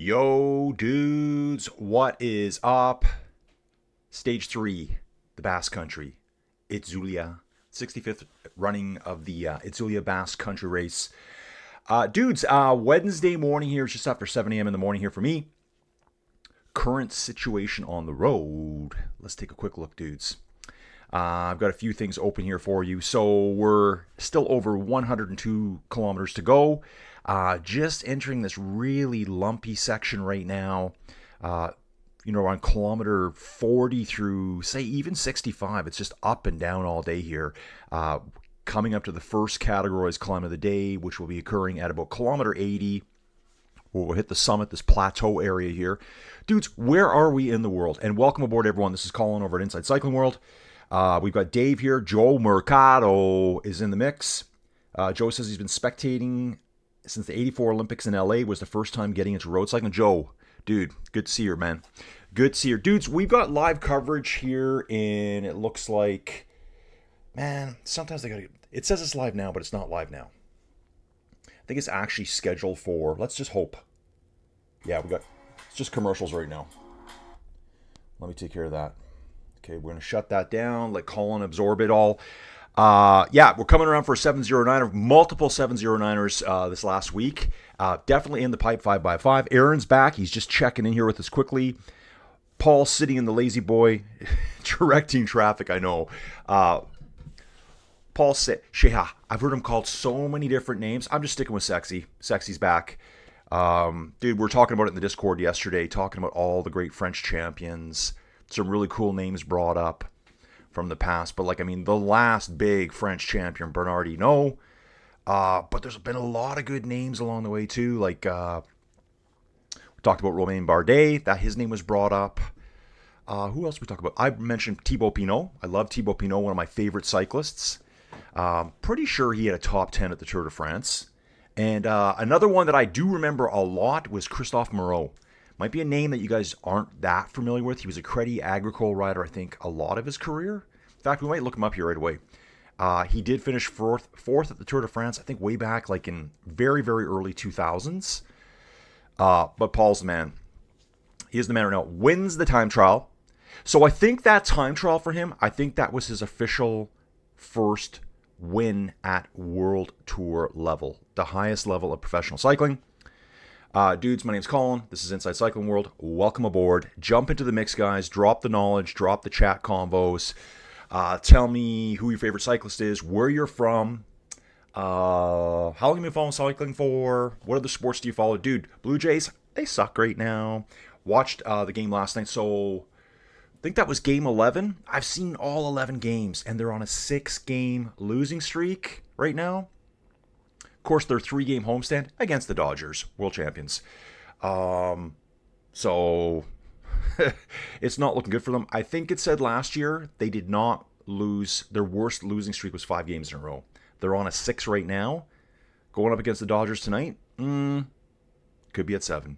Yo, dudes, what is up? Stage 3, the Basque Country, Itzulia, 65th running of the Itzulia Basque Country race. Dudes, Wednesday morning here, it's just after 7 a.m. in the morning here for me. Current situation on the road. Let's take a quick look, dudes. I've got a few things open here for you. So we're still over 102 kilometers to go. Just entering this really lumpy section right now. On kilometer 40 through, say, even 65. It's just up and down all day here. Coming up to the first categorized climb of the day, which will be occurring at about kilometer 80. We'll hit the summit, this plateau area here. Dudes, where are we in the world? And welcome aboard, everyone. This is Colin over at Inside Cycling World. We've got Dave here. Joe Mercado is in the mix. Joe says he's been spectating since the 84 Olympics in LA was the first time getting into road cycling. Joe, dude, good to see you, man. Good to see you. Dudes, we've got live coverage here, and it looks like, man, sometimes it says it's live now, but it's not live now. I think it's actually scheduled for, let's just hope. Yeah, it's just commercials right now. Let me take care of that. Okay, we're going to shut that down, let Colin absorb it all. We're coming around for a 709er, multiple 709ers this last week. Definitely in the pipe 5x5. Aaron's back. He's just checking in here with us quickly. Paul sitting in the lazy boy, directing traffic, I know. Paul said, Sheha. I've heard him called so many different names. I'm just sticking with Sexy. Sexy's back. Dude, we were talking about it in the Discord yesterday, talking about all the great French champions. Some really cool names brought up from the past, but the last big French champion, Bernard Hinault. But there's been a lot of good names along the way too. We talked about Romain Bardet, that his name was brought up. Who else we talk about? I mentioned Thibaut Pinot. I love Thibaut Pinot, one of my favorite cyclists. Pretty sure he had a top 10 at the Tour de France. And another one that I do remember a lot was Christophe Moreau. Might be a name that you guys aren't that familiar with. He was a Crédit Agricole rider, I think, a lot of his career. In fact, we might look him up here right away. He did finish fourth at the Tour de France, I think way back in very, very early 2000s. But Paul's the man. He is the man right now. Wins the time trial. So I think that time trial for him, I think that was his official first win at World Tour level. The highest level of professional cycling. Dudes, my name's Colin. This is Inside Cycling World. Welcome aboard. Jump into the mix, guys. Drop the knowledge. Drop the chat combos. Tell me who your favorite cyclist is, where you're from, how long have you been following cycling for, what other sports do you follow? Dude, Blue Jays, they suck right now. Watched the game last night, so I think that was game 11. I've seen all 11 games, and they're on a 6-game losing streak right now. Of course, their 3-game homestand against the Dodgers, world champions. So it's not looking good for them. I think it said last year they did not lose. Their worst losing streak was 5 games in a row. They're on a 6 right now. Going up against the Dodgers tonight, could be at 7.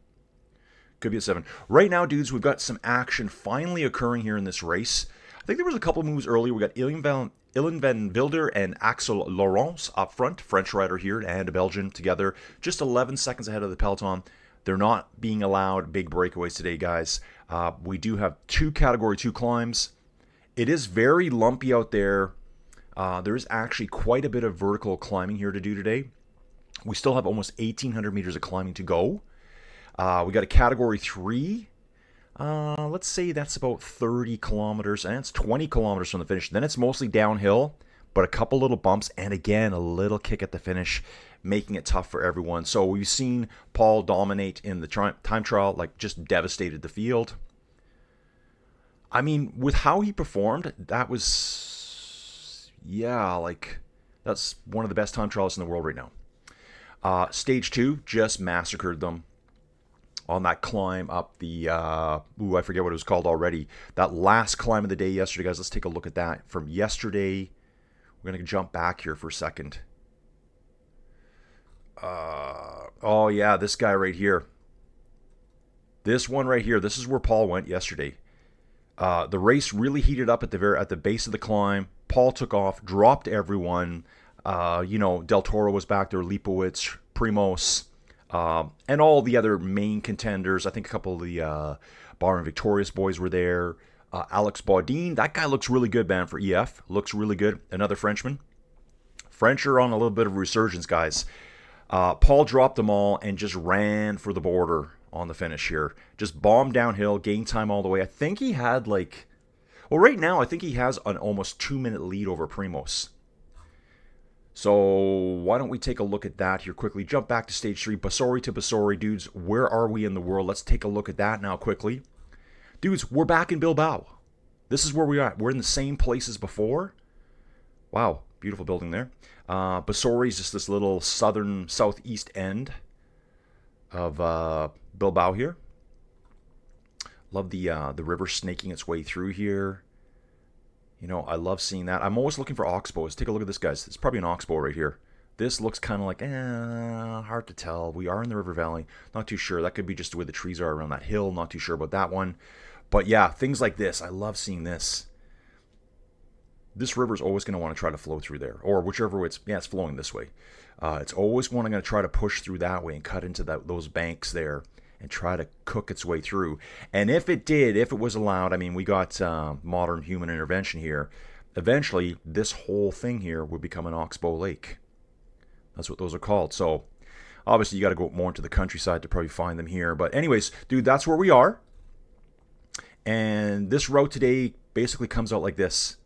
Could be at 7. Right now, dudes, we've got some action finally occurring here in this race. I think there was a couple of moves earlier. We got Ilan van Wilder and Axel Laurence up front, French rider here, and a Belgian together, just 11 seconds ahead of the Peloton. They're not being allowed big breakaways today, guys. We do have 2 Category 2 climbs. It is very lumpy out there. There is actually quite a bit of vertical climbing here to do today. We still have almost 1,800 meters of climbing to go. We got a Category 3. Let's say that's about 30 kilometers, and it's 20 kilometers from the finish. Then it's mostly downhill, but a couple little bumps, and again, a little kick at the finish, making it tough for everyone. So we've seen Paul dominate in the time trial, like just devastated the field. I mean, with how he performed, that was, yeah, like, that's one of the best time trials in the world right now. Stage 2 just massacred them on that climb up the, I forget what it was called already. That last climb of the day yesterday, guys. Let's take a look at that from yesterday. We're going to jump back here for a second. Oh, yeah, this guy right here. This one right here. This is where Paul went yesterday. The race really heated up at the base of the climb. Paul took off, dropped everyone. Del Toro was back there, Lipowitz, Primos, and all the other main contenders. I think a couple of the Bar and Victorious boys were there. Alex Baudin, that guy looks really good, man, for EF. Looks really good. Another Frenchman. French are on a little bit of a resurgence, guys. Paul dropped them all and just ran for the border on the finish here. Just bombed downhill, gained time all the way. I think he had right now I think he has an almost 2-minute lead over Primos. So why don't we take a look at that here quickly. Jump back to stage 3, Basori to Basori. Dudes, where are we in the world? Let's take a look at that now quickly. Dudes, we're back in Bilbao. This is where we are. We're in the same place as before. Wow, beautiful building there. Basori is just this little southeast end of Bilbao here. Love the river snaking its way through here. You know, I love seeing that. I'm always looking for oxbow. Let's take a look at this, guys. It's probably an oxbow right here. This looks kind of like, hard to tell. We are in the river valley. Not too sure. That could be just the way the trees are around that hill. Not too sure about that one. But yeah, things like this. I love seeing this. This river's always going to want to try to flow through there. Or whichever way it's flowing this way. It's always going to try to push through that way and cut into those banks there and try to cook its way through. And if it was allowed, I mean, we got modern human intervention here. Eventually, this whole thing here would become an oxbow lake. That's what those are called. So, obviously, you got to go more into the countryside to probably find them here. But anyways, dude, that's where we are. And this route today basically comes out like this.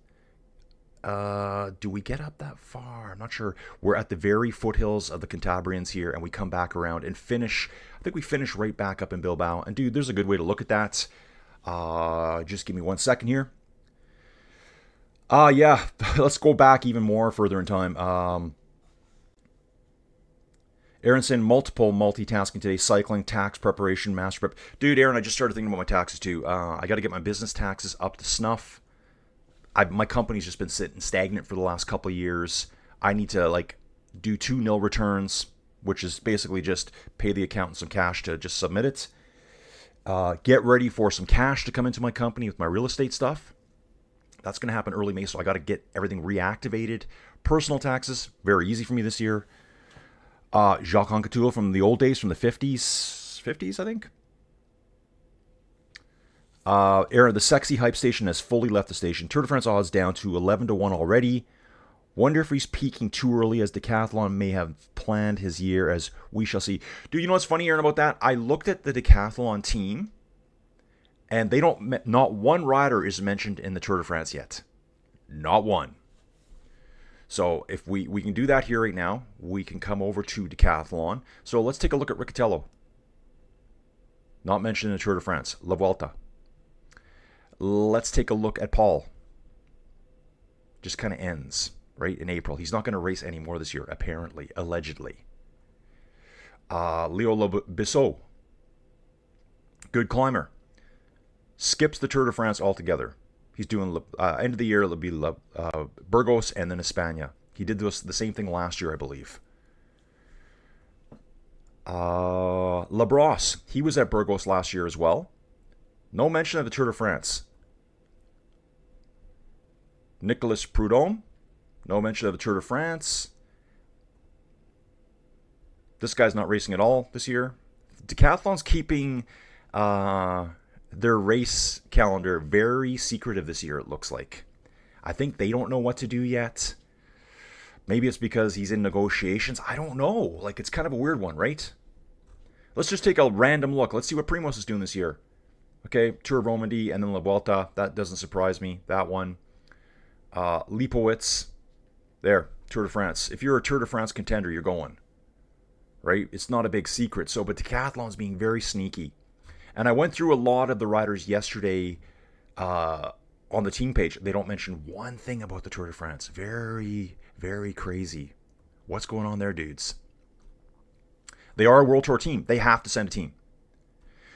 Do we get up that far? I'm not sure. We're at the very foothills of the Cantabrians here, and we come back around and finish. I think we finish right back up in Bilbao. And dude, there's a good way to look at that. Just give me 1 second here. Yeah, let's go back even more further in time. Aronson, multitasking today. Cycling, tax preparation, master prep. Dude, Aaron, I just started thinking about my taxes too. I got to get my business taxes up to snuff. My company's just been sitting stagnant for the last couple of years. I need to do 2 nil returns, which is basically just pay the accountant some cash to just submit it. Get ready for some cash to come into my company with my real estate stuff. That's going to happen early May, so I got to get everything reactivated. Personal taxes, very easy for me this year. Jacques Anquetil from the old days, from the 50s, I think. Aaron, the sexy hype station has fully left the station. Tour de France odds down to 11-1 already. Wonder if he's peaking too early, as Decathlon may have planned his year, as we shall see. Dude, you know what's funny, Aaron, about that? I looked at the Decathlon team, and not one rider is mentioned in the Tour de France yet. Not one. So if we can do that here right now, we can come over to Decathlon. So let's take a look at Riccatello. Not mentioned in the Tour de France. La Vuelta. Let's take a look at Paul. Just kind of ends, right, in April. He's not going to race anymore this year, apparently, allegedly. Leo Bissot. Good climber. Skips the Tour de France altogether. He's doing, end of the year, it'll be Burgos and then España. He did the same thing last year, I believe. Labrosse. He was at Burgos last year as well. No mention of the Tour de France. Nicolas Prudhomme. No mention of the Tour de France. This guy's not racing at all this year. Decathlon's keeping their race calendar very secretive this year, it looks like. I think they don't know what to do yet. Maybe it's because he's in negotiations. I don't know. Like, it's kind of a weird one, right? Let's just take a random look. Let's see what Primoz is doing this year. Okay, Tour of Romandy and then La Vuelta. That doesn't surprise me. That one. Lipowitz. There, Tour de France. If you're a Tour de France contender, you're going. Right? It's not a big secret. So, but Decathlon's being very sneaky. And I went through a lot of the riders yesterday on the team page. They don't mention one thing about the Tour de France. Very, very crazy. What's going on there, dudes? They are a World Tour team. They have to send a team.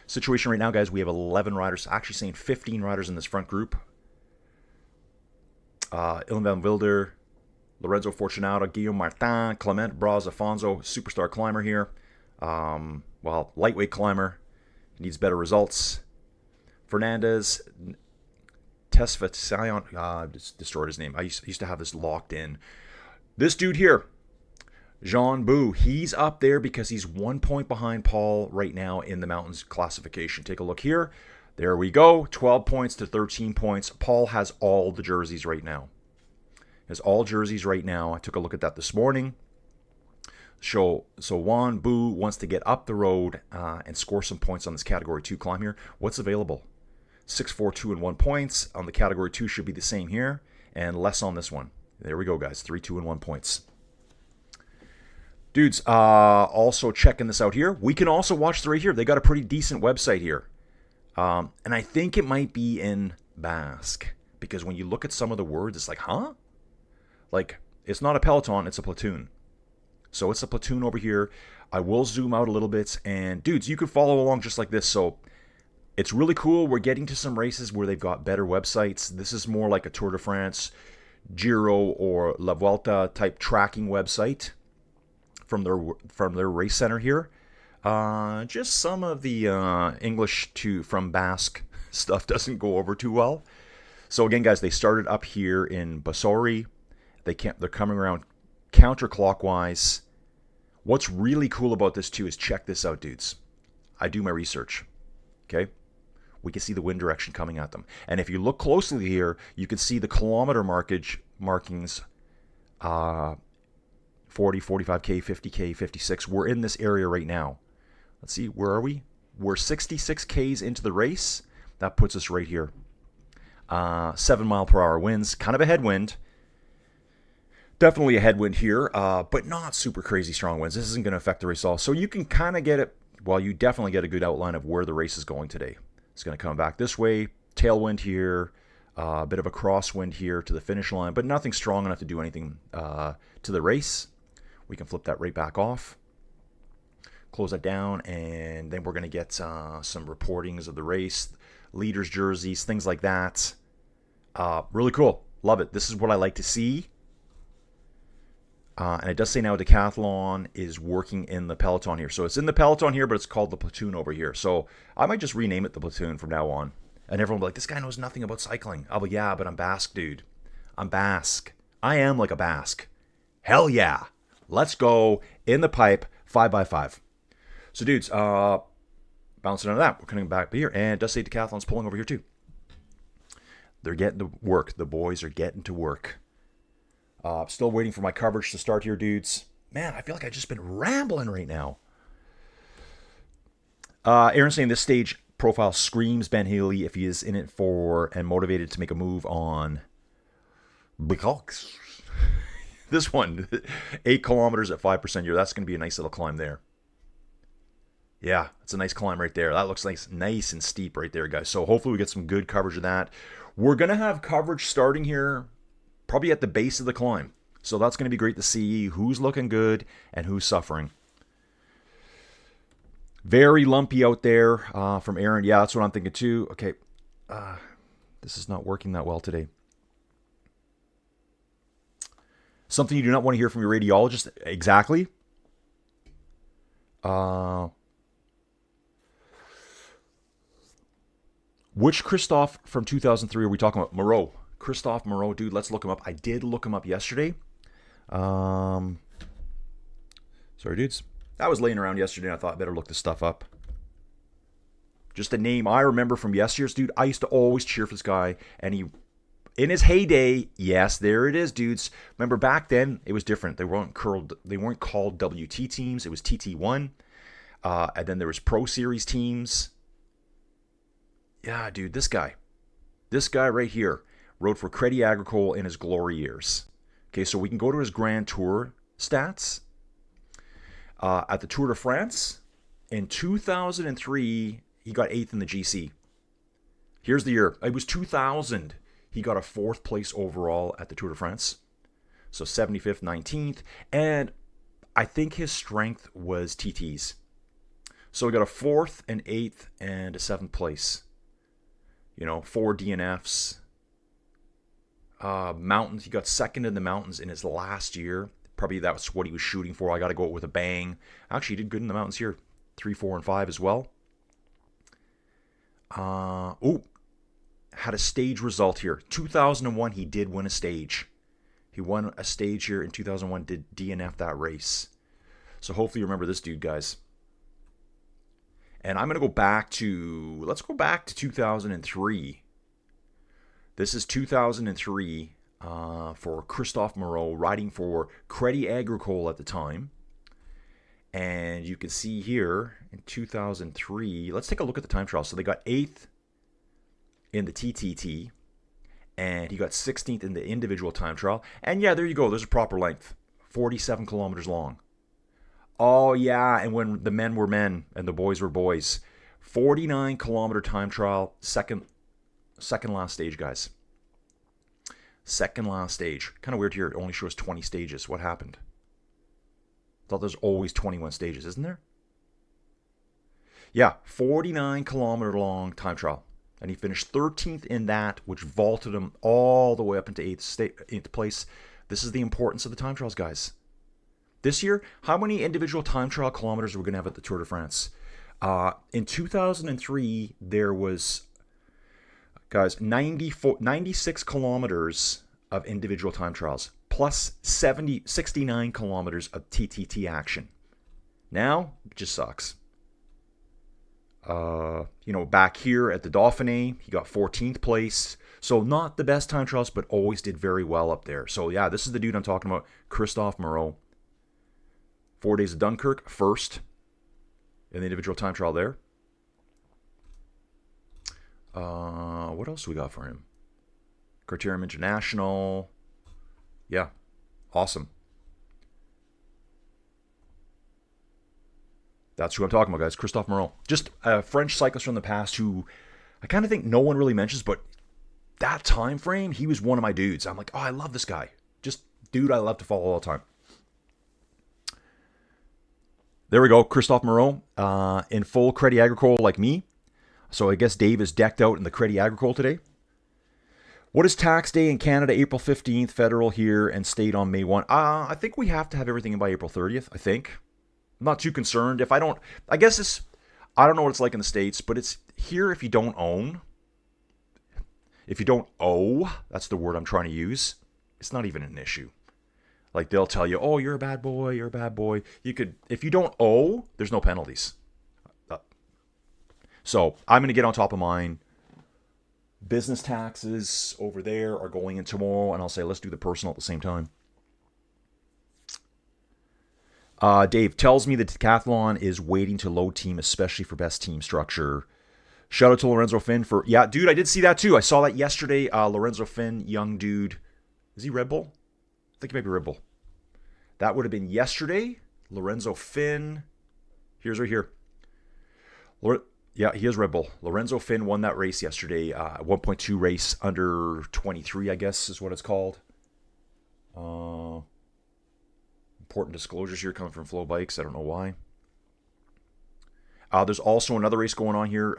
Situation right now, guys, we have 11 riders. Actually saying 15 riders in this front group. Ilan van Wilder, Lorenzo Fortunato, Guillaume Martin, Clement Braz Afonso, superstar climber here. Well, lightweight climber. Needs better results. Fernandez, Tesfat Sion, just destroyed his name. I used to have this locked in. This dude here, Jean Bou, he's up there because he's 1 point behind Paul right now in the mountains classification. Take a look here. There we go. 12 points to 13 points. Paul has all the jerseys right now. Has all jerseys right now. I took a look at that this morning. So Juan Bou wants to get up the road and score some points on this Category 2 climb here. What's available? 6, 4, 2, and 1 points. On the Category 2 should be the same here. And less on this one. There we go, guys. 3, 2, and 1 points. Dudes, also checking this out here. We can also watch the right here. They got a pretty decent website here. And I think it might be in Basque. Because when you look at some of the words, it's like, huh? Like, it's not a Peloton, it's a platoon. So it's a platoon over here. I will zoom out a little bit. And dudes, you can follow along just like this. So it's really cool. We're getting to some races where they've got better websites. This is more like a Tour de France, Giro, or La Vuelta type tracking website from their race center here. Just some of the English from Basque stuff doesn't go over too well. So again, guys, they started up here in Bassori. They're coming around counterclockwise. What's really cool about this too is check this out, dudes. I do my research. Okay? We can see the wind direction coming at them. And if you look closely here, you can see the kilometer markings 40, 45K, 50K, 56. We're in this area right now. Let's see, where are we? We're 66Ks into the race. That puts us right here. 7 mile per hour winds, kind of a headwind. Definitely a headwind here, but not super crazy strong winds. This isn't going to affect the race at all. So you can kind of get it, well, you definitely get a good outline of where the race is going today. It's going to come back this way, tailwind here, a bit of a crosswind here to the finish line, but nothing strong enough to do anything to the race. We can flip that right back off, close that down, and then we're going to get some reportings of the race, leaders' jerseys, things like that. Really cool. Love it. This is what I like to see. And it does say now Decathlon is working in the Peloton here. So it's in the Peloton here, but it's called the Platoon over here. So I might just rename it the Platoon from now on. And everyone will be like, this guy knows nothing about cycling. I'll be, yeah, but I'm Basque, dude. I'm Basque. I am like a Basque. Hell yeah. Let's go in the pipe 5x5. So dudes, bouncing out of that, we're coming back here. And it does say Decathlon's pulling over here too. They're getting to work. The boys are getting to work. Still waiting for my coverage to start here, dudes. Man, I feel like I've just been rambling right now. Aaron's saying this stage profile screams Ben Healy if he is in it for and motivated to make a move on Breakaway. This one, 8 kilometers at 5% here. That's going to be a nice little climb there. Yeah, it's a nice climb right there. That looks nice and steep right there, guys. So hopefully we get some good coverage of that. We're going to have coverage starting here probably at the base of the climb. So that's going to be great to see who's looking good and who's suffering. Very lumpy out there from Aaron. Yeah, that's what I'm thinking too. Okay, this is not working that well today. Something you do not want to hear from your radiologist. Exactly. Which Christophe from 2003 are we talking about? Moreau. Christophe Moreau, dude, let's look him up. I did look him up yesterday. Sorry, dudes. I was laying around yesterday and I thought I better look this stuff up. Just a name I remember from yesteryear's, dude. I used to always cheer for this guy, and he, in his heyday, yes, there it is, dudes. Remember back then, it was different. They weren't called WT teams. It was TT1, and then there was Pro Series teams. Yeah, dude, this guy right here rode for Crédit Agricole in his glory years. Okay, so we can go to his Grand Tour stats. At the Tour de France, in 2003, he got 8th in the GC. Here's the year. It was 2000. He got a 4th place overall at the Tour de France. So 75th, 19th. And I think his strength was TTs. So he got a 4th, an 8th, and a 7th place. 4 DNFs. Mountains. He got 2nd in the mountains in his last year. Probably that was what he was shooting for. I got to go with a bang. Actually, he did good in the mountains here. 3, 4, and 5 as well. Had a stage result here. 2001, he did win a stage. He won a stage here in 2001, did DNF that race. So hopefully you remember this dude, guys. And I'm going to go back to, let's go back to 2003. This is 2003 for Christophe Moreau, riding for Crédit Agricole at the time. And you can see here in 2003, let's take a look at the time trial. So they got 8th in the TTT, and he got 16th in the individual time trial. And yeah, there you go. There's a proper length, 47 kilometers long. Oh yeah, and when the men were men and the boys were boys, 49-kilometer time trial, second last stage, guys. Second last stage. Kind of weird here. It only shows 20 stages. What happened? Thought there's always 21 stages, isn't there? Yeah, 49-kilometer long time trial. And he finished 13th in that, which vaulted him all the way up into 8th place. This is the importance of the time trials, guys. This year, how many individual time trial kilometers are we going to have at the Tour de France? In 2003, there was, guys, 96 kilometers of individual time trials, plus 69 kilometers of TTT action. Now, it just sucks. Back here at the Dauphiné, he got 14th place. So not the best time trials, but always did very well up there. So yeah, this is the dude I'm talking about, Christophe Moreau. 4 Days of Dunkirk, first in the individual time trial there. What else we got for him? Criterium International. Yeah, awesome. That's who I'm talking about, guys. Christophe Moreau. Just a French cyclist from the past who I kind of think no one really mentions, but that time frame, he was one of my dudes. I'm like, oh, I love this guy. Just dude I love to follow all the time. There we go, Christophe Moreau in full Crédit Agricole like me. So I guess Dave is decked out in the Crédit Agricole today. What is tax day in Canada? April 15th, federal here, and state on May 1. I think we have to have everything in by April 30th, I think. I'm not too concerned. If I don't, I guess it's, I don't know what it's like in the States, but it's here if you don't own. If you don't owe, that's the word I'm trying to use. It's not even an issue. Like they'll tell you, oh, you're a bad boy, you're a bad boy. You could, if you don't owe, there's no penalties. So I'm going to get on top of mine. Business taxes over there are going in tomorrow, and I'll say, let's do the personal at the same time. Dave tells me that Decathlon is waiting to load team, especially for best team structure. Shout out to Lorenzo Finn for, yeah, dude, I did see that too. I saw that yesterday. Lorenzo Finn, young dude. Is he Red Bull? I think he might be Red Bull. That would have been yesterday. Lorenzo Finn. Here's right here. Yeah, he is Red Bull. Lorenzo Finn won that race yesterday. 1.2 race under 23, I guess is what it's called. Important disclosures here coming from Flow Bikes. I don't know why. There's also another race going on here.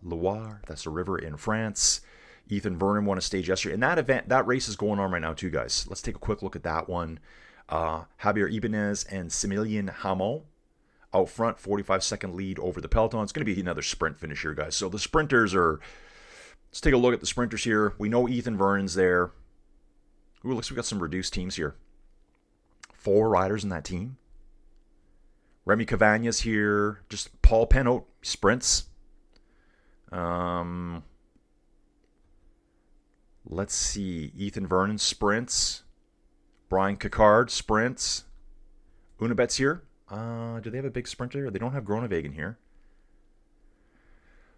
Loire, that's a river in France. Ethan Vernon won a stage yesterday. And that event, that race is going on right now too, guys. Let's take a quick look at that one. Javier Ibanez and Similian Hamon out front, 45-second lead over the Peloton. It's going to be another sprint finish here, guys. So the sprinters are... Let's take a look at the sprinters here. We know Ethan Vernon's there. Ooh, looks like we got some reduced teams here. 4 riders in that team. Remy Cavagna's here. Just Paul Penot sprints. Let's see. Ethan Vernon sprints. Brian Cacard sprints. Unibet's here. Do they have a big sprinter? They don't have Groenewegen here.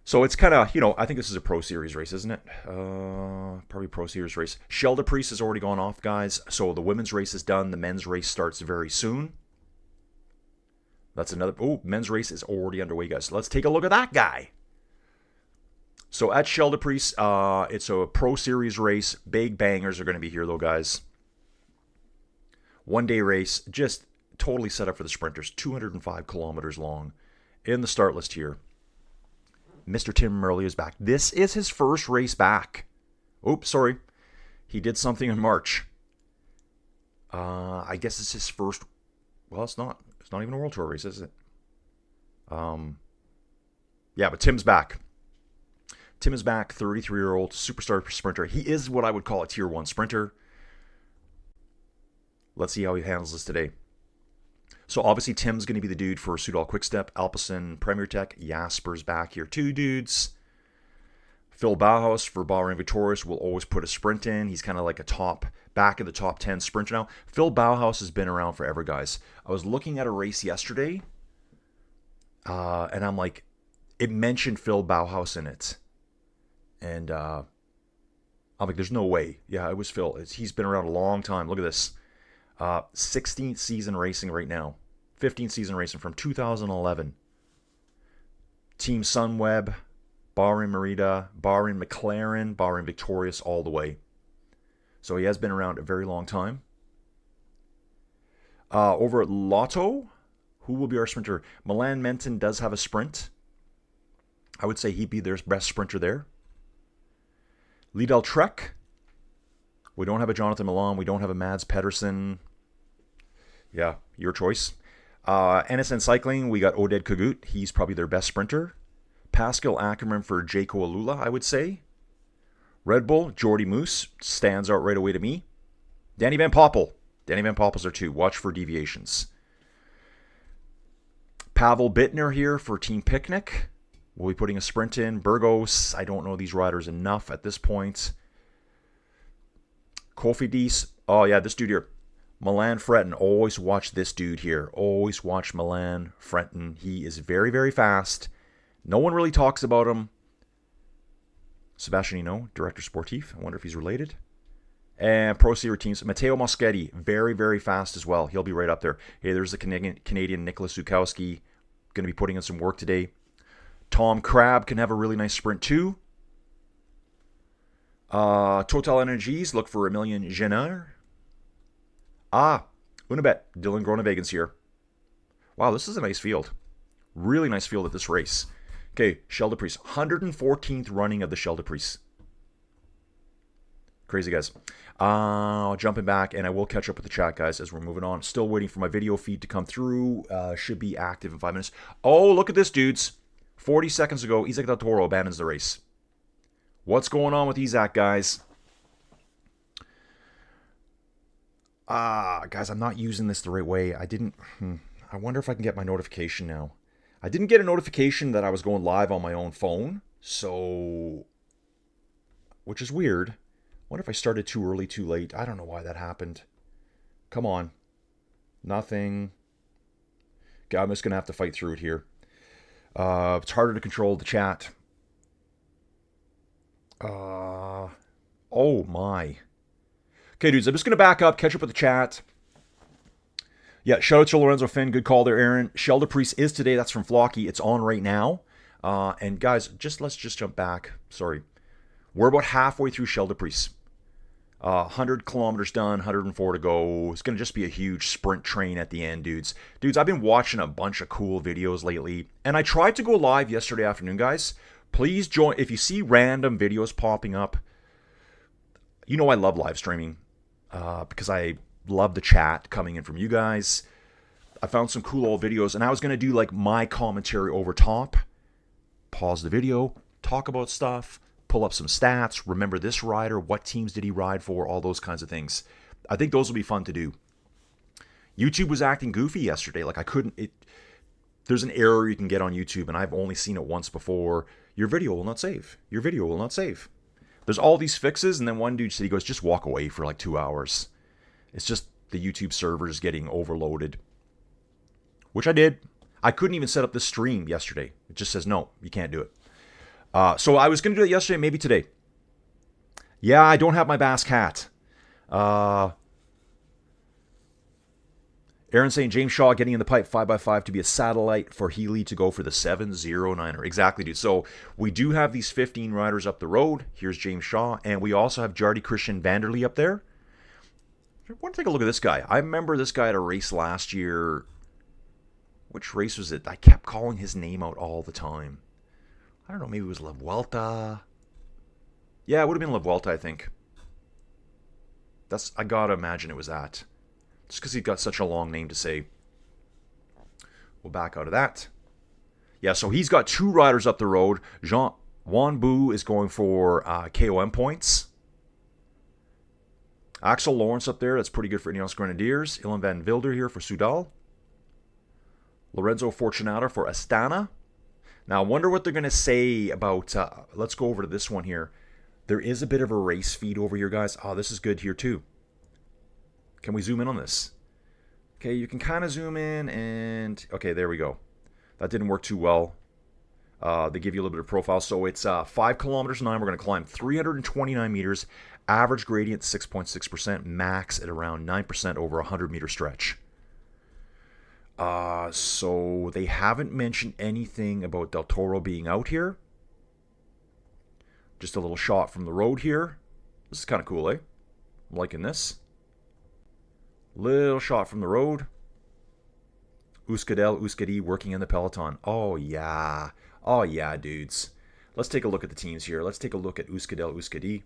So it's kind of, I think this is a Pro Series race, isn't it? Probably Pro Series race. Scheldeprijs has already gone off, guys. So the women's race is done. The men's race starts very soon. That's another... Oh, men's race is already underway, guys. So let's take a look at that guy. So at Scheldeprijs, it's a Pro Series race. Big bangers are going to be here, though, guys. One-day race. Just totally set up for the sprinters. 205 kilometers long. In the start list here, Mr. Tim Murley is back. This is his first race back. Oops, sorry. He did something in March. I guess it's his first... Well, it's not. It's not even a World Tour race, is it? Yeah, but Tim's back. Tim is back, 33-year-old superstar sprinter. He is what I would call a Tier 1 sprinter. Let's see how he handles this today. So obviously Tim's going to be the dude for Soudal Quickstep, Alpecin, Premier Tech. Jasper's back here too, dudes. Phil Bauhaus for Bahrain Victorious will always put a sprint in. He's kind of like a back of the top 10 sprinter now. Phil Bauhaus has been around forever, guys. I was looking at a race yesterday, and I'm like, it mentioned Phil Bauhaus in it. And I'm like, there's no way. Yeah, it was Phil. He's been around a long time. Look at this. 16th season racing right now. 15th season racing from 2011. Team Sunweb, Bahrain Merida, Bahrain McLaren, Bahrain Victorious all the way. So he has been around a very long time. Over at Lotto, who will be our sprinter? Milan Menton does have a sprint. I would say he'd be their best sprinter there. Lidl Trek. We don't have a Jonathan Milan. We don't have a Mads Pedersen. Yeah, your choice. NSN Cycling, we got Oded Kogut. He's probably their best sprinter. Pascal Ackerman for Jaco Alula, I would say. Red Bull, Jordy Moose stands out right away to me. Danny Van Poppel. Danny Van Poppel's there too. Watch for deviations. Pavel Bittner here for Team Picnic. We'll be putting a sprint in. Burgos, I don't know these riders enough at this point. Kofidis. Oh, yeah, this dude here. Milan Frenton. Always watch this dude here. Always watch Milan Frenton. He is very, very fast. No one really talks about him. Sebastianino, Director Sportif. I wonder if he's related. And Pro Series teams. Matteo Moschetti. Very, very fast as well. He'll be right up there. Hey, there's the Canadian Nicholas Zukowski. Going to be putting in some work today. Tom Crabb can have a really nice sprint too. Total Energies, look for Emilien Jenner. Unibet, Dylan Groenewegen's here. Wow, this is a nice field. Really nice field at this race. Okay, Scheldeprijs, 114th running of the Scheldeprijs. Crazy, guys. Jumping back, and I will catch up with the chat, guys, as we're moving on. Still waiting for my video feed to come through. Should be active in 5 minutes. Oh, look at this, dudes. 40 seconds ago, Isaac Del Toro abandons the race. What's going on with Isaac, guys? Guys, I'm not using this the right way. I wonder if I can get my notification now. I didn't get a notification that I was going live on my own phone, so... Which is weird. I wonder if I started too early, too late. I don't know why that happened. Come on. Nothing. Okay, I'm just going to have to fight through it here. It's harder to control the chat. Oh my. Okay, dudes, I'm just going to back up, catch up with the chat. Yeah, shout out to Lorenzo Finn. Good call there, Aaron. Scheldeprijs is today. That's from Flocky. It's on right now. And guys, let's just jump back. Sorry. We're about halfway through Scheldeprijs. 100 kilometers done, 104 to go. It's going to just be a huge sprint train at the end, dudes. Dudes, I've been watching a bunch of cool videos lately. And I tried to go live yesterday afternoon, guys. Please join. If you see random videos popping up, you know I love live streaming because I love the chat coming in from you guys. I found some cool old videos, and I was going to do like my commentary over top. Pause the video, talk about stuff, pull up some stats, remember this rider, what teams did he ride for, all those kinds of things. I think those will be fun to do. YouTube was acting goofy yesterday. Like there's an error you can get on YouTube, and I've only seen it once before. Your video will not save. Your video will not save. There's all these fixes, and then one dude said, he goes, just walk away for like 2 hours. It's just the YouTube servers getting overloaded. Which I did. I couldn't even set up the stream yesterday. It just says, no, you can't do it. So I was going to do it yesterday, maybe today. Yeah, I don't have my Basque hat. Aaron saying James Shaw getting in the pipe 5x5 to be a satellite for Healy to go for the 709er. Exactly, dude. So we do have these 15 riders up the road. Here's James Shaw. And we also have Jardy Christian Vanderlee up there. I want to take a look at this guy. I remember this guy at a race last year. Which race was it? I kept calling his name out all the time. I don't know. Maybe it was La Vuelta. Yeah, it would have been La Vuelta, I think. I gotta imagine it was that. Just because he's got such a long name to say. We'll back out of that. Yeah, so he's got 2 riders up the road. Juan Bu is going for KOM points. Axel Lawrence up there. That's pretty good for Ineos Grenadiers. Ilan van Wilder here for Soudal. Lorenzo Fortunato for Astana. Now, I wonder what they're going to say about... let's go over to this one here. There is a bit of a race feed over here, guys. Oh, this is good here, too. Can we zoom in on this? Okay, you can kind of zoom in and... Okay, there we go. That didn't work too well. They give you a little bit of profile. So it's 5 kilometers an hour. We're going to climb 329 meters. Average gradient 6.6%. Max at around 9% over a 100-meter stretch. So they haven't mentioned anything about Del Toro being out here. Just a little shot from the road here. This is kind of cool, eh? I'm liking this. Little shot from the road. Euskadi working in the Peloton. Oh, yeah. Oh, yeah, dudes. Let's take a look at the teams here. Let's take a look at Euskadi.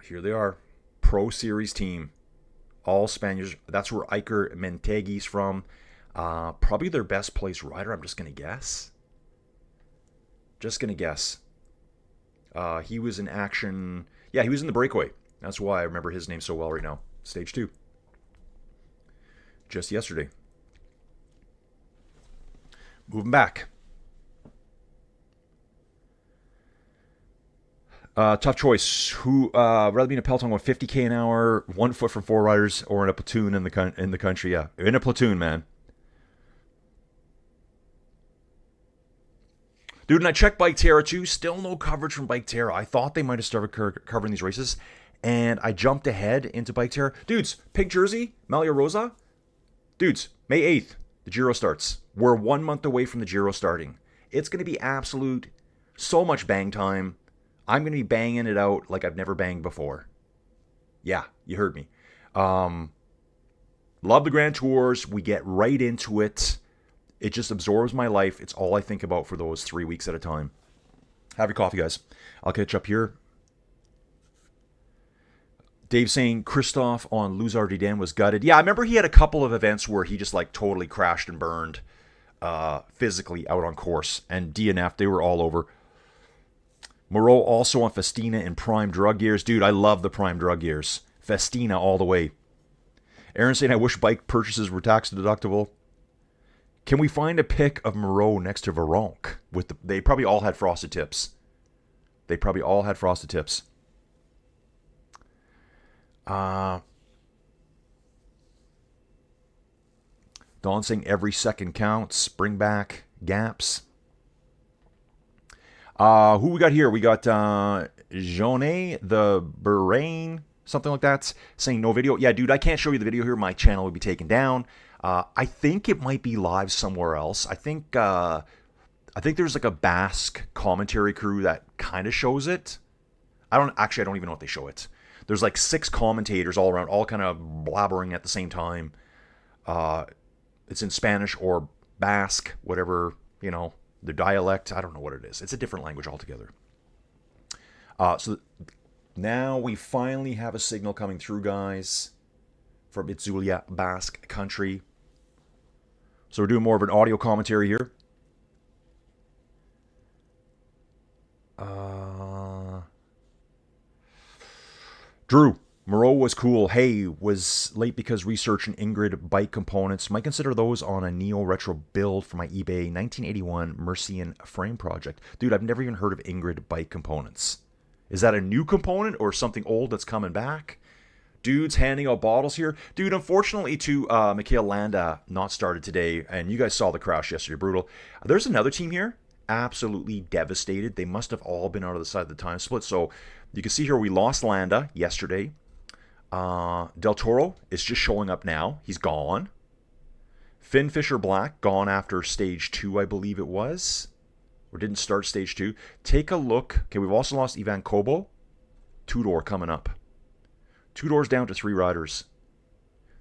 Here they are. Pro Series team. All Spaniards. That's where Iker Mentegui's from. Probably their best placed rider, I'm just going to guess. He was in action. Yeah, he was in the Breakaway. That's why I remember his name so well right now. Stage 2. Just yesterday. Moving back. Tough choice. Who rather be in a Peloton with 50k an hour, 1 foot from 4 riders, or in a platoon in the country? Yeah, in a platoon, man. Dude, and I checked Bike Terra too. Still no coverage from Bike Terra. I thought they might have started covering these races, and I jumped ahead into Bike Terra. Dudes, pink jersey, Malia Rosa. Dudes, May 8th, the Giro starts. We're 1 month away from the Giro starting. It's going to be absolute, so much bang time. I'm going to be banging it out like I've never banged before. Yeah, you heard me. Love the Grand Tours. We get right into it. It just absorbs my life. It's all I think about for those 3 weeks at a time. Have your coffee, guys. I'll catch up here. Dave saying Christophe on Les Ardennes was gutted. Yeah, I remember he had a couple of events where he just like totally crashed and burned physically out on course. And DNF, they were all over. Moreau also on Festina in prime drug years. Dude, I love the prime drug years. Festina all the way. Aaron saying, I wish bike purchases were tax deductible. Can we find a pic of Moreau next to Varonk? They probably all had frosted tips. Don saying every second counts. Bring back gaps. Who we got here? We got Jonet, the Bahrain, something like that, saying no video. Yeah, dude, I can't show you the video here. My channel will be taken down. I think it might be live somewhere else. I think there's like a Basque commentary crew that kind of shows it. I don't even know if they show it. There's like 6 commentators all around, all kind of blabbering at the same time. It's in Spanish or Basque, whatever, the dialect. I don't know what it is. It's a different language altogether. So now we finally have a signal coming through, guys, from Itzulia, Basque country. So we're doing more of an audio commentary here. Drew, Moreau was cool. Hey, was late because researching Ingrid bike components. Might consider those on a Neo Retro build for my eBay 1981 Mercian frame project. Dude, I've never even heard of Ingrid bike components. Is that a new component or something old that's coming back? Dude's handing out bottles here. Dude, unfortunately, to Michael Landa not started today, and you guys saw the crash yesterday, brutal. There's another team here, absolutely devastated. They must have all been out of the side of the time split. So you can see here we lost Landa yesterday. Del Toro is just showing up now. He's gone. Finn Fisher Black, gone after stage 2, I believe it was. Or didn't start stage 2. Take a look. Okay, we've also lost Ivan Kobo. Two-door coming up. 2 doors down to 3 riders.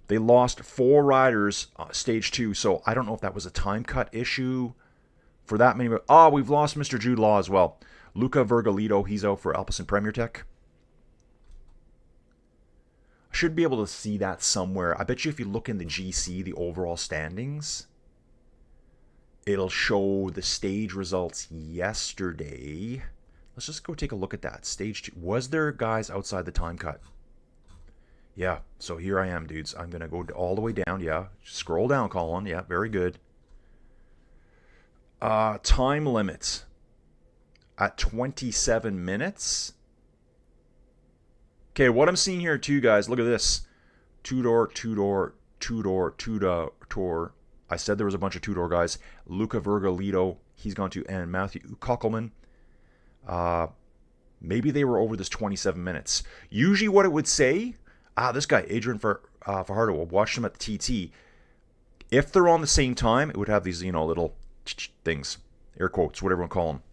They lost 4 riders stage 2, so I don't know if that was a time cut issue for that many. Oh, we've lost Mr. Jude Law as well. Luca Vergalito, he's out for Alpecin Premier Tech. I should be able to see that somewhere. I bet you if you look in the GC, the overall standings, it'll show the stage results yesterday. Let's just go take a look at that. Stage 2. Was there guys outside the time cut? Yeah, so here I am, dudes. I'm going to go all the way down. Yeah, scroll down, Colin. Yeah, very good. Time limits at 27 minutes. Okay, what I'm seeing here too, guys, look at this. 2-door, 2-door, 2-door, 2-door. I said there was a bunch of 2-door guys. Luca Vergalito, he's gone to, and Matthew Kockelman. Maybe they were over this 27 minutes. Usually what it would say, this guy, Adrian Fajardo, will watch them at the TT. If they're on the same time, it would have these, little things, air quotes, whatever you want to call them.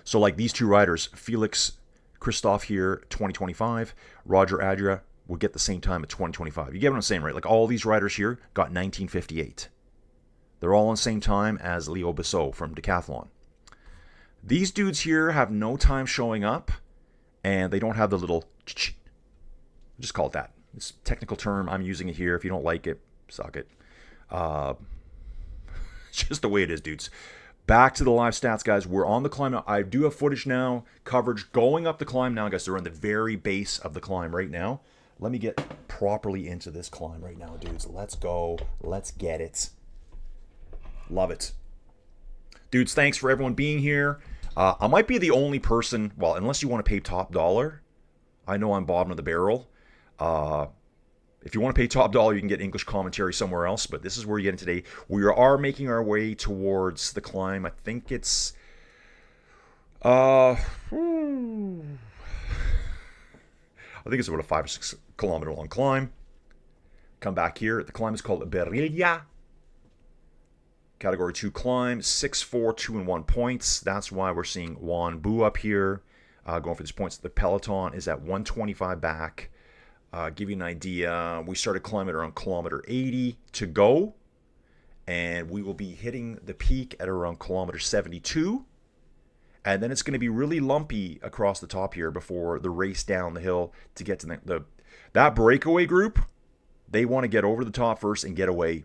So like these 2 riders, Felix Christoph here, 2025. Roger Adria will get the same time at 2025. You get what I'm saying, right? Like all these riders here got 1958. They're all on the same time as Leo Bissot from Decathlon. These dudes here have no time showing up, and they don't have the little... Just call it that. It's a technical term. I'm using it here. If you don't like it, suck it. It's just the way it is, dudes. Back to the live stats, guys. We're on the climb now. I do have footage now, coverage going up the climb now, guys. They're on the very base of the climb right now. Let me get properly into this climb right now, dudes. Let's go. Let's get it. Love it. Dudes, thanks for everyone being here. I might be the only person, well, unless you want to pay top dollar. I know I'm bottom of the barrel. If you want to pay top dollar, you can get English commentary somewhere else, but this is where you get in today. We are making our way towards the climb. I think it's... I think it's about a 5 or 6 kilometer long climb. Come back here. The climb is called Beriglia. Category 2 climb. 6, 4, 2, and 1 points. That's why we're seeing Juan Bu up here going for these points. The Peloton is at 125 back. Give you an idea, we started climbing around kilometer 80 to go, and we will be hitting the peak at around kilometer 72, and then it's going to be really lumpy across the top here before the race down the hill to get to that breakaway group. They want to get over the top first and get away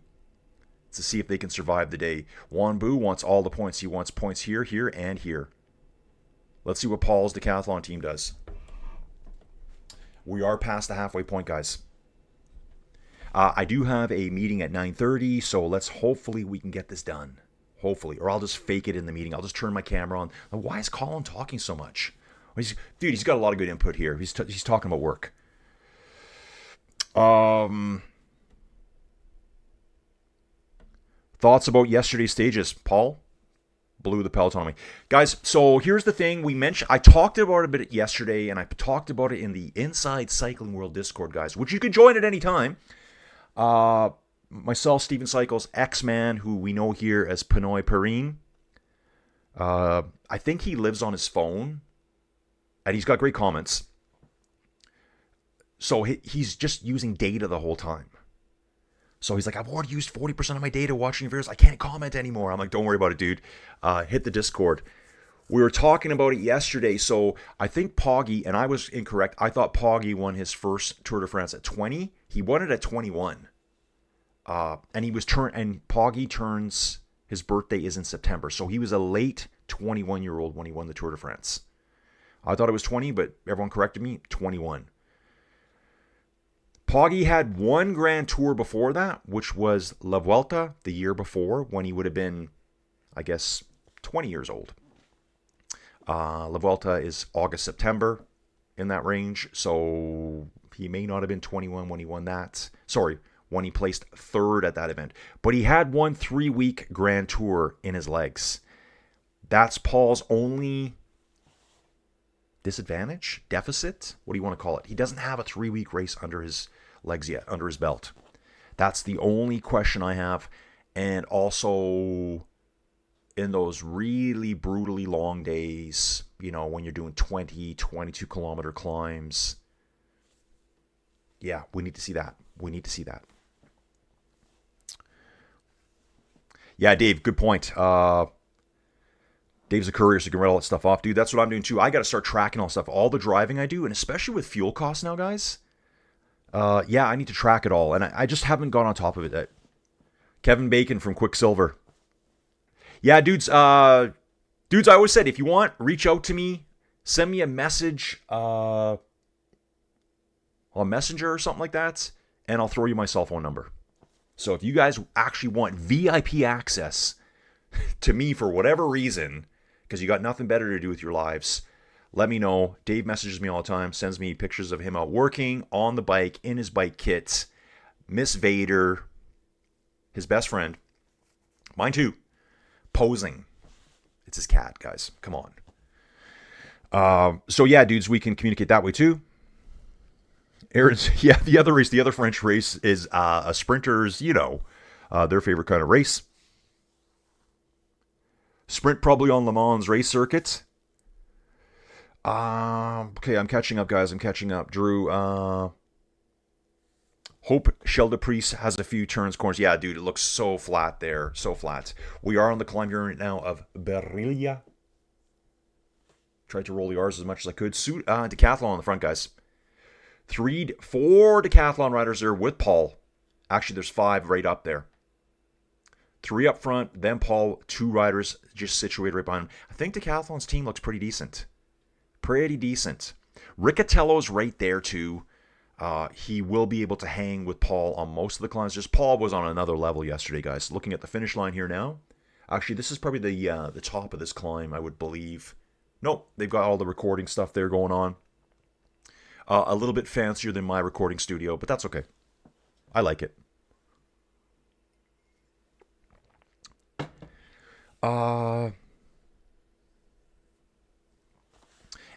to see if they can survive the day. Juan Bu wants all the points. He wants points here, here, and here. Let's see what Paul's decathlon team does. We are past the halfway point, guys. I do have a meeting at 9:30, so let's hopefully we can get this done. Hopefully. Or I'll just fake it in the meeting. I'll just turn my camera on. Why is Colin talking so much? Dude, he's got a lot of good input here. He's talking about work. Thoughts about yesterday's stages, Paul? Blew the Peloton on me. Guys, so here's the thing. I talked about it a bit yesterday, and I talked about it in the Inside Cycling World Discord, guys, which you can join at any time. Myself, Steven Cycles, X-Man, who we know here as Pinoy Perrine. I think he lives on his phone, and he's got great comments. So he's just using data the whole time. So he's like, I've already used 40% of my data watching your videos. I can't comment anymore. I'm like, don't worry about it, dude. Hit the Discord. We were talking about it yesterday. So I think Poggy, and I was incorrect. I thought Poggy won his first Tour de France at 20. He won it at 21. And Poggy turns, his birthday is in September. So he was a late 21-year-old when he won the Tour de France. I thought it was 20, but everyone corrected me. 21. Poggy had one Grand Tour before that, which was La Vuelta the year before, when he would have been, I guess, 20 years old. La Vuelta is August, September, in that range, so he may not have been 21 when he won that. Sorry, when he placed third at that event. But he had one 3-week Grand Tour in his legs. That's Paul's only disadvantage, deficit, what do you want to call it? He doesn't have a 3-week race under his legs yet, under his belt. That's the only question I have. And also, in those really brutally long days, you know, when you're doing 20, 22 kilometer climbs, yeah, we need to see that. We need to see that. Yeah, Dave, good point. Dave's a courier, so he can write all that stuff off. Dude, that's what I'm doing too. I got to start tracking all stuff, all the driving I do, and especially with fuel costs now, guys. Yeah, I need to track it all, and I just haven't gone on top of it. Kevin Bacon from Quicksilver. Yeah, dudes, I always said, if you want, reach out to me. Send me a message on Messenger or something like that, and I'll throw you my cell phone number. So if you guys actually want VIP access to me for whatever reason, because you got nothing better to do with your lives, let me know. Dave messages me all the time, sends me pictures of him out working on the bike, in his bike kit. Miss Vader, his best friend, mine too, posing. It's his cat, guys. Come on. So yeah, dudes, we can communicate that way too. Aaron's, yeah, the other French race is a sprinter's, you know, their favorite kind of race. Sprint probably on Le Mans race circuit. Okay, I'm catching up, guys. I'm catching up. Drew, hope Scheldeprijs has a few turns, corners. Yeah, dude, it looks so flat there. So flat. We are on the climb here right now of Berilla. Tried to roll the R's as much as I could. Decathlon on the front, guys. 4 decathlon riders there with Paul. Actually, there's 5 right up there. 3 up front, then Paul, 2 riders just situated right behind him. I think Decathlon's team looks pretty decent. Pretty decent. Riccatello's right there too. He will be able to hang with Paul on most of the climbs. Just Paul was on another level yesterday, guys. Looking at the finish line here now. Actually, this is probably the top of this climb, I would believe. Nope, they've got all the recording stuff there going on. A little bit fancier than my recording studio, but that's okay. I like it.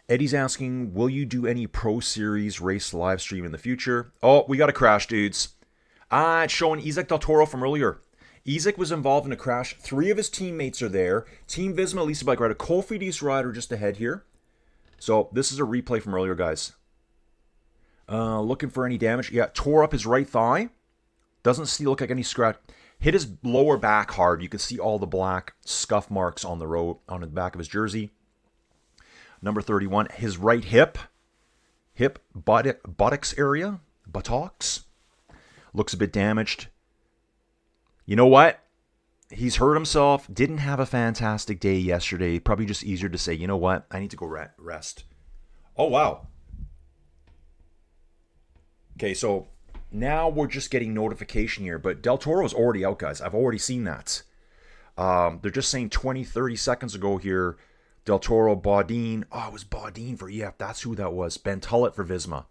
Eddie's asking, will you do any Pro Series race live stream in the future? Oh, we got a crash, dudes. It's showing Isaac Del Toro from earlier. Isaac was involved in a crash. 3 of his teammates are there. Team Visma, Lisa Bike Rider, Cofidis rider just ahead here. So this is a replay from earlier, guys. Looking for any damage. Yeah, tore up his right thigh. Doesn't look like any scratch. Hit his lower back hard. You can see all the black scuff marks on the road on the back of his jersey. Number 31, his right hip buttocks area, buttocks, looks a bit damaged. You know what? He's hurt himself. Didn't have a fantastic day yesterday. Probably just easier to say, you know what? I need to go rest. Oh, wow. Okay, so now we're just getting notification here, but Del Toro's already out, guys. I've already seen that. They're just saying 20, 30 seconds ago here, Del Toro, Baudin. Oh, it was Baudin for EF. That's who that was. Ben Tullett for Visma.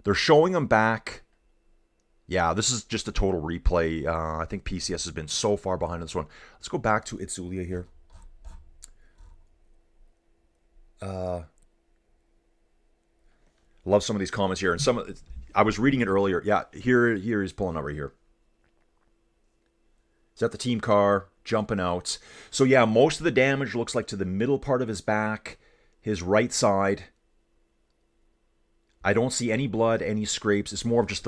They're showing him back. Yeah, this is just a total replay. I think PCS has been so far behind on this one. Let's go back to Itzulia here. Love some of these comments here. And I was reading it earlier. Yeah, here he's pulling over here. He's at the team car, jumping out. So yeah, most of the damage looks like to the middle part of his back, his right side. I don't see any blood, any scrapes. It's more of just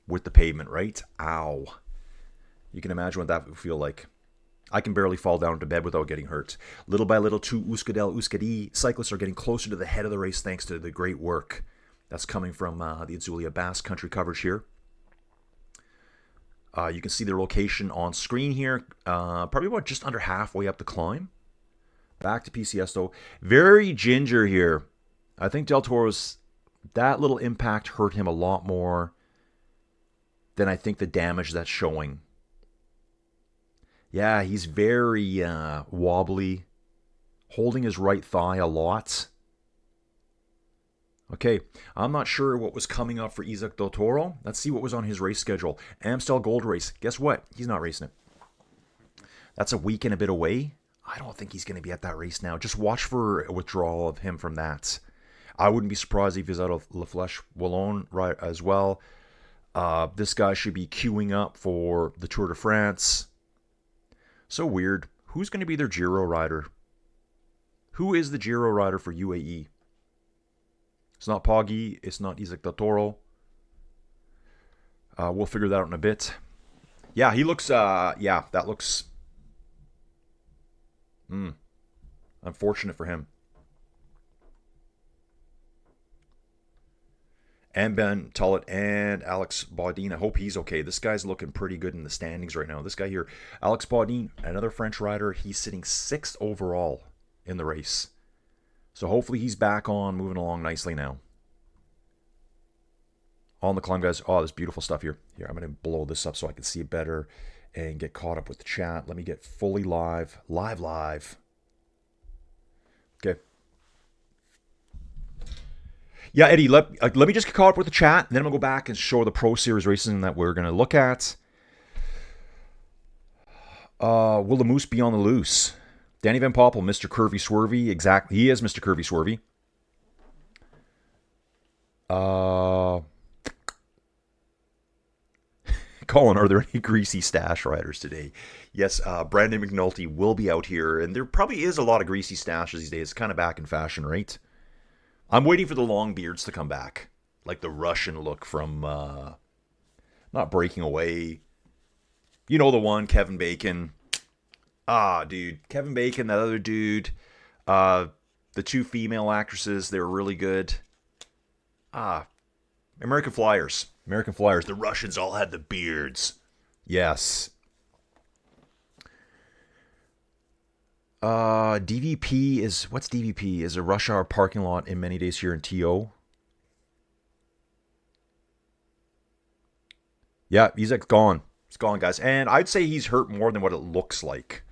with the pavement, right? Ow. You can imagine what that would feel like. I can barely fall down to bed without getting hurt. Little by little, 2 Euskadi cyclists are getting closer to the head of the race thanks to the great work that's coming from the Itzulia Basque country coverage here. You can see their location on screen here. Probably about just under halfway up the climb. Back to PCS though. Very ginger here. I think Del Toro's That little impact hurt him a lot more than I think the damage that's showing. Yeah, he's very wobbly, holding his right thigh a lot. Okay, I'm not sure what was coming up for Isaac Del Toro. Let's see what was on his race schedule. Amstel Gold Race. Guess what? He's not racing it. That's a week and a bit away. I don't think he's going to be at that race now. Just watch for a withdrawal of him from that. I wouldn't be surprised if he's out of La Flèche Wallonne right as well. This guy should be queuing up for the Tour de France. So weird. Who's going to be their Giro rider? Who is the Giro rider for UAE? It's not Poggi. It's not Isaac Del Toro. We'll figure that out in a bit. Yeah, he looks... yeah, that looks... unfortunate for him. And Ben Tullett and Alex Baudin. I hope he's okay. This guy's looking pretty good in the standings right now. This guy here, Alex Baudin, another French rider. He's sitting 6th overall in the race. So hopefully he's back on, moving along nicely now. On the climb, guys. Oh, there's beautiful stuff here. Here, I'm going to blow this up so I can see it better and get caught up with the chat. Let me get fully live. Live. Okay. Yeah, Eddie, let me just get caught up with the chat, and then I'm going to go back and show the Pro Series racing that we're going to look at. Will the Moose be on the loose? Danny Van Poppel, Mr. Curvy Swervy. Exactly. He is Mr. Curvy Swervy. Colin, are there any greasy stash riders today? Yes, Brandon McNulty will be out here, and there probably is a lot of greasy stashes these days. It's kind of back in fashion, right? I'm waiting for the long beards to come back. Like the Russian look from, not Breaking Away. You know the one, Kevin Bacon. Dude. Kevin Bacon, that other dude. The 2 female actresses, they were really good. American Flyers. The Russians all had the beards. Yes. DVP is... What's DVP? Is a rush hour parking lot in many days here in TO. Yeah, he's gone. He's gone, guys. And I'd say he's hurt more than what it looks like.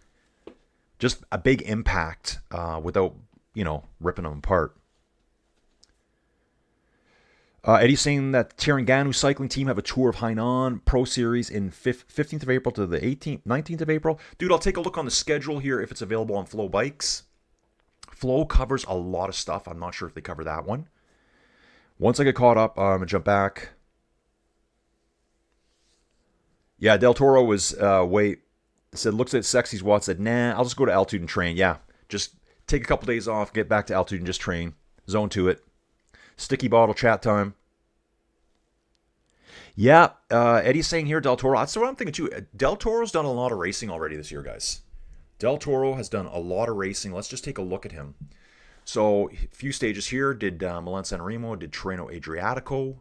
Just a big impact without, ripping him apart. Eddie's saying that Tiranganu cycling team have a tour of Hainan Pro Series in 15th of April to the 19th of April. Dude, I'll take a look on the schedule here if it's available on Flow Bikes. Flow covers a lot of stuff. I'm not sure if they cover that one. Once I get caught up, I'm going to jump back. Yeah, Del Toro was looks at Sexy's Watt, said, nah, I'll just go to altitude and train. Yeah, just take a couple days off, get back to altitude and just train. Zone to it. Sticky bottle chat time. Yeah, Eddie's saying here, Del Toro. That's what I'm thinking too. Del Toro's done a lot of racing already this year, guys. Del Toro has done a lot of racing. Let's just take a look at him. So, a few stages here. Did Milan San Remo, did Treno Adriatico.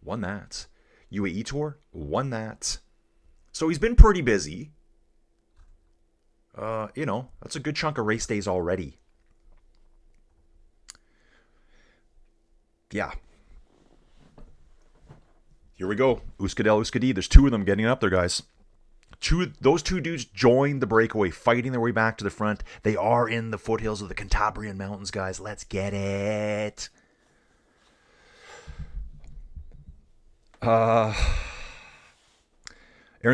Won that. UAE Tour. Won that. So, he's been pretty busy. That's a good chunk of race days already. Yeah. Here we go. Euskadi. There's 2 of them getting up there, guys. Those 2 dudes joined the breakaway, fighting their way back to the front. They are in the foothills of the Cantabrian Mountains, guys. Let's get it. Aaron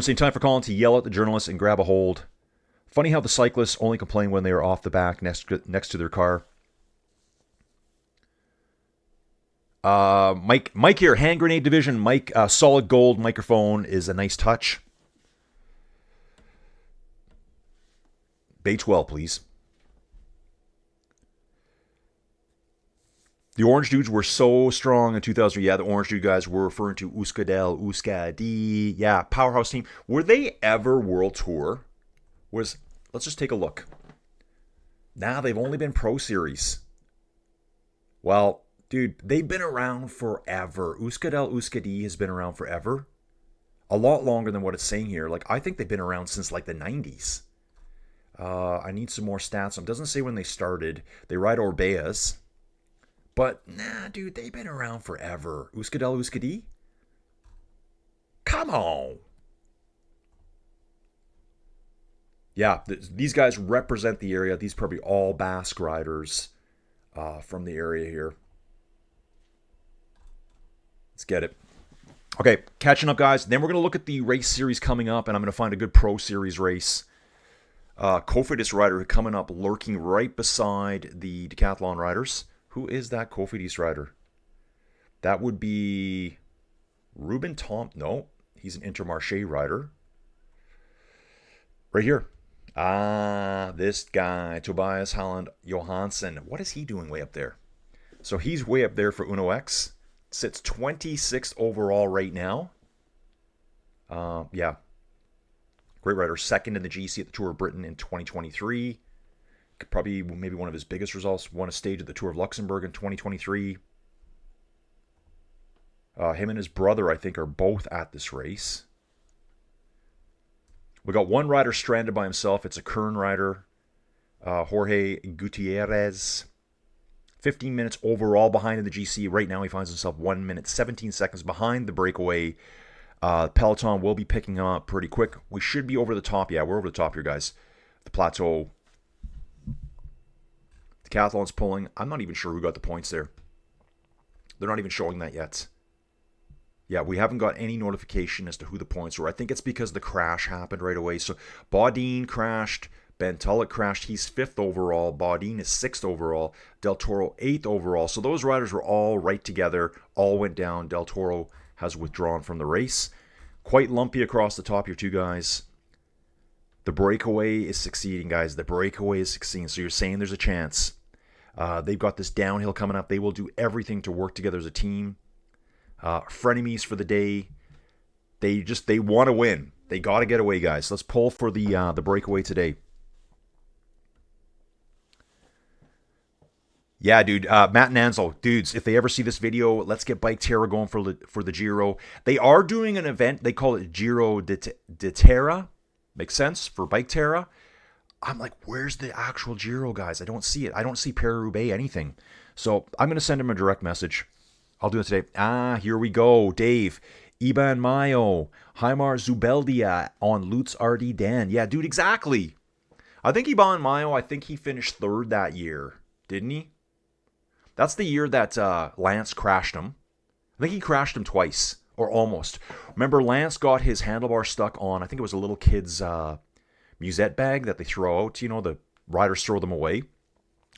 saying time for Colin to yell at the journalists and grab a hold. Funny how the cyclists only complain when they are off the back next to their car. Mike here, hand grenade division. Mike, solid gold microphone is a nice touch. Bates well, please. The Orange Dudes were so strong in 2000. Yeah, the Orange Dude guys were referring to Euskadi. Yeah, powerhouse team. Were they ever World Tour? Let's just take a look. Now they've only been Pro Series. Well, dude, they've been around forever. Euskadi has been around forever. A lot longer than what it's saying here. Like, I think they've been around since like the 90s. I need some more stats. It doesn't say when they started. They ride Orbeas. But, nah, dude, they've been around forever. Euskadel Euskadi? Come on. Yeah, these guys represent the area. These are probably all Basque riders from the area here. Let's get it. Okay, catching up, guys. Then we're going to look at the race series coming up, and I'm going to find a good Pro Series race. Cofidis rider coming up, lurking right beside the Decathlon riders. Who is that Cofidis rider? That would be Ruben Tom. No, he's an Intermarché rider. Right here. This guy, Tobias Holland Johansson. What is he doing way up there? So he's way up there for Uno X. Sits 26th overall right now. Yeah. Great rider. Second in the GC at the Tour of Britain in 2023. Probably maybe one of his biggest results. Won a stage at the Tour of Luxembourg in 2023. Him and his brother, I think, are both at this race. We got one rider stranded by himself. It's a Kern rider, Jorge Gutierrez. 15 minutes overall behind in the GC. Right now he finds himself 1 minute, 17 seconds behind the breakaway. Peloton will be picking him up pretty quick. We should be over the top. Yeah, we're over the top here, guys. The plateau. Decathlon's pulling. I'm not even sure who got the points there. They're not even showing that yet. Yeah, we haven't got any notification as to who the points were. I think it's because the crash happened right away. So Baudin crashed. Ben Tulloch crashed. He's 5th overall. Baudin is 6th overall. Del Toro 8th overall. So those riders were all right together. All went down. Del Toro has withdrawn from the race. Quite lumpy across the top here, too, guys. The breakaway is succeeding, guys. The breakaway is succeeding. So you're saying there's a chance. They've got this downhill coming up. They will do everything to work together as a team. Frenemies for the day. They want to win. They got to get away, guys. Let's pull for the breakaway today. Yeah, dude. Matt and Ansel, dudes, if they ever see this video, let's get Bike Terra going for the Giro. They are doing an event. They call it Giro de Terra. Makes sense for Bike Terra. I'm like, where's the actual Giro, guys? I don't see it. I don't see Paris-Roubaix, anything. So I'm going to send him a direct message. I'll do it today. Here we go. Dave. Iban Mayo. Heimar Zubeldia on Lutz RD Dan. Yeah, dude, exactly. I think Iban Mayo, I think he finished 3rd that year. Didn't he? That's the year that Lance crashed him. I think he crashed him twice, or almost. Remember, Lance got his handlebar stuck on, I think it was a little kid's musette bag that they throw out. You know, the riders throw them away.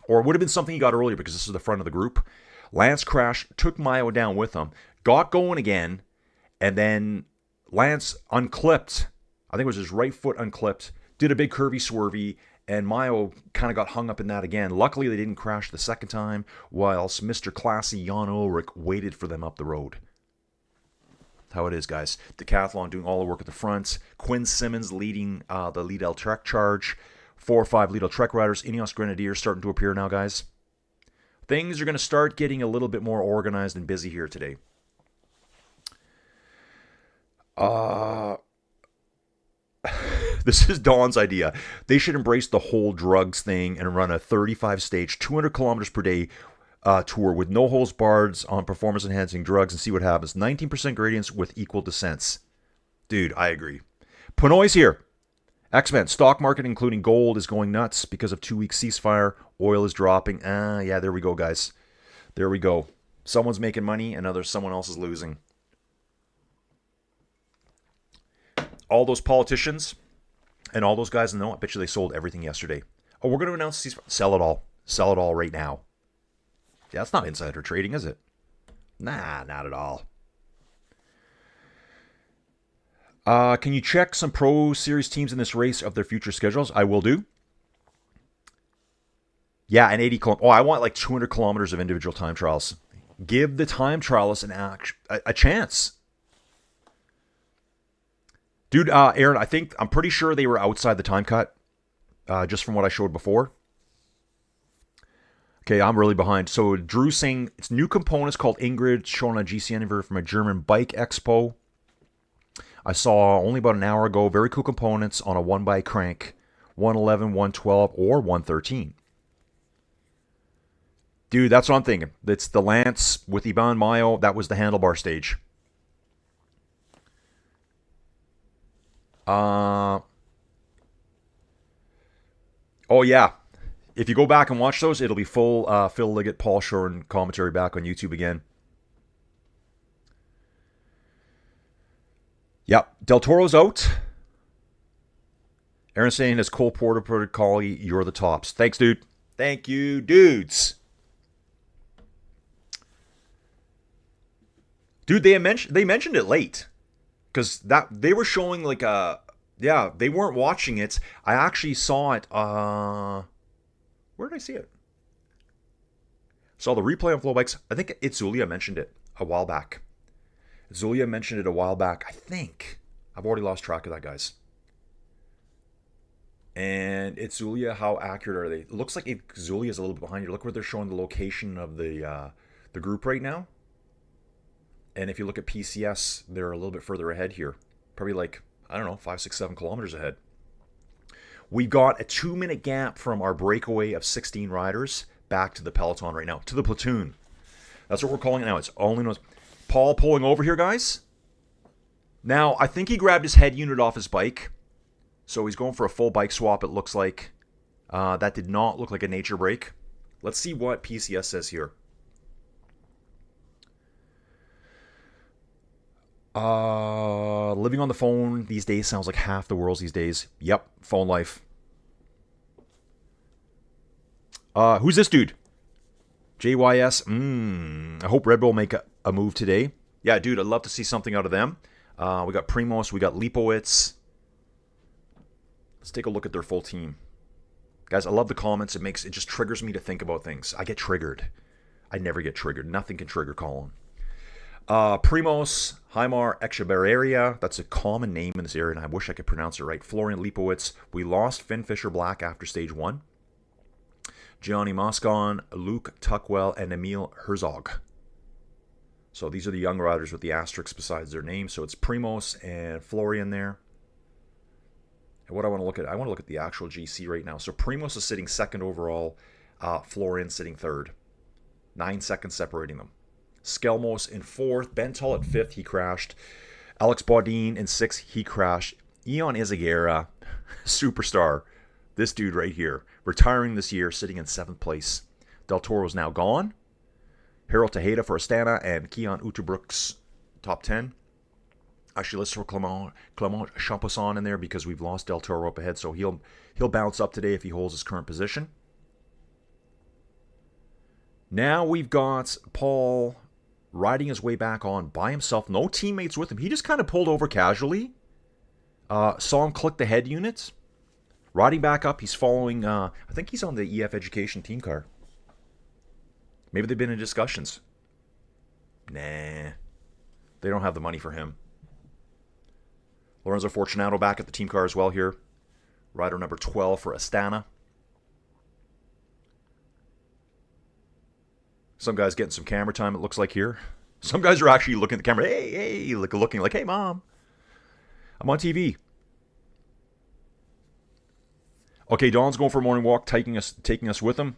Or it would have been something he got earlier because this is the front of the group. Lance crashed, took Mayo down with him, got going again, and then Lance unclipped. I think it was his right foot unclipped, did a big curvy swervy, and Mayo kind of got hung up in that again. Luckily, they didn't crash the second time, whilst Mr. Classy Jan Ulrich waited for them up the road. How it is, guys. Decathlon doing all the work at the front. Quinn Simmons leading the Lidl Trek charge. 4 or 5 Lidl Trek riders. Ineos Grenadiers starting to appear now, guys. Things are going to start getting a little bit more organized and busy here today. This is Don's idea. They should embrace the whole drugs thing and run a 35-stage, 200 kilometers per day tour with no holds barred on performance-enhancing drugs and see what happens. 19% gradients with equal descents. Dude, I agree. Pinoy's here. X-Men, stock market including gold is going nuts because of 2-week ceasefire. Oil is dropping. Yeah, there we go, guys. There we go. Someone's making money and someone else is losing. All those politicians and all those guys, I bet you they sold everything yesterday. Oh, we're going to announce ceasefire. Sell it all. Sell it all right now. Yeah, that's not insider trading, is it? Nah, not at all. Can you check some Pro Series teams in this race of their future schedules? I will do. Yeah, an 80 kilometers. Oh, I want like 200 kilometers of individual time trials. Give the time trialists a chance. Dude, Aaron, I'm pretty sure they were outside the time cut, just from what I showed before. Okay, I'm really behind. So Drew saying it's new components called Ingrid shown on GC Anywhere from a German bike expo. I saw only about an hour ago. Very cool components on a 1x crank, 111, 112, or 113. Dude, that's what I'm thinking. It's the Lance with Iban Mayo. That was the handlebar stage. Oh, yeah. If you go back and watch those, it'll be full Phil Liggett, Paul Shore, commentary back on YouTube again. Yep. Del Toro's out. Aaron saying his Cole Porter protocol, you're the tops. Thanks, dude. Thank you, dudes. Dude, they mentioned it late. Because that they were showing like they weren't watching it. I actually saw it. Where did I see it? Saw the replay on Flow Bikes. I think Itzulia mentioned it a while back. Itzulia mentioned it a while back. I think. I've already lost track of that, guys. And Itzulia, how accurate are they? It looks like Itzulia is a little bit behind you. Look where they're showing the location of the group right now. And if you look at PCS, they're a little bit further ahead here. Probably like, I don't know, 5, 6, 7 kilometers ahead. We got a 2-minute gap from our breakaway of 16 riders back to the Peloton right now, to the platoon. That's what we're calling it now. It's only knows. Paul pulling over here, guys. Now, I think he grabbed his head unit off his bike. So he's going for a full bike swap, it looks like. That did not look like a nature break. Let's see what PCS says here. Living on the phone these days sounds like half the world these days. Yep, phone life. Who's this dude? JYS. I hope Red Bull make a move today. Yeah, dude, I'd love to see something out of them. We got Primos, we got Lipowitz. Let's take a look at their full team. Guys, I love the comments. It just triggers me to think about things. I get triggered. I never get triggered. Nothing can trigger Colin. Primos, Heimar Echeverria. That's a common name in this area, and I wish I could pronounce it right. Florian Lipowitz. We lost Finn Fisher Black after stage 1. Gianni Moscon, Luke Tuckwell, and Emil Herzog. So these are the young riders with the asterisks besides their names. So it's Primos and Florian there. And what I want to look at, I want to look at the actual GC right now. So Primos is sitting second overall. Florian sitting third. 9 seconds separating them. Skelmos in 4th. Bental at 5th. He crashed. Alex Baudin in 6th. He crashed. Ion Izagirre, superstar. This dude right here. Retiring this year, sitting in 7th place. Del Toro's now gone. Harold Tejeda for Astana and Keon Uterbrooks, top 10. Actually, let's throw Clement Champousson in there because we've lost Del Toro up ahead, so he'll bounce up today if he holds his current position. Now we've got Paul riding his way back on by himself. No teammates with him. He just kind of pulled over casually. Saw him click the head units. Riding back up, he's following, I think he's on the EF Education team car. Maybe they've been in discussions. Nah. They don't have the money for him. Lorenzo Fortunato back at the team car as well here. Rider number 12 for Astana. Some guys getting some camera time, it looks like here. Some guys are actually looking at the camera. Hey, looking like, hey, Mom. I'm on TV. Okay, Don's going for a morning walk, taking us with him.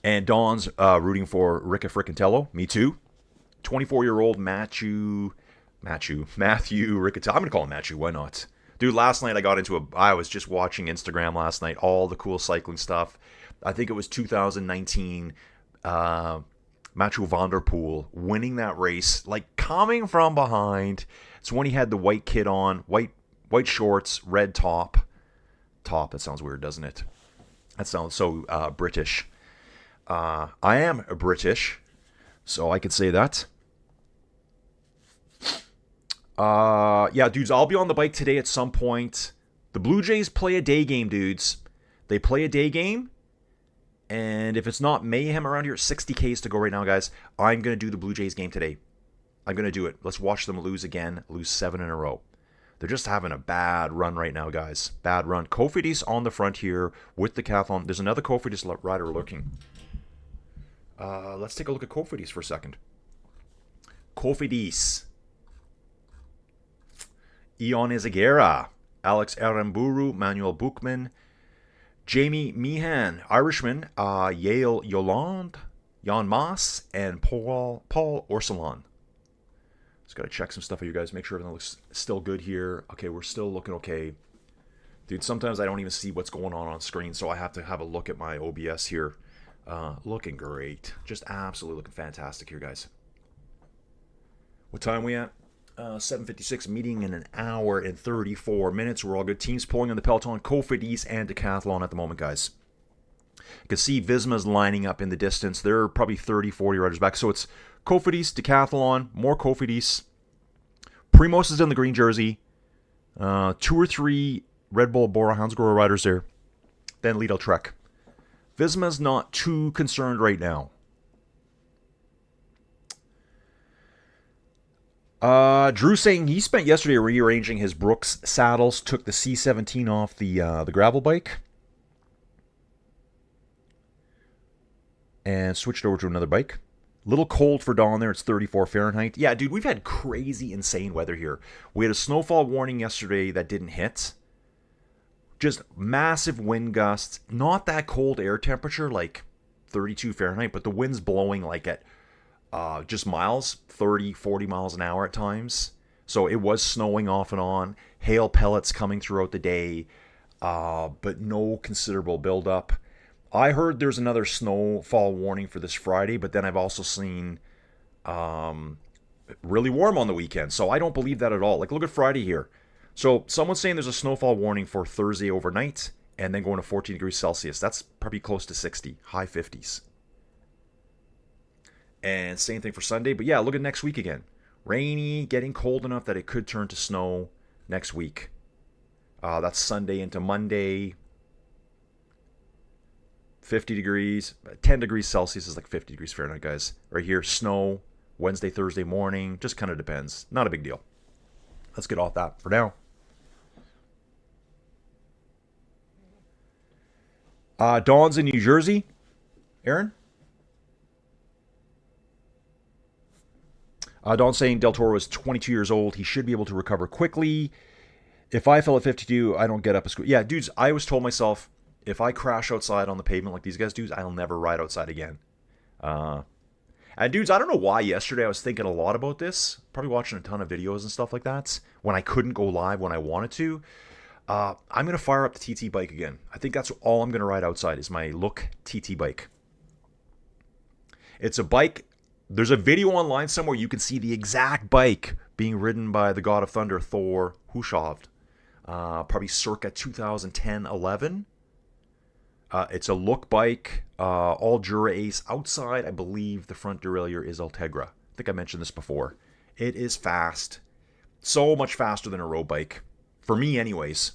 And Don's rooting for Ricca Friccantello. Me too. 24-year-old Matthew Riccatello. I'm going to call him Matthew. Why not? Dude, last night I was just watching Instagram last night. All the cool cycling stuff. I think it was 2019. Matthew Van Der Poel winning that race. Like, coming from behind. It's when he had the white kit on. White shorts. Red top. That sounds weird, doesn't it? That sounds so British. I am British, so I could say that. Yeah, dudes, I'll be on the bike today at some point. The Blue Jays play a day game, dudes. They play a day game, and if it's not mayhem around here, 60 Ks to go right now, guys. I'm going to do the Blue Jays game today. I'm going to do it. Let's watch them lose again, lose 7 in a row. They're just having a bad run right now, guys. Bad run. Kofidis on the front here with the Decathlon. There's another Kofidis rider lurking. Let's take a look at Kofidis for a second. Kofidis. Ion Izagirre. Alex Aramburu. Manuel Buchmann. Jamie Meehan. Irishman. Yale Yolande. Jan Maas, and Paul Orsolon. Just got to check some stuff for you guys. Make sure everything looks still good here. Okay, we're still looking okay. Dude, sometimes I don't even see what's going on screen, so I have to have a look at my OBS here. Looking great. Just absolutely looking fantastic here, guys. What time are we at? 7:56, meeting in an hour and 34 minutes. We're all good. Teams pulling on the Peloton, Cofidis, and Decathlon at the moment, guys. You can see Visma's lining up in the distance. They're probably 30, 40 riders back. So it's Cofidis, Decathlon, more Cofidis. Primos is in the green jersey. 2 or 3 Red Bull Bora Hansgrohe riders there. Then Lidl Trek. Visma's not too concerned right now. Drew saying he spent yesterday rearranging his Brooks saddles, took the C17 off the gravel bike, and switched over to another bike. Little cold for Dawn there. It's 34 Fahrenheit. Yeah, dude, we've had crazy, insane weather here. We had a snowfall warning yesterday that didn't hit. Just massive wind gusts. Not that cold air temperature, like 32 Fahrenheit, but the wind's blowing like at just miles, 30, 40 miles an hour at times. So it was snowing off and on. Hail pellets coming throughout the day, but no considerable buildup. I heard there's another snowfall warning for this Friday, but then I've also seen really warm on the weekend. So I don't believe that at all. Like, look at Friday here. So someone's saying there's a snowfall warning for Thursday overnight and then going to 14 degrees Celsius. That's probably close to 60, high 50s. And same thing for Sunday. But yeah, look at next week again. Rainy, getting cold enough that it could turn to snow next week. That's Sunday into Monday. 50 degrees, 10 degrees Celsius is like 50 degrees Fahrenheit, guys. Right here, snow, Wednesday, Thursday morning. Just kind of depends. Not a big deal. Let's get off that for now. Dawn's in New Jersey. Aaron? Dawn's saying Del Toro is 22 years old. He should be able to recover quickly. If I fell at 52, I don't get up a school. Yeah, dudes, I always told myself, if I crash outside on the pavement like these guys do, I'll never ride outside again. And dudes, I don't know why yesterday I was thinking a lot about this. Probably watching a ton of videos and stuff like that. When I couldn't go live when I wanted to. I'm going to fire up the TT bike again. I think that's all I'm going to ride outside is my Look TT bike. It's a bike. There's a video online somewhere you can see the exact bike being ridden by the God of Thunder, Thor Hushovd. Probably circa 2010-11. It's a Look bike, all Dura Ace. Outside, I believe the front derailleur is Ultegra. I think I mentioned this before. It is fast. So much faster than a road bike. For me, anyways.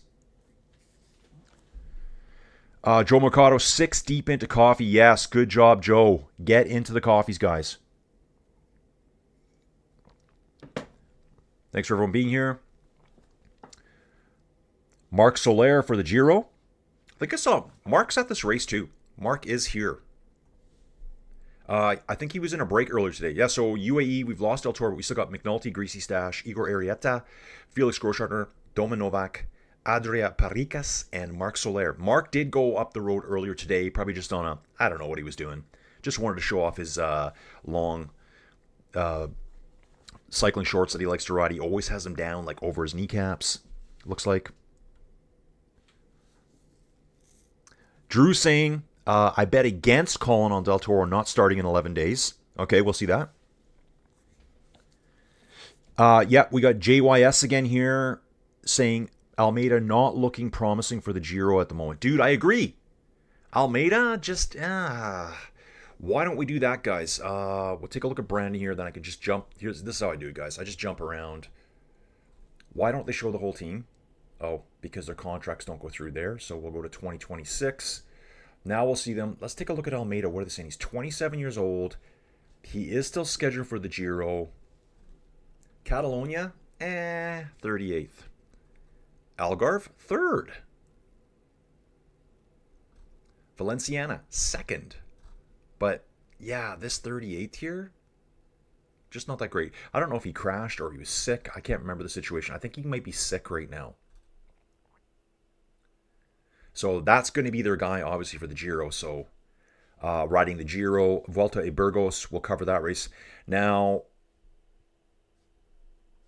Joe Mercado, 6 deep into coffee. Yes, good job, Joe. Get into the coffees, guys. Thanks for everyone being here. Marc Soler for the Giro. I think I saw Mark's at this race too. Mark is here. I think he was in a break earlier today. Yeah, so UAE, we've lost Del Toro, but we still got McNulty, Greasy Stash, Igor Arieta, Felix Groschartner, Domen Novak, Adria Paricas, and Marc Soler. Mark did go up the road earlier today, probably just on I don't know what he was doing. Just wanted to show off his long cycling shorts that he likes to ride. He always has them down like over his kneecaps, looks like. Drew saying, I bet against calling on Del Toro not starting in 11 days. Okay, we'll see that. Yeah, we got JYS again here saying Almeida not looking promising for the Giro at the moment. Dude, I agree. Almeida just, why don't we do that, guys? We'll take a look at Brandon here, then I can just jump. This is how I do it, guys. I just jump around. Why don't they show the whole team? Oh, because their contracts don't go through there. So we'll go to 2026. Now we'll see them. Let's take a look at Almeida. What are they saying? He's 27 years old. He is still scheduled for the Giro. Catalonia, 38th. Algarve, 3rd. Valenciana, 2nd. But, yeah, this 38th here, just not that great. I don't know if he crashed or he was sick. I can't remember the situation. I think he might be sick right now. So that's going to be their guy, obviously, for the Giro. So riding the Giro. Vuelta a Burgos, we'll cover that race. Now,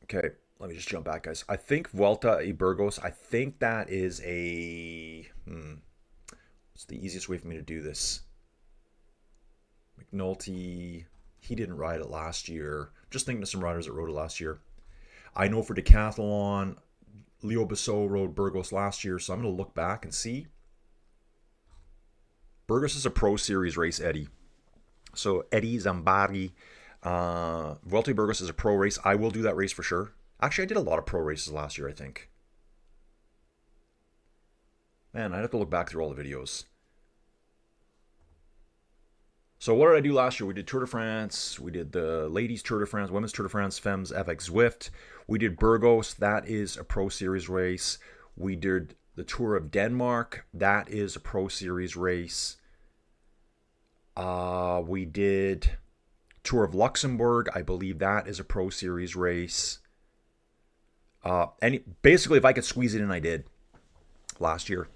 okay, let me just jump back, guys. I think Vuelta a Burgos, I think that is a... What's the easiest way for me to do this? McNulty, he didn't ride it last year. Just thinking of some riders that rode it last year. I know for Decathlon, Leo Bissot rode Burgos last year, so I'm going to look back and see. Burgos is a Pro Series race, Eddie. So Eddie Zambari, Vuelta a Burgos is a pro race. I will do that race for sure. Actually, I did a lot of pro races last year, I think. Man, I'd have to look back through all the videos. So what did I do last year? We did Tour de France. We did the Ladies Tour de France, Women's Tour de France, Femmes FX Zwift. We did Burgos. That is a Pro Series race. We did the Tour of Denmark. That is a Pro Series race. We did Tour of Luxembourg. I believe that is a Pro Series race. Basically, if I could squeeze it in, I did last year.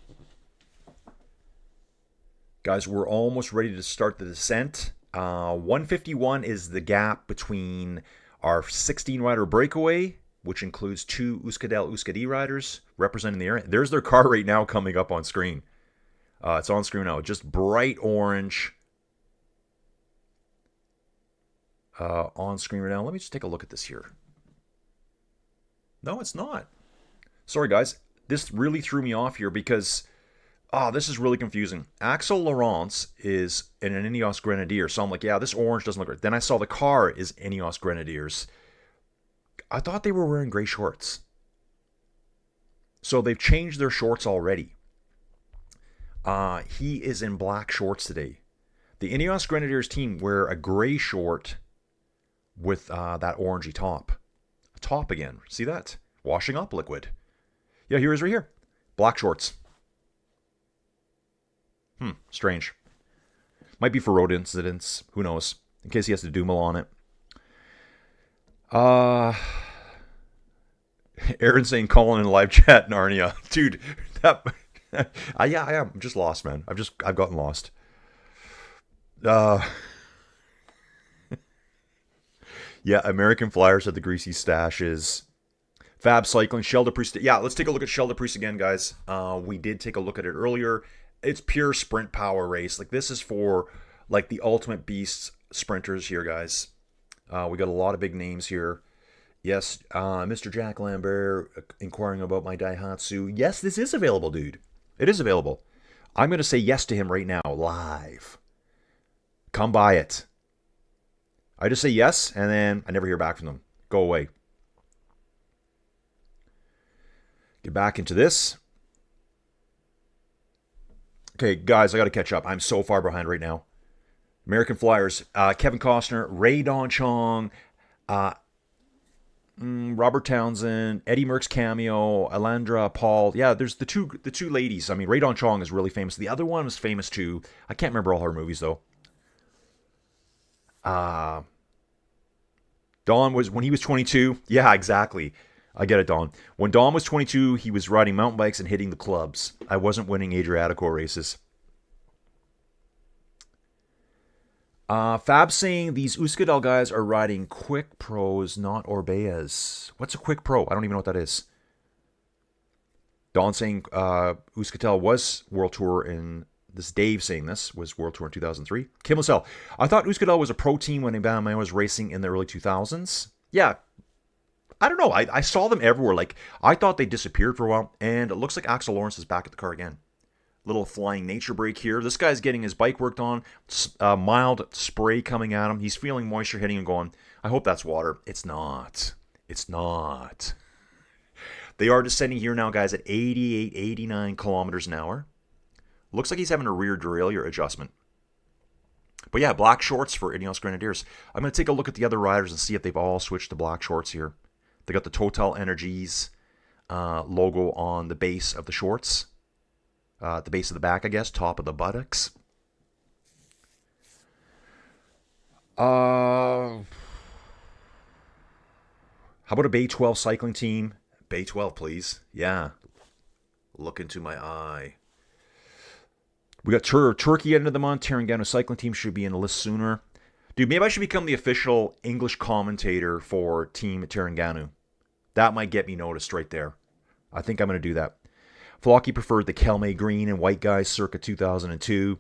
Guys, we're almost ready to start the descent. 151 is the gap between our 16-rider breakaway, which includes 2 Euskadel riders representing the area. There's their car right now coming up on screen. It's on screen now. Just bright orange. On screen right now. Let me just take a look at this here. No, it's not. Sorry, guys. This really threw me off here because... this is really confusing. Axel Laurence is in an Ineos Grenadier. So I'm like, yeah, this orange doesn't look right. Then I saw the car is Ineos Grenadiers. I thought they were wearing gray shorts. So they've changed their shorts already. He is in black shorts today. The Ineos Grenadiers team wear a gray short with that orangey top. A top again. See that? Washing up liquid. Yeah, here it is right here. Black shorts. Strange. Might be for road incidents. Who knows? In case he has to Dumal on it. Aaron saying calling in live chat, Narnia. Dude, that... yeah, I am. I'm just lost, man. I've gotten lost. Yeah, American Flyers had the greasy stashes. Fab Cycling, Scheldeprijs. Yeah, let's take a look at Scheldeprijs again, guys. We did take a look at it earlier. It's pure sprint power race. Like, this is for, like, the ultimate beasts sprinters here, guys. We got a lot of big names here. Yes, Mr. Jack Lambert inquiring about my Daihatsu. Yes, this is available, dude. It is available. I'm going to say yes to him right now, live. Come buy it. I just say yes, and then I never hear back from them. Go away. Get back into this. Okay, guys, I got to catch up. I'm so far behind right now. American Flyers, Kevin Costner, Ray Don Chong, Robert Townsend, Eddie Merckx cameo, Alandra Paul. Yeah, there's the two ladies. I mean, Ray Don Chong is really famous. The other one was famous too. I can't remember all her movies though. Don was when he was 22. Yeah, exactly. I get it, Don. When Don was 22, he was riding mountain bikes and hitting the clubs. I wasn't winning Adriatico races. Fab saying these Euskadel guys are riding quick pros, not Orbeas. What's a quick pro? I don't even know what that is. Don saying Euskadel was World Tour in... This Dave saying this was World Tour in 2003. Kim Lascelles. I thought Euskadel was a pro team when Ibama was racing in the early 2000s. Yeah. I don't know. I saw them everywhere. Like, I thought they disappeared for a while. And it looks like Axel Laurence is back at the car again. Little flying nature break here. This guy's getting his bike worked on. Mild spray coming at him. He's feeling moisture hitting and going, I hope that's water. It's not. It's not. They are descending here now, guys, at 88, 89 kilometers an hour. Looks like he's having a rear derailleur adjustment. But yeah, black shorts for Ineos Grenadiers. I'm going to take a look at the other riders and see if they've all switched to black shorts here. They got the Total Energies logo on the base of the shorts. At the base of the back, I guess. Top of the buttocks. How about a Bay 12 cycling team? Bay 12, please. Yeah. Look into my eye. We got Turkey end of the month. Terangano cycling team should be in the list sooner. Dude, maybe I should become the official English commentator for Team Terangano. That might get me noticed right there. I think I'm going to do that. Flocky preferred the Kelme green and white guys circa 2002.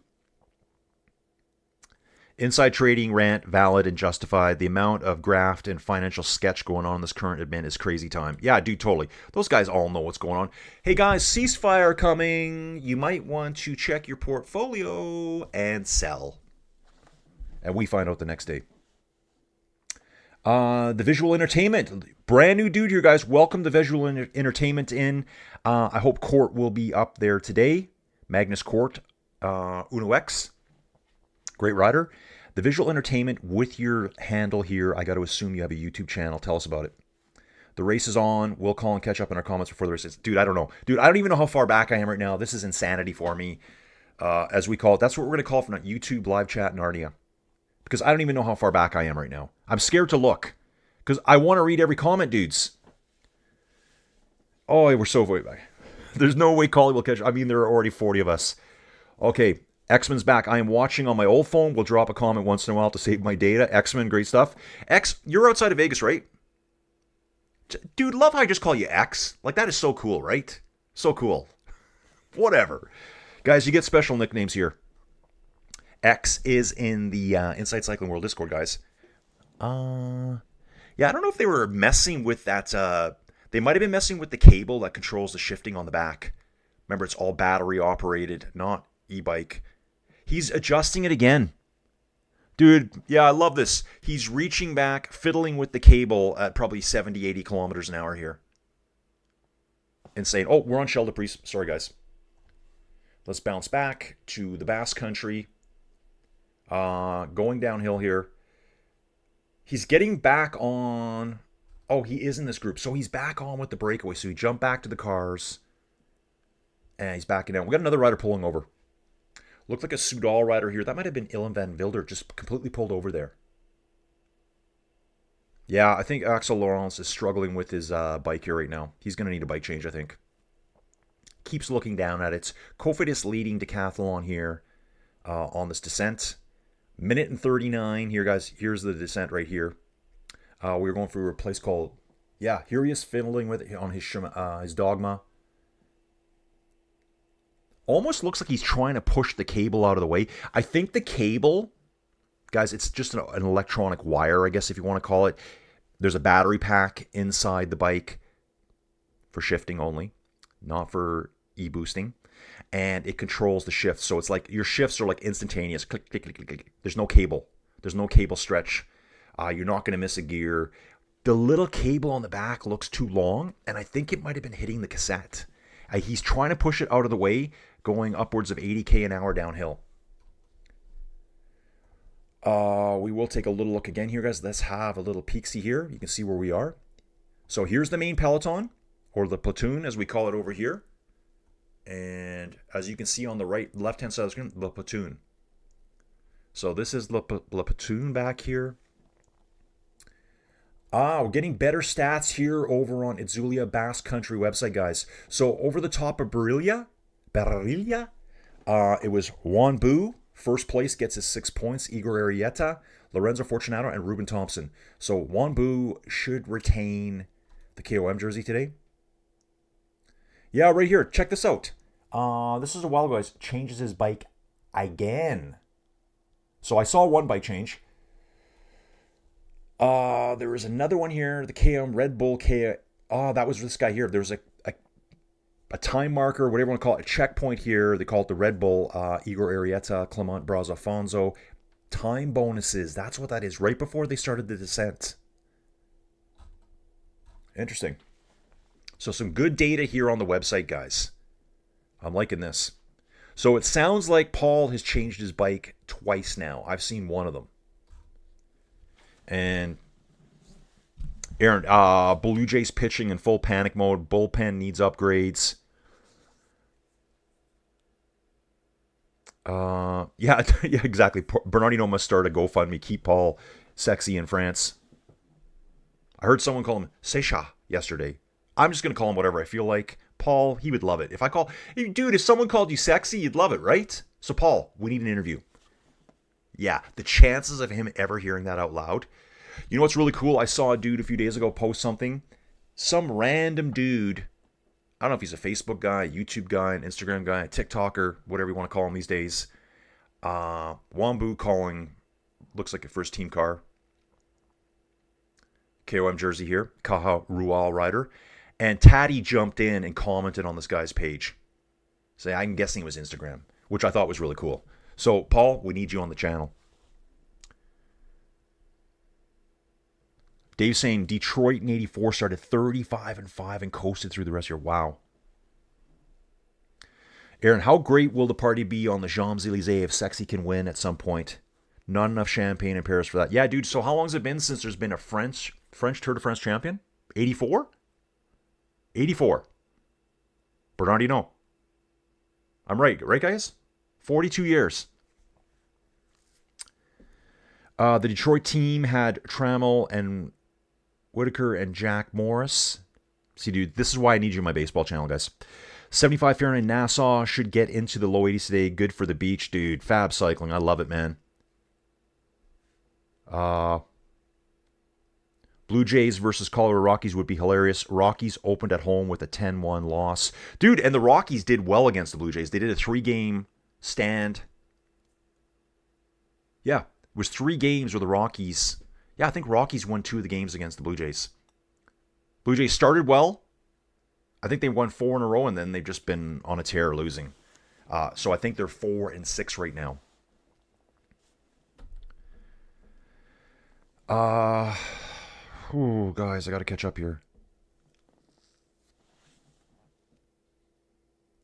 Inside trading rant, valid and justified. The amount of graft and financial sketch going on in this current event is crazy time. Yeah, dude, totally. Those guys all know what's going on. Hey guys, ceasefire coming. You might want to check your portfolio and sell. And we find out the next day. The visual entertainment. Brand new dude here, guys. Welcome to visual entertainment in. I hope Court will be up there today. Magnus Court, Uno X. Great rider. The visual entertainment with your handle here. I got to assume you have a YouTube channel. Tell us about it. The race is on. We'll call and catch up in our comments before the race is. Dude, I don't know. Dude, I don't even know how far back I am right now. This is insanity for me, as we call it. That's what we're going to call from YouTube live chat Narnia. Because I don't even know how far back I am right now. I'm scared to look. Because I want to read every comment, dudes. Oh, we're so way back. There's no way Collie will catch. I mean, there are already 40 of us. Okay. X-Men's back. I am watching on my old phone. We'll drop a comment once in a while to save my data. X-Men, great stuff. X, you're outside of Vegas, right? Dude, love how I just call you X. Like, that is so cool, right? So cool. Whatever. Guys, you get special nicknames here. X is in the Inside Cycling World Discord, guys. Yeah, I don't know if they were messing with that. They might have been messing with the cable that controls the shifting on the back. Remember, it's all battery operated, not e-bike. He's adjusting it again. Dude, yeah, I love this. He's reaching back, fiddling with the cable at probably 70, 80 kilometers an hour here. Insane. Oh, we're on Scheldeprijs. Sorry, guys. Let's bounce back to the Basque country. Going downhill here. He's getting back on. Oh, he is in this group. So he's back on with the breakaway. So he jumped back to the cars. And he's backing down. We got another rider pulling over. Looked like a Soudal rider here. That might have been Ilan van Wilder. Just completely pulled over there. Yeah, I think Axel Laurence is struggling with his bike here right now. He's going to need a bike change, I think. Keeps looking down at it. Cofidis leading Decathlon here on this descent. Minute and 39 here, guys. Here's the descent right here. We were going through a place called... Yeah, here he is fiddling with it on his dogma. Almost looks like he's trying to push the cable out of the way. I think the cable, guys, it's just an electronic wire, I guess, if you want to call it. There's a battery pack inside the bike for shifting only, not for e-boosting. And it controls the shift. So it's like your shifts are like instantaneous. Click, click, click, click, click. There's no cable. There's no cable stretch. You're not going to miss a gear. The little cable on the back looks too long, and I think it might have been hitting the cassette. He's trying to push it out of the way, going upwards of 80k an hour downhill. We will take a little look again here, guys. Let's have a little peek-see here. You can see where we are. So here's the main peloton, or the platoon as we call it over here. And as you can see on the left-hand side of the screen, the platoon. So this is the platoon back here. We're getting better stats here over on Itzulia Basque Country website, guys. So over the top of Barilla, it was Juan Bu. First place gets his 6 points. Igor Arrieta, Lorenzo Fortunato, and Ruben Thompson. So Juan Bu should retain the KOM jersey today. Yeah, right here. Check this out. This is a while ago, guys. Changes his bike again. So I saw one bike change. There was another one here. The KM Red Bull KM. Oh, that was this guy here. There was a time marker, whatever you want to call it, a checkpoint here. They call it the Red Bull. Igor Arrieta, Clement Braz Afonso. Time bonuses. That's what that is. Right before they started the descent. Interesting. So some good data here on the website, guys. I'm liking this. So it sounds like Paul has changed his bike twice now. I've seen one of them. And Aaron, Blue Jays pitching in full panic mode. Bullpen needs upgrades. Yeah, exactly. Bernardino must start a GoFundMe. Keep Paul sexy in France. I heard someone call him Secha yesterday. I'm just going to call him whatever I feel like. Paul, he would love it. If someone called you sexy, you'd love it, right? So, Paul, we need an interview. Yeah, the chances of him ever hearing that out loud. You know what's really cool? I saw a dude a few days ago post something. Some random dude, I don't know if he's a Facebook guy, a YouTube guy, an Instagram guy, a TikToker, whatever you want to call him these days. Wambu calling, looks like a first team car. KOM jersey here, Kaha Rual rider. And Taddy jumped in and commented on this guy's page. So I'm guessing it was Instagram, which I thought was really cool. So, Paul, we need you on the channel. Dave's saying Detroit in 84 started 35-5 and coasted through the rest of your wow. Aaron, how great will the party be on the Champs-Elysees if Sexy can win at some point? Not enough champagne in Paris for that. Yeah, dude, so how long has it been since there's been a French Tour de France champion? 84? 84. Bernardino. I'm right, guys? 42 years. The Detroit team had Trammell and Whitaker and Jack Morris. See, dude, this is why I need you on my baseball channel, guys. 75 Fahrenheit Nassau should get into the low 80s today. Good for the beach, dude. Fab cycling. I love it, man. Blue Jays versus Colorado Rockies would be hilarious. Rockies opened at home with a 10-1 loss. Dude, and the Rockies did well against the Blue Jays. They did a 3-game stand. Yeah, it was 3 games where the Rockies... Yeah, I think Rockies won 2 of the games against the Blue Jays. Blue Jays started well. I think they won 4 in a row, and then they've just been on a tear losing. So I think they're 4-6 right now. Guys, I got to catch up here.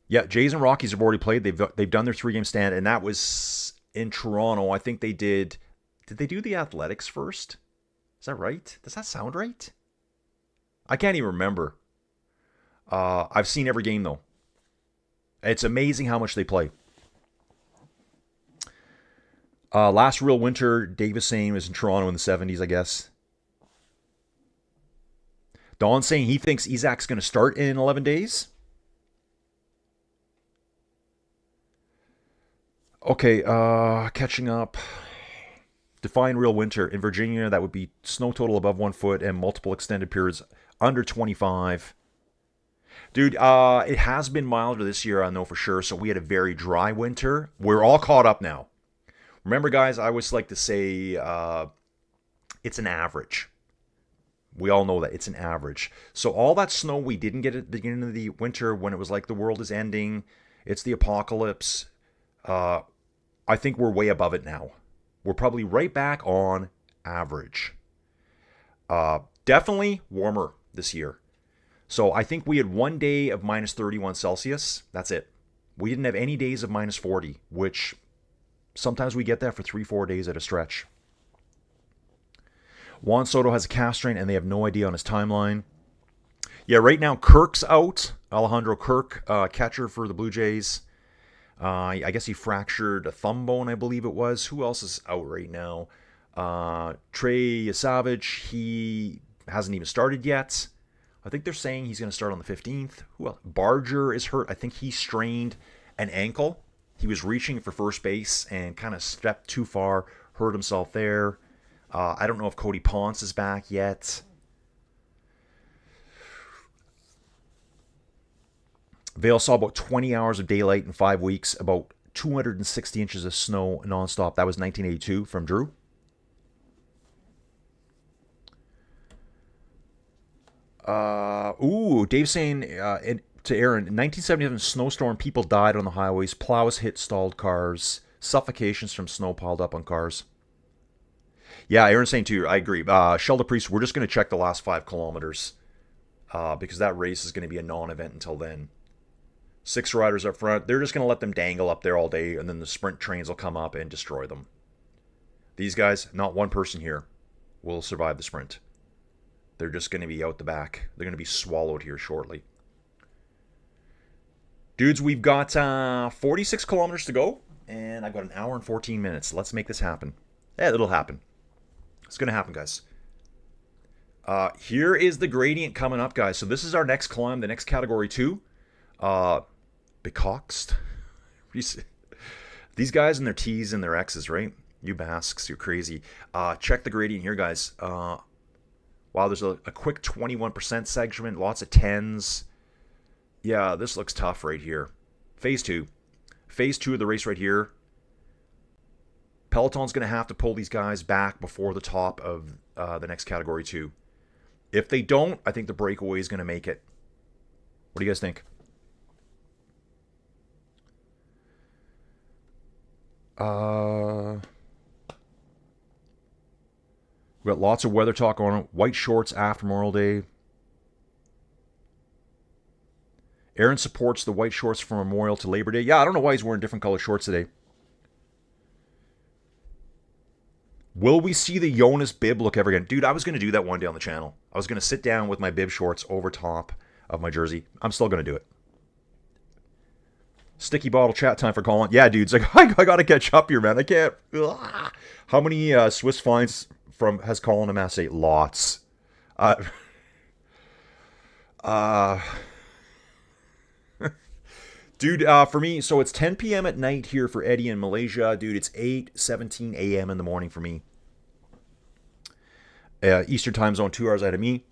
Yeah, Jays and Rockies have already played. They've done their 3-game stand, and that was in Toronto. I think they did. Did they do the Athletics first? Is that right? Does that sound right? I can't even remember. I've seen every game, though. It's amazing how much they play. Last real winter, Davis saying, was in Toronto in the 70s, I guess. Don saying he thinks Isaac's going to start in 11 days. Okay, catching up. Define real winter. In Virginia, that would be snow total above 1 foot and multiple extended periods under 25. Dude, it has been milder this year, I know for sure. So we had a very dry winter. We're all caught up now. Remember, guys, I always like to say it's an average. We all know that it's an average. So all that snow we didn't get at the beginning of the winter when it was like the world is ending, it's the apocalypse. I think we're way above it now. We're probably right back on average. Definitely warmer this year. So I think we had 1 day of minus 31 Celsius. That's it. We didn't have any days of minus 40, which sometimes we get that for 3-4 days at a stretch. Juan Soto has a calf strain, and they have no idea on his timeline. Yeah, right now Kirk's out. Alejandro Kirk, catcher for the Blue Jays. I guess he fractured a thumb bone, I believe it was. Who else is out right now? Trey Savage, he hasn't even started yet. I think they're saying he's going to start on the 15th. Who else? Barger is hurt. I think he strained an ankle. He was reaching for first base and kind of stepped too far, hurt himself there. I don't know if Cody Ponce is back yet. Vail saw about 20 hours of daylight in 5 weeks, about 260 inches of snow nonstop. That was 1982 from Drew. Dave's saying to Aaron, in 1977 snowstorm, people died on the highways, plows hit stalled cars, suffocations from snow piled up on cars. Yeah, Aaron's saying too, I agree. Scheldeprijs, we're just going to check the last 5 kilometers because that race is going to be a non-event until then. 6 riders up front. They're just going to let them dangle up there all day, and then the sprint trains will come up and destroy them. These guys, not one person here, will survive the sprint. They're just going to be out the back. They're going to be swallowed here shortly. Dudes, we've got 46 kilometers to go, and I've got an hour and 14 minutes. Let's make this happen. Yeah, it'll happen. It's going to happen, guys. Here is the gradient coming up, guys. So this is our next climb, the next category 2. Becoxed. These guys and their T's and their X's, right? You Basques, you're crazy. Check the gradient here, guys. Wow, there's a quick 21% segment, lots of 10s. Yeah, this looks tough right here. Phase 2. Phase 2 of the race right here. Peloton's going to have to pull these guys back before the top of the next category 2. If they don't, I think the Breakaway is going to make it. What do you guys think? We got lots of weather talk on. White shorts after Memorial Day. Aaron supports the white shorts from Memorial to Labor Day. Yeah, I don't know why he's wearing different color shorts today. Will we see the Jonas bib look ever again? Dude, I was going to do that one day on the channel. I was going to sit down with my bib shorts over top of my jersey. I'm still going to do it. Sticky bottle chat time for Colin. Yeah, dudes, like, I got to catch up here, man. I can't. Ugh. How many Swiss fines has Colin amassed? Lots. Dude, for me, so it's 10 p.m. at night here for Eddie in Malaysia. Dude, it's 8:17 a.m. in the morning for me. Eastern time zone, 2 hours ahead of me.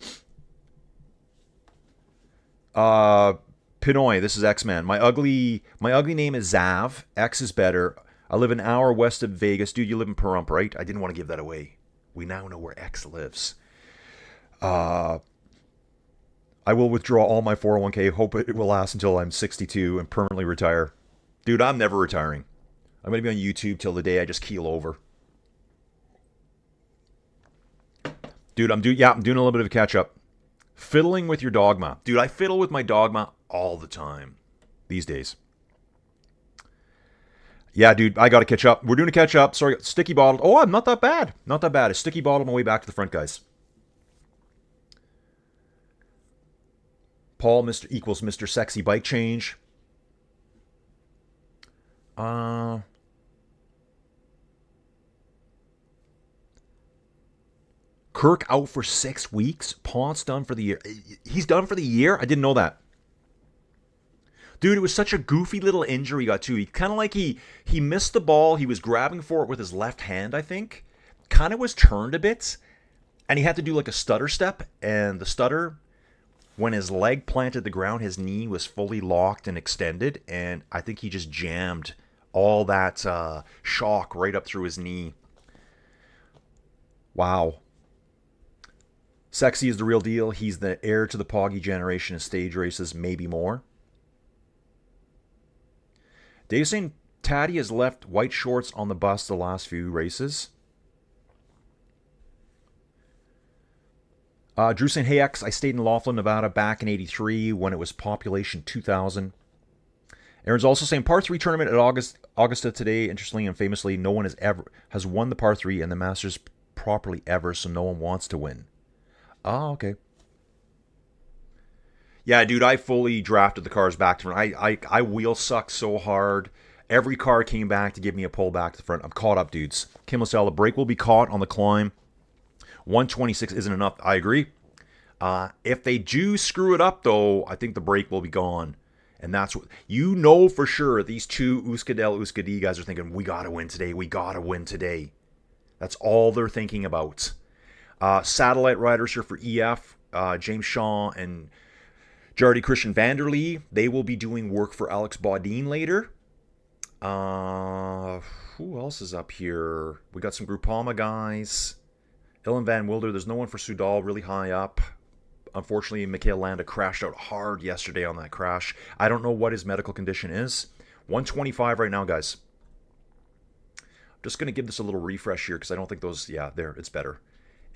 Pinoy, this is X-Man. My ugly name is Zav. X is better. I live an hour west of Vegas. Dude, you live in Pahrump, right? I didn't want to give that away. We now know where X lives. I will withdraw all my 401k. Hope it will last until I'm 62 and permanently retire. Dude, I'm never retiring. I'm going to be on YouTube till the day I just keel over. Dude, I'm doing a little bit of a catch up. Fiddling with your dogma. Dude, I fiddle with my dogma all the time these days. Yeah, dude, I got to catch up. We're doing a catch up. Sorry, sticky bottle. Oh, I'm not that bad. Not that bad. A sticky bottle my way back to the front, guys. Paul, Mr. equals Mr. Sexy Bike Change. Kirk out for 6 weeks. Ponce done for the year. He's done for the year? I didn't know that. Dude, it was such a goofy little injury he got too. He kind of like he missed the ball. He was grabbing for it with his left hand, I think. Kind of was turned a bit. And he had to do like a stutter step. And the stutter, when his leg planted the ground, his knee was fully locked and extended. And I think he just jammed all that shock right up through his knee. Wow. Sexy is the real deal. He's the heir to the Poggy generation of stage races, maybe more. Dave saying Taddy has left white shorts on the bus the last few races. Drew saying, hey X, I stayed in Laughlin, Nevada back in 83 when it was population 2,000. Aaron's also saying par 3 tournament at Augusta today. Interestingly and famously, no one has won the par 3 and the Masters properly ever, so no one wants to win. Oh, okay. Yeah, dude, I fully drafted the cars back to front. I wheel sucked so hard. Every car came back to give me a pull back to the front. I'm caught up, dudes. Kim LaSalle, the brake will be caught on the climb. 126 isn't enough. I agree. If they do screw it up, though, I think the brake will be gone. And that's what, you know for sure, these two Euskadel guys are thinking, we got to win today. We got to win today. That's all they're thinking about. Satellite riders here for EF. James Shaw and Jardy Christian Vanderlee. They will be doing work for Alex Baudin later. Who else is up here? We got some Groupama guys. Ilan Van Wilder. There's no one for Soudal really high up. Unfortunately, Mikhail Landa crashed out hard yesterday on that crash. I don't know what his medical condition is. 125 right now, guys. I'm just going to give this a little refresh here because I don't think those... Yeah, there. It's better.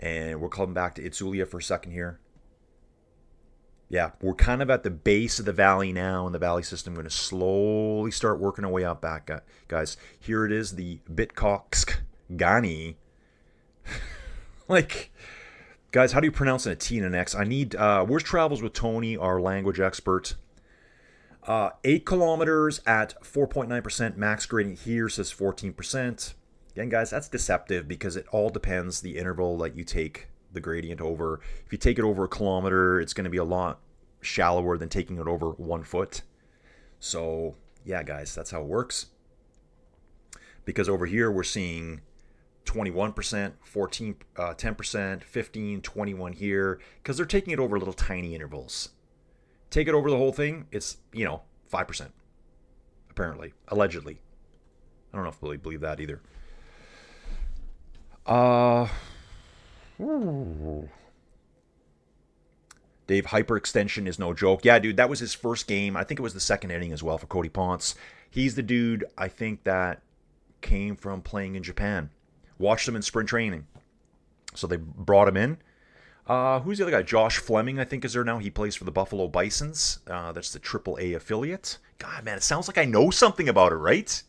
And we're coming back to Itzulia for a second here. Yeah, we're kind of at the base of the valley now, and the valley system going to slowly start working our way up back, guys. Here it is, the Bitcox Gani. Like, guys, how do you pronounce a T and an X? I need, where's Travels with Tony, our language expert? 8 kilometers at 4.9%. Max gradient here says 14%. Again, guys, that's deceptive because it all depends the interval that you take the gradient over. If you take it over a kilometer, it's going to be a lot shallower than taking it over 1 foot. So, yeah, guys, that's how it works. Because over here we're seeing 21%, 14, 10%, 15, 21 here, because they're taking it over little tiny intervals. Take it over the whole thing, it's, 5%, apparently, allegedly. I don't know if I really believe that either. Dave, hyperextension is no joke. Yeah, dude, that was his first game. I think it was the second inning as well for Cody Ponce. He's the dude, I think, that came from playing in Japan. Watched him in sprint training. So they brought him in. Who's the other guy? Josh Fleming, I think, is there now. He plays for the Buffalo Bisons. That's the AAA affiliate. God, man, it sounds like I know something about it, right?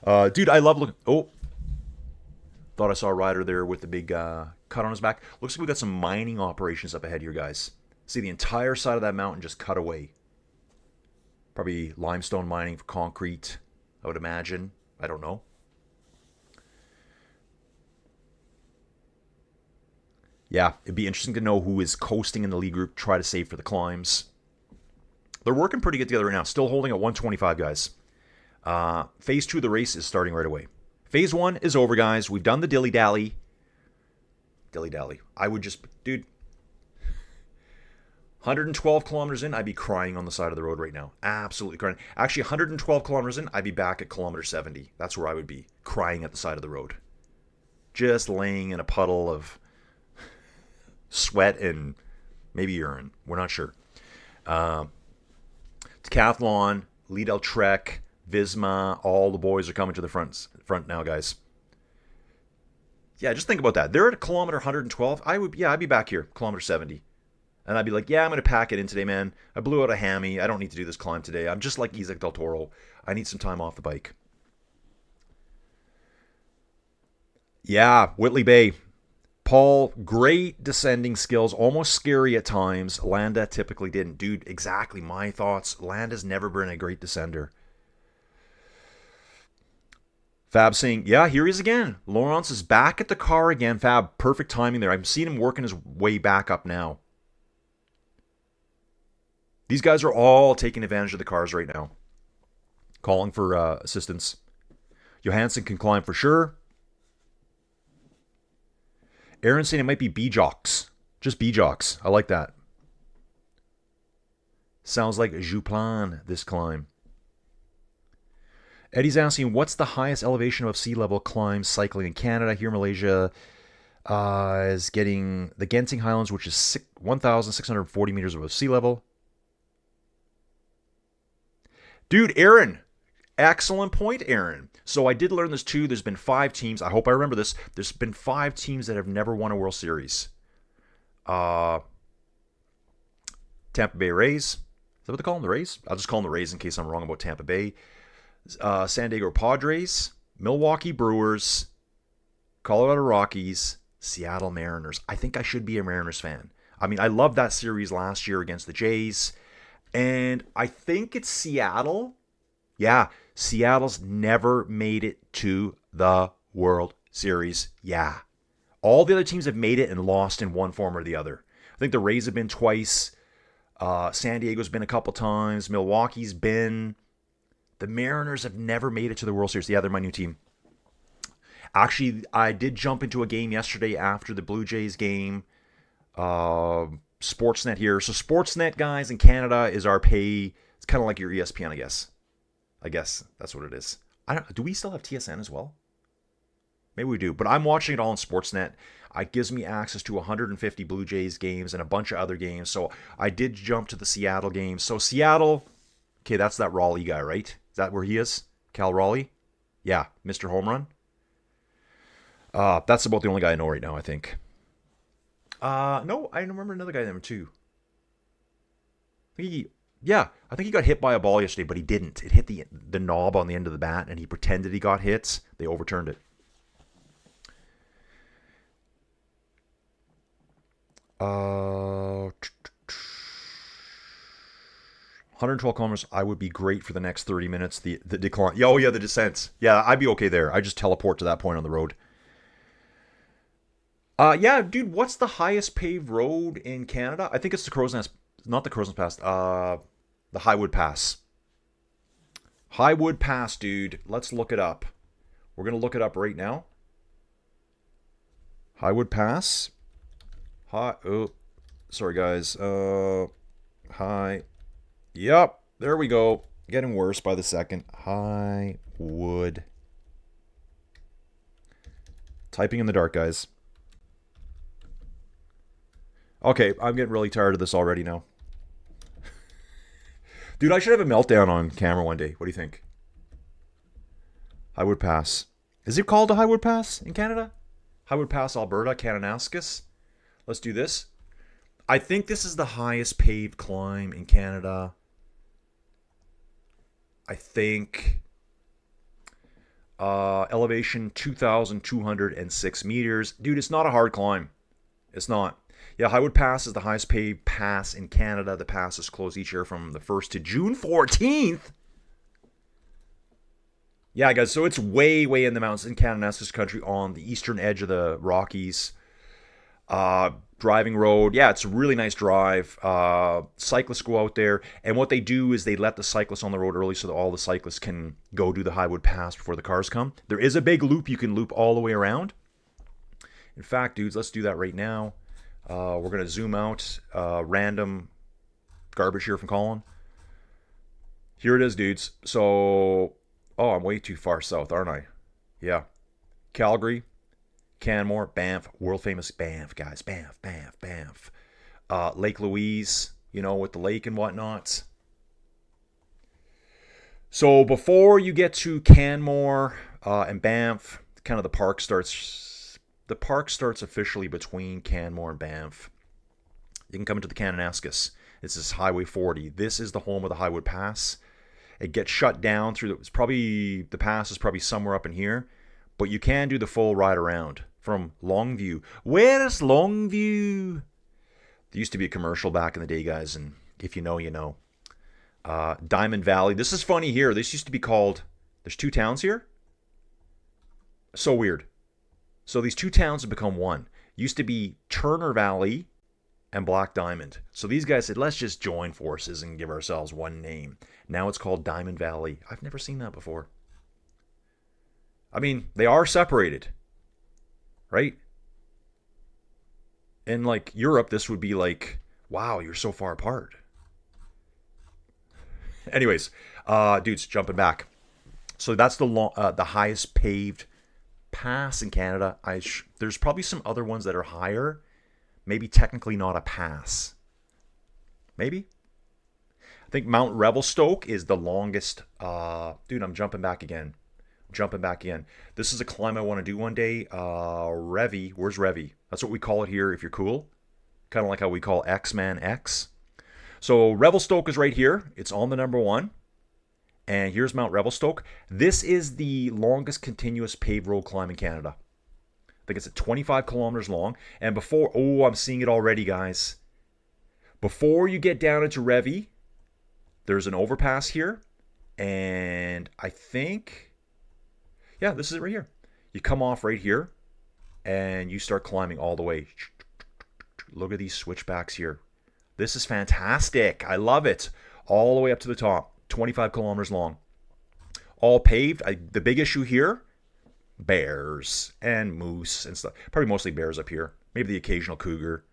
Dude, I love looking... Oh. Thought I saw a rider there with the big cut on his back. Looks like we got some mining operations up ahead here, guys. See the entire side of that mountain just cut away. Probably limestone mining for concrete, I would imagine. I don't know. Yeah, it'd be interesting to know who is coasting in the lead group, try to save for the climbs. They're working pretty good together right now. Still holding at 125, guys. Phase 2 of the race is starting right away. Phase 1 is over, guys. We've done the dilly-dally. Dilly-dally. I would just... Dude. 112 kilometers in, I'd be crying on the side of the road right now. Absolutely crying. Actually, 112 kilometers in, I'd be back at kilometer 70. That's where I would be, crying at the side of the road. Just laying in a puddle of sweat and maybe urine. We're not sure. Decathlon, Lidl Trek, Visma, all the boys are coming to the front now, guys. Yeah, just think about that. They're at kilometer 112. I'd be back here, kilometer 70. And I'd be like, yeah, I'm going to pack it in today, man. I blew out a hammy. I don't need to do this climb today. I'm just like Isaac Del Toro. I need some time off the bike. Yeah, Whitley Bay. Paul, great descending skills. Almost scary at times. Landa typically didn't. Dude, exactly my thoughts. Landa's never been a great descender. Fab saying, yeah, here he is again. Lawrence is back at the car again. Fab, perfect timing there. I'm seeing him working his way back up now. These guys are all taking advantage of the cars right now. Calling for assistance. Johansson can climb for sure. Aaron's saying it might be B-Jocks. Just B-Jocks. I like that. Sounds like Jouplan, this climb. Eddie's asking, what's the highest elevation of sea level climb cycling in Canada? Here in Malaysia is getting the Genting Highlands, which is 1,640 meters above sea level. Dude, Aaron. Excellent point, Aaron. So I did learn this too. There's been 5 teams. I hope I remember this. There's been 5 teams that have never won a World Series. Tampa Bay Rays. Is that what they call them? The Rays? I'll just call them the Rays in case I'm wrong about Tampa Bay. San Diego Padres. Milwaukee Brewers. Colorado Rockies. Seattle Mariners. I think I should be a Mariners fan. I mean, I loved that series last year against the Jays. And I think it's Seattle. Yeah, Seattle's never made it to the World Series. Yeah. All the other teams have made it and lost in one form or the other. I think the Rays have been twice. San Diego's been a couple times. Milwaukee's been. The Mariners have never made it to the World Series. Yeah, they're my new team. Actually, I did jump into a game yesterday after the Blue Jays game. Sportsnet here. So Sportsnet, guys, in Canada is our pay. It's kind of like your ESPN, I guess. I guess that's what it is. Do we still have TSN as well? Maybe we do. But I'm watching it all on Sportsnet. It gives me access to 150 Blue Jays games and a bunch of other games. So I did jump to the Seattle game. So Seattle, okay, that's that Raleigh guy, right? Is that where he is? Cal Raleigh? Yeah, Mr. Home Run. That's about the only guy I know right now, I think. No, I remember another guy there too. I think he got hit by a ball yesterday, but he didn't. It hit the knob on the end of the bat, and he pretended he got hit. They overturned it. 112 kilometers, I would be great for the next 30 minutes. The decline. Oh, yeah, the descent. Yeah, I'd be okay there. I just teleport to that point on the road. Yeah, dude, what's the highest paved road in Canada? I think it's the Crow's Nest. Not the Crow's Nest Pass. The Highwood Pass. Highwood Pass, dude. Let's look it up. We're going to look it up right now. Highwood Pass. Sorry, guys. Yep, there we go. Getting worse by the second. Highwood. Typing in the dark, guys. Okay, I'm getting really tired of this already now. Dude, I should have a meltdown on camera one day. What do you think? Highwood Pass. Is it called a Highwood Pass in Canada? Highwood Pass, Alberta, Kananaskis. Let's do this. I think this is the highest paved climb in Canada. I think elevation 2,206 meters. Dude, it's not a hard climb. It's not. Yeah, Highwood Pass is the highest paved pass in Canada. The pass is closed each year from the 1st to June 14th. Yeah, guys, so it's way, way in the mountains in Kananaskis country on the eastern edge of the Rockies. Driving road. Yeah, it's a really nice drive. Cyclists go out there, and what they do is they let the cyclists on the road early so that all the cyclists can go do the Highwood Pass before the cars come. There is a big loop you can loop all the way around. In fact, dudes, let's do that right now. We're going to zoom out. Random garbage here from Colin. Here it is, dudes. So, oh, I'm way too far south, aren't I? Yeah. Calgary. Canmore, Banff, world famous Banff, guys. Banff. Lake Louise, you know, with the lake and whatnot. So before you get to Canmore and Banff, kind of the park starts. The park starts officially between Canmore and Banff. You can come into the Kananaskis. This is Highway 40. This is the home of the Highwood Pass. It gets shut down through the pass is probably somewhere up in here, but you can do the full ride around from Longview. Where's Longview? There used to be a commercial back in the day, guys, and if you know, you know. Diamond Valley. This is funny here. This used to be called, there's two towns here? So weird. So these two towns have become one. Used to be Turner Valley and Black Diamond. So these guys said, let's just join forces and give ourselves one name. Now it's called Diamond Valley. I've never seen that before. I mean, they are separated, right? In like Europe, this would be like, wow, you're so far apart. Anyways, dudes, jumping back. So that's the highest paved pass in Canada. There's probably some other ones that are higher. Maybe technically not a pass. Maybe. I think Mount Revelstoke is the longest. Dude, I'm jumping back again. This is a climb I want to do one day. Revy. Where's Revy? That's what we call it here if you're cool. Kind of like how we call X-Man X. So Revelstoke is right here. It's on the number 1. And here's Mount Revelstoke. This is the longest continuous paved road climb in Canada. I think it's at 25 kilometers long. And before, oh, I'm seeing it already, guys. Before you get down into Revy, there's an overpass here. And I think, yeah, this is it right here. You come off right here and you start climbing all the way. Look at these switchbacks here. This is fantastic. I love it. All the way up to the top. 25 kilometers long. All paved. The big issue here, bears and moose and stuff. Probably mostly bears up here. Maybe the occasional cougar.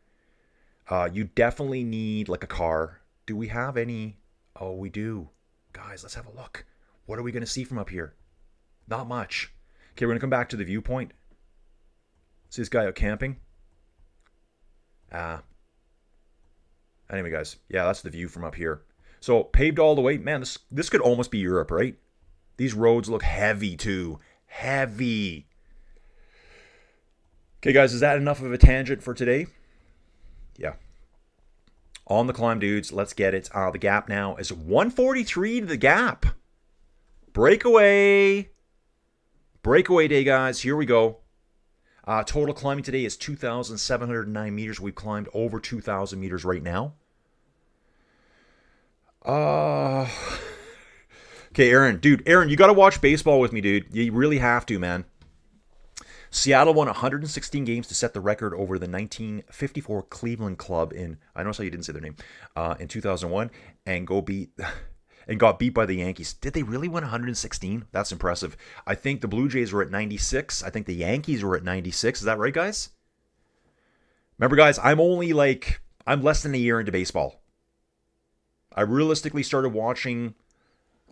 You definitely need like a car. Do we have any? Oh, we do. Guys, let's have a look. What are we going to see from up here? Not much. Okay, we're going to come back to the viewpoint. See this guy out camping? Anyway, guys. Yeah, that's the view from up here. So, paved all the way. Man, this could almost be Europe, right? These roads look heavy, too. Heavy. Okay, guys, is that enough of a tangent for today? Yeah. On the climb, dudes. Let's get it. The gap now is 143 to the gap. Breakaway. Breakaway day, guys. Here we go. Total climbing today is 2,709 meters. We've climbed over 2,000 meters right now. Okay, Aaron. Dude, Aaron, you got to watch baseball with me, dude. You really have to, man. Seattle won 116 games to set the record over the 1954 Cleveland Club in, I noticed how you didn't say their name, in 2001, and go beat and got beat by the Yankees. Did they really win 116? That's impressive. I think the Blue Jays were at 96. I think the Yankees were at 96. Is that right, guys? Remember, guys, I'm less than a year into baseball. I realistically started watching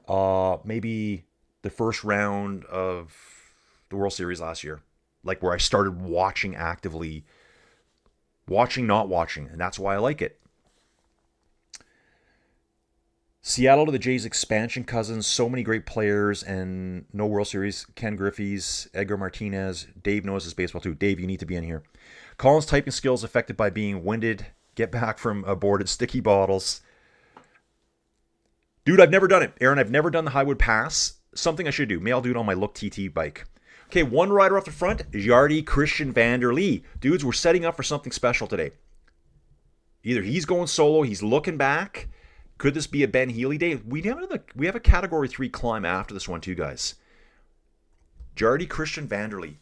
maybe the first round of the World Series last year. Like where I started watching actively. Watching, not watching. And that's why I like it. Seattle to the Jays expansion cousins. So many great players and no World Series. Ken Griffey's, Edgar Martinez. Dave knows his baseball too. Dave, you need to be in here. Colin's typing skills affected by being winded. Get back from aborted sticky bottles. Dude, I've never done it. Aaron, I've never done the Highwood Pass. Something I should do. Maybe I'll do it on my Look TT bike. Okay, one rider off the front, Jardy Christian van der Lee. Dudes, we're setting up for something special today. Either he's going solo, he's looking back. Could this be a Ben Healy day? We have a Category 3 climb after this one too, guys. Jardy Christian van der Lee.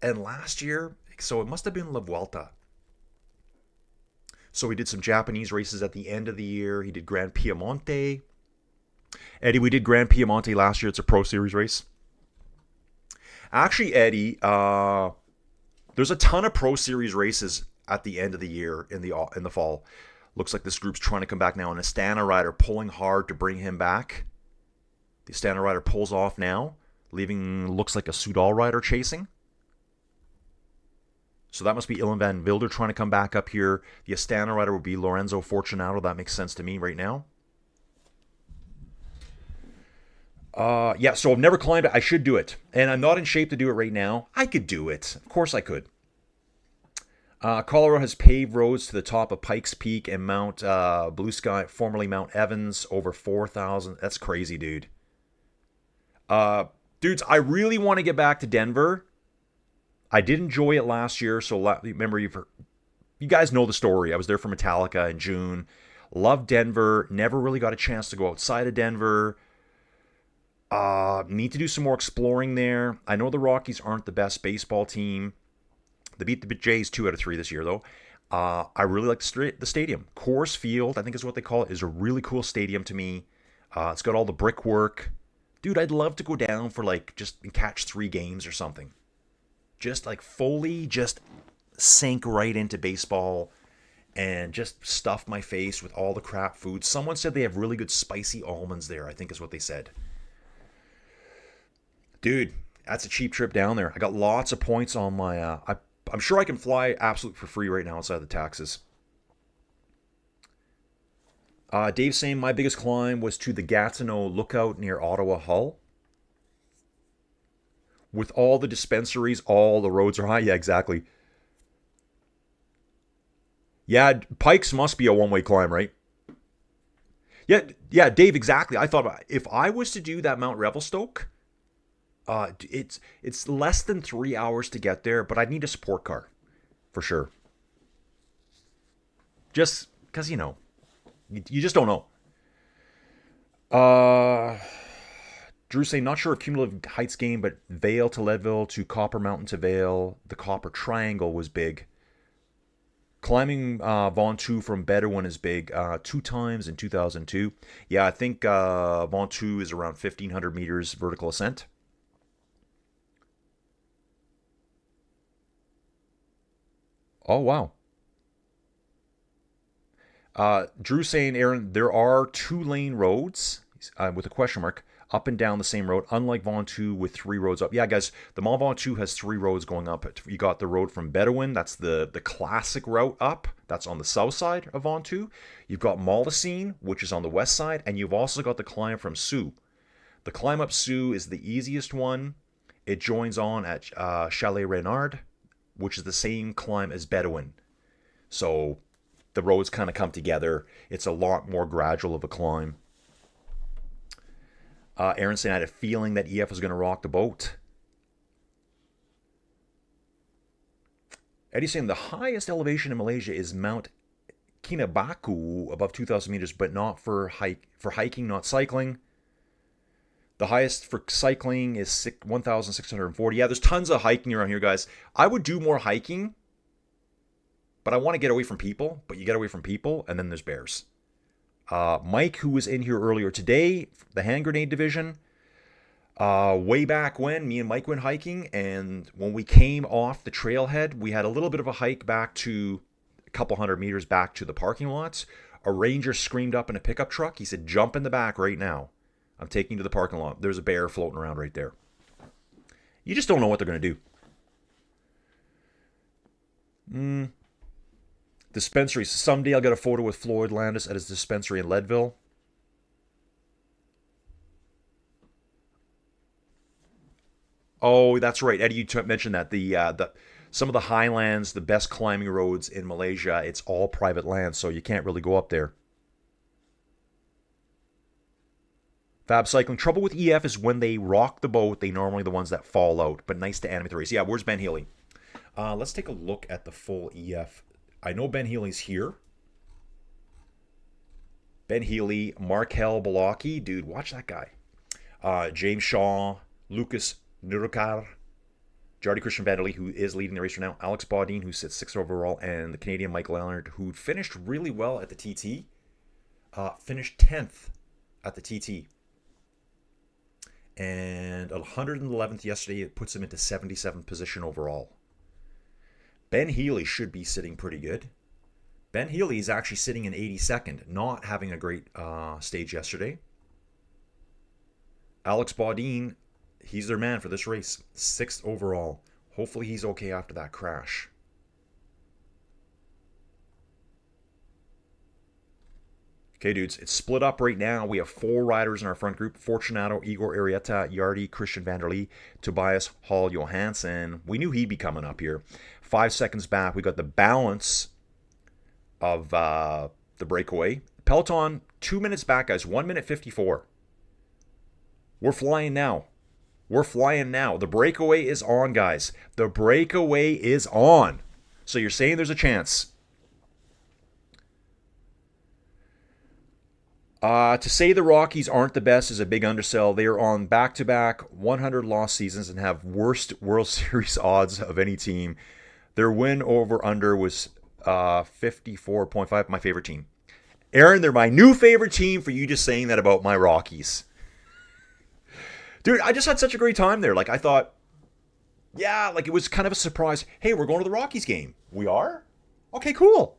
And last year, so it must have been La Vuelta. So he did some Japanese races at the end of the year. He did Grand Piemonte. Eddie, we did Grand Piemonte last year. It's a Pro Series race. Actually, Eddie, there's a ton of Pro Series races at the end of the year in the fall. Looks like this group's trying to come back now. And Astana rider pulling hard to bring him back. The Astana rider pulls off now, leaving looks like a Soudal rider chasing. So that must be Ilan van Wilder trying to come back up here. The Astana rider would be Lorenzo Fortunato. That makes sense to me right now. Yeah, so I've never climbed it. I should do it. And I'm not in shape to do it right now. I could do it. Of course I could. Colorado has paved roads to the top of Pikes Peak and Mount Blue Sky, formerly Mount Evans, over 4,000. That's crazy, dude. Dudes, I really want to get back to Denver. I did enjoy it last year, so remember, you guys know the story. I was there for Metallica in June. Loved Denver. Never really got a chance to go outside of Denver. Need to do some more exploring there. I know the Rockies aren't the best baseball team. They beat the Jays 2 out of 3 this year, though. I really like the stadium. Coors Field, I think is what they call it, is a really cool stadium to me. It's got all the brickwork. Dude, I'd love to go down for just catch 3 games or something. Just fully just sink right into baseball and just stuff my face with all the crap food. Someone said they have really good spicy almonds there, I think is what they said. Dude, that's a cheap trip down there. I got lots of points on my... I'm sure I can fly absolutely for free right now outside the taxes. Dave's saying my biggest climb was to the Gatineau Lookout near Ottawa Hull. With all the dispensaries, all the roads are high. Yeah, exactly. Yeah, Pikes must be a one-way climb, right? Yeah, Dave, exactly. I thought if I was to do that Mount Revelstoke, it's less than 3 hours to get there, but I'd need a sport car for sure. Just because, you just don't know. Drew saying, not sure of cumulative heights gain, but Vail to Leadville to Copper Mountain to Vail. The Copper Triangle was big. Climbing Ventoux from Bedouin is big. 2 times in 2002. Yeah, I think Ventoux is around 1,500 meters vertical ascent. Oh, wow. Drew saying, Aaron, there are 2-lane roads with a question mark up and down the same road, unlike Ventoux with 3 roads up. Yeah, guys, the Mont Ventoux has 3 roads going up. You got the road from Bedouin. That's the classic route up. That's on the south side of Ventoux. You've got Mollicene, which is on the west side, and you've also got the climb from Sioux. The climb up Sioux is the easiest one. It joins on at Chalet Reynard, which is the same climb as Bedouin. So the roads kind of come together. It's a lot more gradual of a climb. Aaron saying I had a feeling that EF was going to rock the boat. Eddie saying the highest elevation in Malaysia is Mount Kinabalu above 2,000 meters, but not for hiking, not cycling. The highest for cycling is 1,640. Yeah, there's tons of hiking around here, guys. I would do more hiking, but I want to get away from people. But you get away from people, and then there's bears. Mike, who was in here earlier today, the hand grenade division. Way back when, me and Mike went hiking, and when we came off the trailhead, we had a little bit of a hike back to a couple hundred meters back to the parking lots. A ranger screamed up in a pickup truck. He said, "Jump in the back right now. I'm taking you to the parking lot. There's a bear floating around right there." You just don't know what they're going to do. Dispensaries. Someday I'll get a photo with Floyd Landis at his dispensary in Leadville. Oh, that's right. Eddie, you mentioned that. Some of the highlands, the best climbing roads in Malaysia, it's all private land, so you can't really go up there. Fab Cycling. Trouble with EF is when they rock the boat, they normally the ones that fall out. But nice to animate the race. Yeah, where's Ben Healy? Let's take a look at the full EF. I know Ben Healy's here. Ben Healy, Markel Balaki. Dude, watch that guy. James Shaw, Lucas Nurukar, Jardy Christian Vanderlee, who is leading the race right now. Alex Baudin, who sits 6th overall. And the Canadian Mike Leonard, who finished really well at the TT. Finished 10th at the TT. And 111th yesterday, it puts him into 77th position overall. Ben Healy should be sitting pretty good. Ben Healy is actually sitting in 82nd, not having a great stage yesterday. Alex Baudin, he's their man for this race. 6th overall. Hopefully he's okay after that crash. Okay, dudes, it's split up right now. We have 4 riders in our front group. Fortunato, Igor Arieta, Yardi, Christian Vanderlee, Tobias Hall Johansson. We knew he'd be coming up here. 5 seconds back, we got the balance of the breakaway. Peloton, 2 minutes back, guys. 1 minute 54. We're flying now. We're flying now. The breakaway is on, guys. The breakaway is on. So you're saying there's a chance. To say the Rockies aren't the best is a big undersell. They are on back-to-back 100 loss seasons and have worst World Series odds of any team. Their win over under was 54.5. My favorite team. Aaron, they're my new favorite team for you just saying that about my Rockies. Dude, I just had such a great time there. Like, I thought, yeah, like it was kind of a surprise. Hey, we're going to the Rockies game. We are? Okay, cool.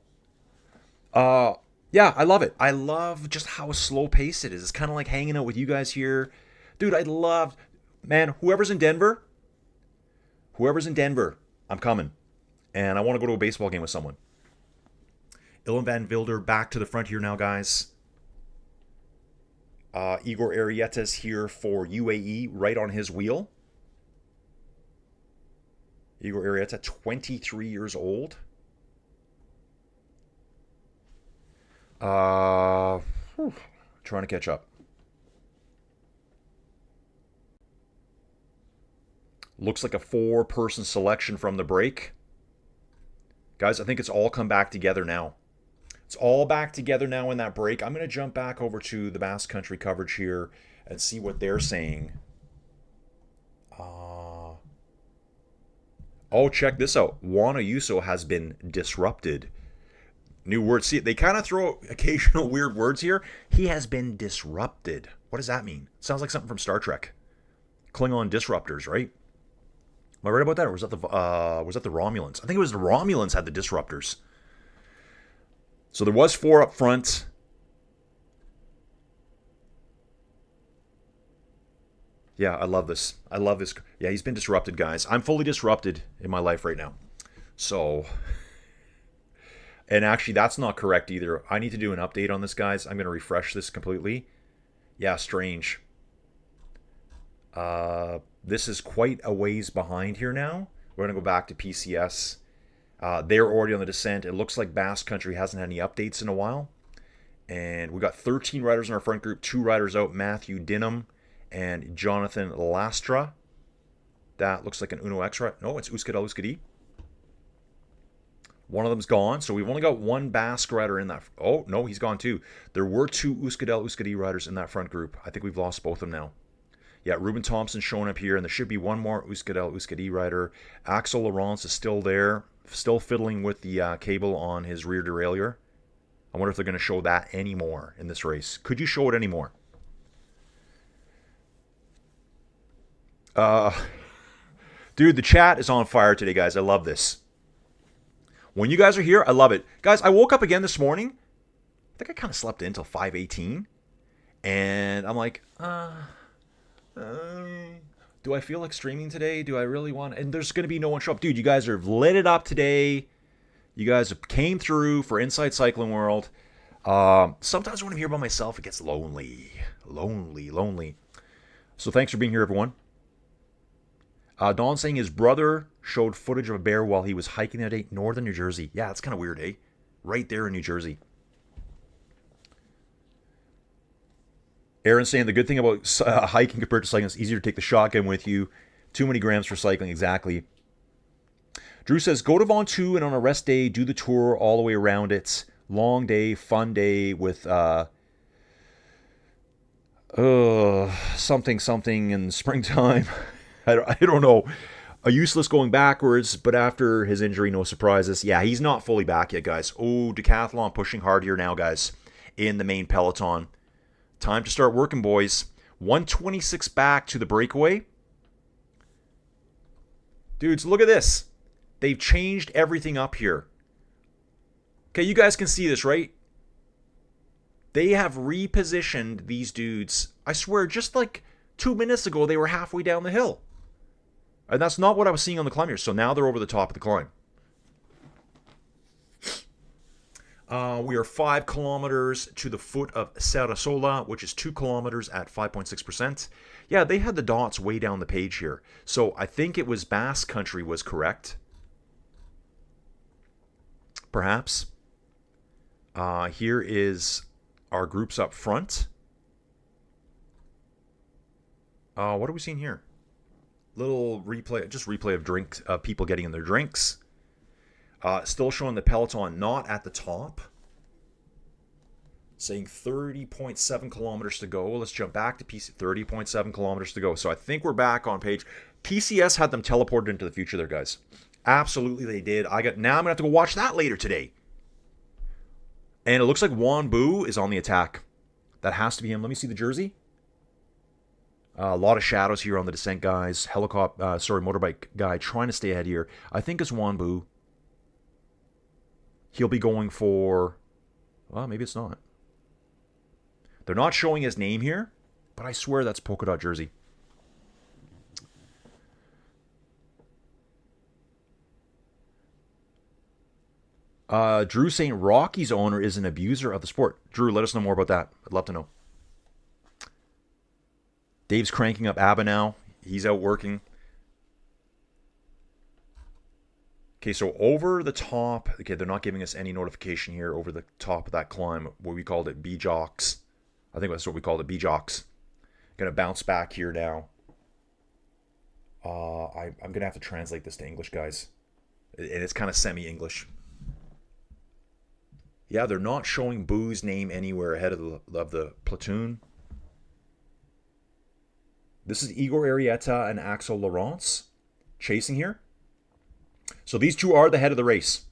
Yeah, I love it. I love just how slow paced it is. It's kind of like hanging out with you guys here. Dude, I love, man, whoever's in Denver, I'm coming. And I want to go to a baseball game with someone. Ilan Van Wilder back to the front here now, guys. Igor Arieta's here for UAE, right on his wheel. Igor Arieta, 23 years old. Trying to catch up. Looks like a 4-person selection from the break. Guys, I think it's all come back together now. It's all back together now in that break. I'm going to jump back over to the Basque Country coverage here and see what they're saying. Oh, check this out. Juan Ayuso has been disrupted. New word. See, they kind of throw occasional weird words here. He has been disrupted. What does that mean? Sounds like something from Star Trek. Klingon disruptors, right? Am I right about that, or was that the Romulans? I think it was the Romulans had the disruptors. So there was 4 up front. Yeah, I love this. I love this. Yeah, he's been disrupted, guys. I'm fully disrupted in my life right now. So, and actually, that's not correct either. I need to do an update on this, guys. I'm going to refresh this completely. Yeah, strange. This is quite a ways behind here now. We're going to go back to PCS. They're already on the descent. It looks like Basque Country hasn't had any updates in a while. And we got 13 riders in our front group, 2 riders out, Matthew Dinham and Jonathan Lastra. That looks like an Uno X ride. No, it's Euskadi Euskadi. One of them's gone, so we've only got 1 Basque rider in that. Oh, no, he's gone too. There were 2 Euskadi Euskadi riders in that front group. I think we've lost both of them now. Yeah, Ruben Thompson showing up here, and there should be 1 more Euskadi Euskadi rider. Axel Laurence is still there, still fiddling with the cable on his rear derailleur. I wonder if they're going to show that anymore in this race. Could you show it anymore? Dude, the chat is on fire today, guys. I love this. When you guys are here, I love it. Guys, I woke up again this morning. I think I kind of slept in until 5:18. And I'm like, do I feel like streaming today? Do I really want? And there's going to be no one show up. Dude, you guys are lit it up today. You guys came through for Inside Cycling World. Sometimes when I'm here by myself, it gets lonely. Lonely. So thanks for being here, everyone. Don saying his brother showed footage of a bear while he was hiking that day, northern New Jersey. Yeah, that's kind of weird, eh? Right there in New Jersey. Aaron saying the good thing about hiking compared to cycling is easier to take the shotgun with you. Too many grams for cycling, exactly. Drew says, go to Vaughan 2 and on a rest day, do the tour all the way around it. Long day, fun day with something in springtime. I don't know. A useless going backwards, but after his injury, no surprises. Yeah, he's not fully back yet, guys. Oh, decathlon pushing hard here now, guys, in the main peloton. Time to start working, boys. 126 back to the breakaway. Dudes, look at this. They've changed everything up here. Okay, you guys can see this, right? They have repositioned these dudes. I swear, just like 2 minutes ago, they were halfway down the hill. And that's not what I was seeing on the climb here. So now they're over the top of the climb. We are 5 kilometers to the foot of Sarasola, which is 2 kilometers at 5.6%. Yeah, they had the dots way down the page here. So I think it was Basque country was correct. Perhaps. Here is our groups up front. What are we seeing here? Little replay, just replay of drinks, people getting in their drinks. Still showing the peloton not at the top. Saying 30.7 kilometers to go. Let's jump back to PC. 30.7 kilometers to go. So I think we're back on page. PCS had them teleported into the future there, guys. Absolutely they did. Now I'm going to have to go watch that later today. And it looks like Juan Bu is on the attack. That has to be him. Let me see the jersey. A lot of shadows here on the descent, guys. Motorbike guy trying to stay ahead here. I think it's Juan Bu. He'll be going for... Well, maybe it's not. They're not showing his name here, but I swear that's polka dot jersey. Drew saying Rocky's owner is an abuser of the sport. Drew, let us know more about that. I'd love to know. Dave's cranking up ABBA now. He's out working. Okay, so over the top. Okay, they're not giving us any notification here. Over the top of that climb, what we called it, B-Jocks. I think that's what we called it, B-Jocks. Going to bounce back here now. I'm going to have to translate this to English, guys. And it's kind of semi-English. Yeah, they're not showing Boo's name anywhere ahead of the platoon. This is Igor Arieta and Axel Laurence chasing here. So these two are the head of the race.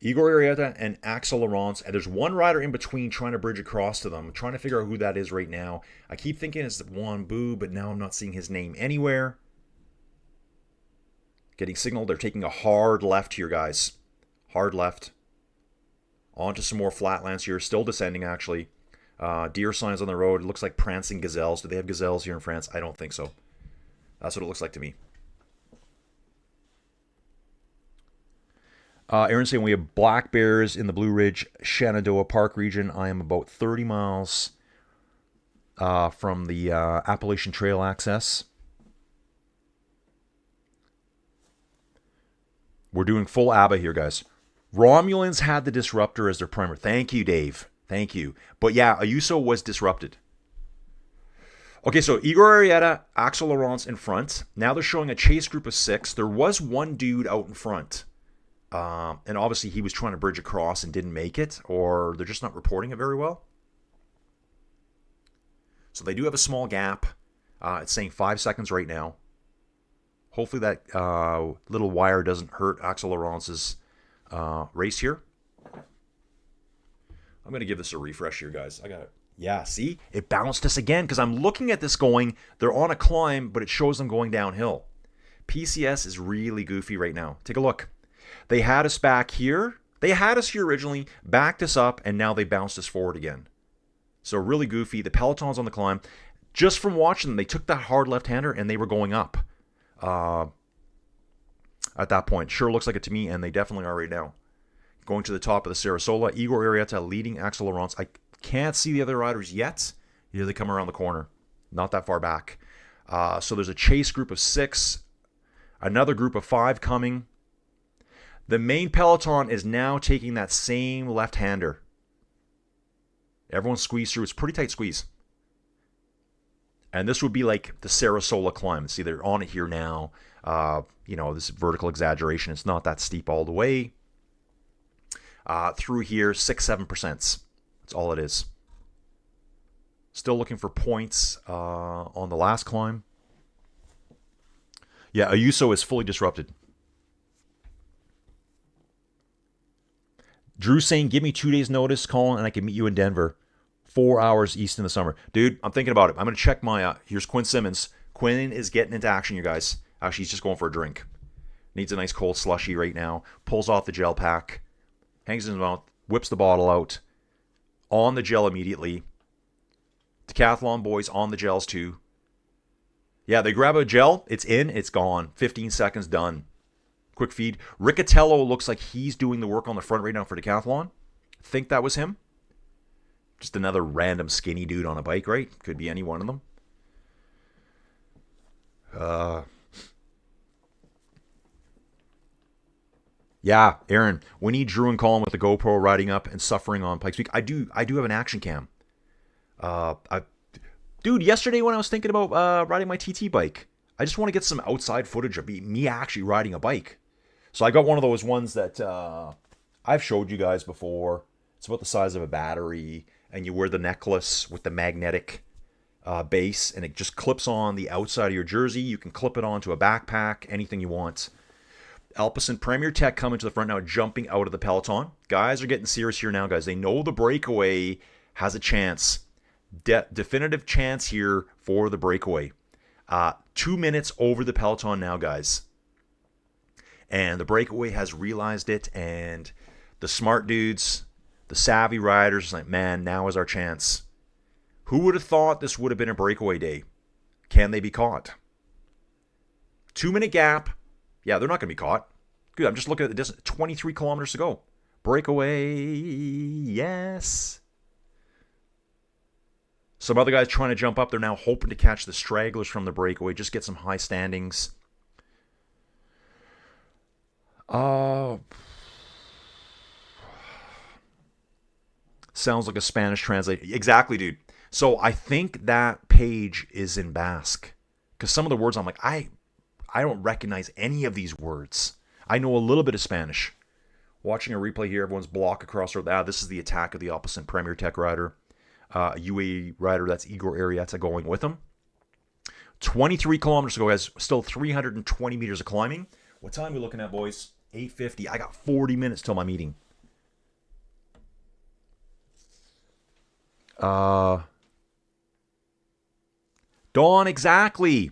Igor Arieta and Axel Laurence. And there's one rider in between trying to bridge across to them. I'm trying to figure out who that is right now. I keep thinking it's Juan Bu, but now I'm not seeing his name anywhere. Getting signaled. They're taking a hard left here, guys. Hard left. Onto some more flatlands here. Still descending, actually. Deer signs on the road. It looks like prancing gazelles. Do they have gazelles here in France? I don't think so. That's what it looks like to me. Aaron saying we have black bears in the Blue Ridge Shenandoah Park region. I am about 30 miles from the Appalachian Trail access. We're doing full ABBA here, guys. Romulans had the Disruptor as their primer. Thank you, Dave. Thank you. But yeah, Ayuso was disrupted. Okay, so Igor Arieta, Axel Laurence in front. Now they're showing a chase group of 6. There was one dude out in front. And obviously he was trying to bridge across and didn't make it. Or they're just not reporting it very well. So they do have a small gap. It's saying 5 seconds right now. Hopefully that little wire doesn't hurt Axel Laurence's race here. I'm going to give this a refresh here, guys. I got it. Yeah, see? It bounced us again because I'm looking at this going, they're on a climb, but it shows them going downhill. PCS is really goofy right now. Take a look. They had us back here. They had us here originally, backed us up, and now they bounced us forward again. So really goofy. The Peloton's on the climb. Just from watching them, they took that hard left-hander and they were going up. At that point, sure looks like it to me, and they definitely are right now. Going to the top of the Sarasola, Igor Arieta leading Axel Laurence. I can't see the other riders yet. Here they come around the corner. Not that far back. So there's a chase group of 6. Another group of 5 coming. The main peloton is now taking that same left-hander. Everyone squeezed through. It's a pretty tight squeeze. And this would be like the Sarasola climb. See, they're on it here now. This vertical exaggeration. It's not that steep all the way. Through here, 6-7%. That's all it is. Still looking for points on the last climb. Yeah, Ayuso is fully disrupted. Drew saying, give me 2 days notice, Colin, and I can meet you in Denver. 4 hours east in the summer. Dude, I'm thinking about it. I'm going to check my... here's Quinn Simmons. Quinn is getting into action, you guys. Actually, he's just going for a drink. Needs a nice cold slushy right now. Pulls off the gel pack. Hangs in his mouth. Whips the bottle out. On the gel immediately. Decathlon boys on the gels too. Yeah, they grab a gel. It's in. It's gone. 15 seconds, done. Quick feed. Riccatello looks like he's doing the work on the front right now for Decathlon. Think that was him. Just another random skinny dude on a bike, right? Could be any one of them. Yeah, Aaron, we need Drew and Colin with the GoPro riding up and suffering on Pikes Peak. I do have an action cam. Dude, yesterday when I was thinking about riding my TT bike, I just want to get some outside footage of me actually riding a bike. So I got one of those ones that I've showed you guys before. It's about the size of a battery, and you wear the necklace with the magnetic base, and it just clips on the outside of your jersey. You can clip it onto a backpack, anything you want. Alpecin Premier Tech coming to the front now, jumping out of the peloton. Guys are getting serious here now, guys. They know the breakaway has a chance. Definitive chance here for the breakaway. 2 minutes over the peloton now, guys. And the breakaway has realized it, and the smart dudes, the savvy riders, like, man, now is our chance. Who would have thought this would have been a breakaway day? Can they be caught? 2 minute gap. Yeah, they're not going to be caught. Good, I'm just looking at the distance. 23 kilometers to go. Breakaway, yes. Some other guys trying to jump up. They're now hoping to catch the stragglers from the breakaway. Just get some high standings. Sounds like a Spanish translation. Exactly, dude. So I think that page is in Basque. Because some of the words I'm like, I don't recognize any of these words. I know a little bit of Spanish. Watching a replay here, everyone's block across the road. This is the attack of the Alpecin Premier Tech rider. A UAE rider, that's Igor Arieta going with him. 23 kilometers to go, guys. Still 320 meters of climbing. What time are we looking at, boys? 8:50. I got 40 minutes till my meeting. Dawn, exactly.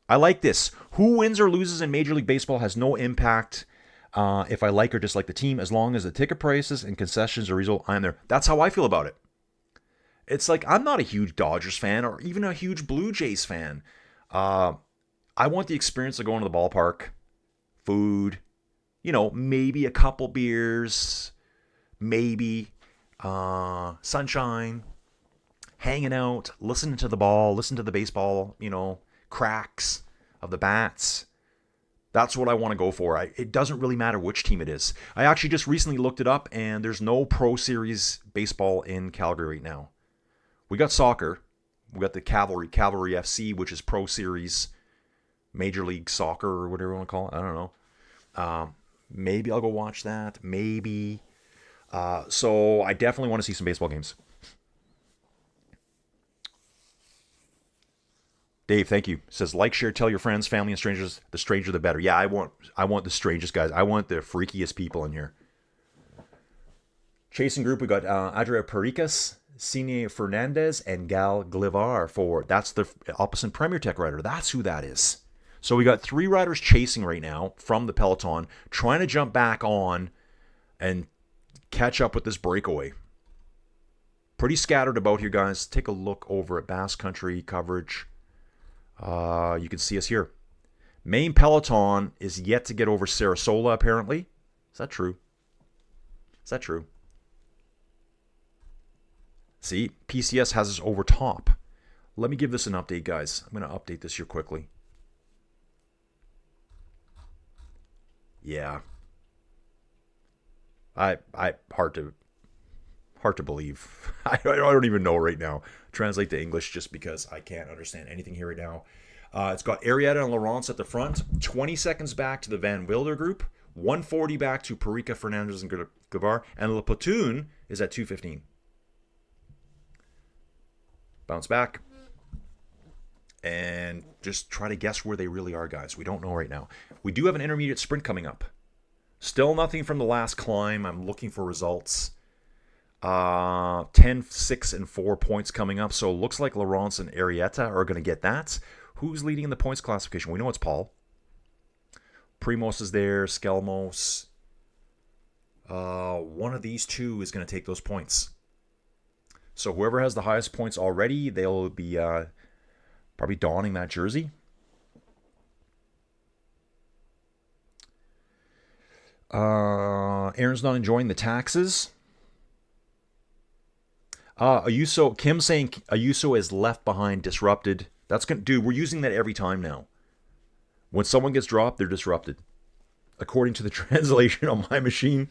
I like this. Who wins or loses in Major League Baseball has no impact if I like or dislike the team. As long as the ticket prices and concessions are reasonable, I'm there. That's how I feel about it. It's like, I'm not a huge Dodgers fan or even a huge Blue Jays fan. I want the experience of going to the ballpark, food, maybe a couple beers, maybe sunshine, hanging out, listening to the ball, listen to the baseball, cracks of the bats. That's what I want to go for. It doesn't really matter which team it is. I actually just recently looked it up, and there's no Pro Series baseball in Calgary right now. We got soccer. We got the Cavalry FC, which is Pro Series, Major League Soccer, or whatever you want to call it. I don't know. Maybe I'll go watch that. Maybe. So I definitely want to see some baseball games. Dave, thank you. Says, like, share, tell your friends, family, and strangers. The stranger, the better. Yeah, I want the strangest guys. I want the freakiest people in here. Chasing group, we got Adria Pericas, Cine Fernandez, and Gal Glivar for, that's the opposite Premier Tech rider. That's who that is. So we got 3 riders chasing right now from the Peloton, trying to jump back on and catch up with this breakaway. Pretty scattered about here, guys. Take a look over at Basque Country coverage. You can see us here. Main Peloton is yet to get over Sarasola, apparently. Is that true? Is that true? See, PCS has us over top. Let me give this an update, guys. I'm going to update this here quickly. Yeah. Hard to believe. I don't even know right now. Translate to English just because I can't understand anything here right now. It's got Arietta and Laurence at the front. 20 seconds back to the Van Wilder group. 140 back to Perica, Fernandez, and Gavar. And Le Platoon is at 215. Bounce back. And just try to guess where they really are, guys. We don't know right now. We do have an intermediate sprint coming up. Still nothing from the last climb. I'm looking for results. 10, 6, and 4 points coming up. So it looks like Laurence and Arietta are going to get that. Who's leading in the points classification? We know it's Paul. Primos is there. Skelmos. One of these two is going to take those points. So whoever has the highest points already, they'll be probably donning that jersey. Aaron's not enjoying the taxes. Ayuso, Kim saying Ayuso is left behind, disrupted. That's gonna, dude, we're using that every time now. When someone gets dropped, they're disrupted. According to the translation on my machine.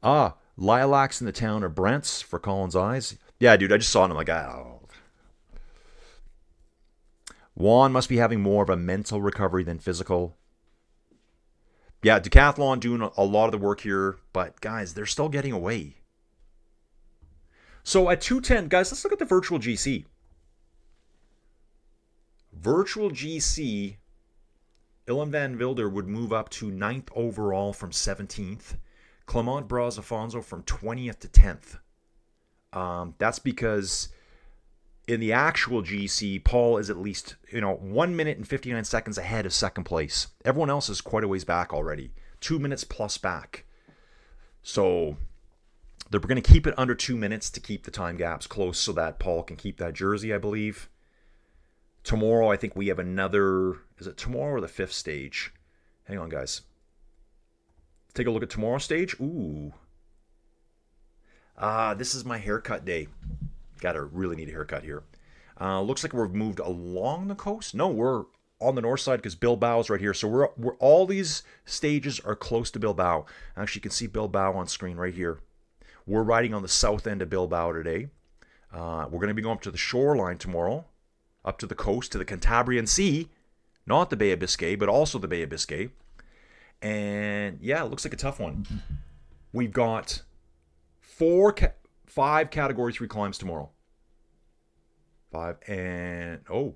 Lilacs in the town are Brent's for Colin's eyes. Yeah, dude, I just saw it and I'm like, oh. Juan must be having more of a mental recovery than physical. Yeah, Decathlon doing a lot of the work here, but guys, they're still getting away. So at 210, guys, let's look at the virtual GC. Virtual GC, Ilan Van Wilder would move up to 9th overall from 17th. Clement Bras Afonso from 20th to 10th. That's because in the actual GC, Paul is at least 1 minute and 59 seconds ahead of second place. Everyone else is quite a ways back already. 2 minutes plus back. So they're going to keep it under 2 minutes to keep the time gaps close so that Paul can keep that jersey, I believe. Tomorrow, I think we have another... Is it tomorrow or the 5th stage? Hang on, guys. Let's take a look at tomorrow's stage. Ooh. This is my haircut day. Gotta really need a haircut here. Looks like we've moved along the coast. No, we're on the north side because Bilbao's right here. So we're all these stages are close to Bilbao. Actually, you can see Bilbao on screen right here. We're riding on the south end of Bilbao today. We're going to be going up to the shoreline tomorrow, up to the coast, to the Cantabrian Sea, not the Bay of Biscay, but also the Bay of Biscay. And yeah, it looks like a tough one. We've got 5 Category 3 climbs tomorrow. 5 and... Oh,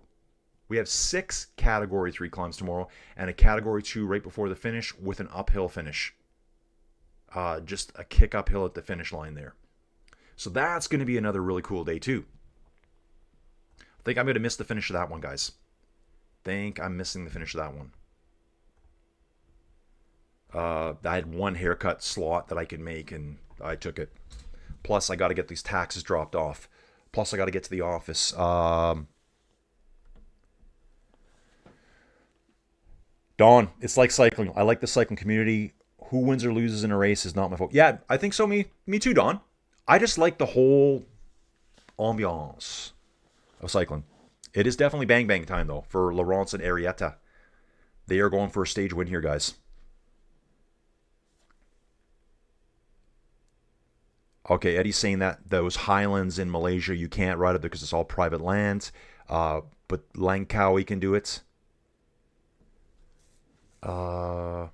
we have 6 Category 3 climbs tomorrow and a Category 2 right before the finish with an uphill finish. Just a kick uphill at the finish line there. So that's going to be another really cool day too. I think I'm going to miss the finish of that one, guys. Think I'm missing the finish of that one. I had one haircut slot that I could make and I took it. Plus, I got to get these taxes dropped off. Plus, I got to get to the office. Dawn, it's like cycling. I like the cycling community. Who wins or loses in a race is not my fault. Yeah, I think so. Me too, Dawn. I just like the whole ambiance of cycling. It is definitely bang bang time, though, for Laurence and Arietta. They are going for a stage win here, guys. Okay, Eddie's saying that those highlands in Malaysia, you can't ride it because it's all private land. But Langkawi can do it. I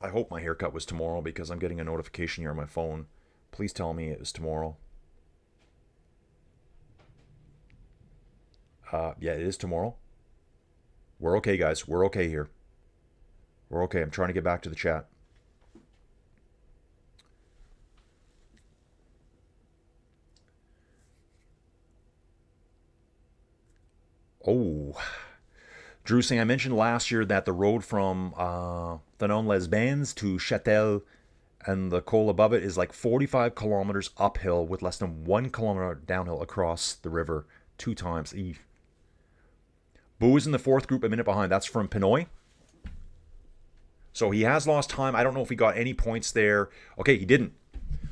hope my haircut was tomorrow because I'm getting a notification here on my phone. Please tell me it was tomorrow. Yeah, it is tomorrow. We're okay, guys. We're okay here. We're okay. I'm trying to get back to the chat. Oh, Drew saying, I mentioned last year that the road from Thonon-les-Bains to Châtel and the col above it is like 45 kilometers uphill with less than 1 kilometer downhill across the river 2 times. Boo is in the 4th group, a minute behind. That's from Pinoy. So he has lost time. I don't know if he got any points there. Okay, he didn't.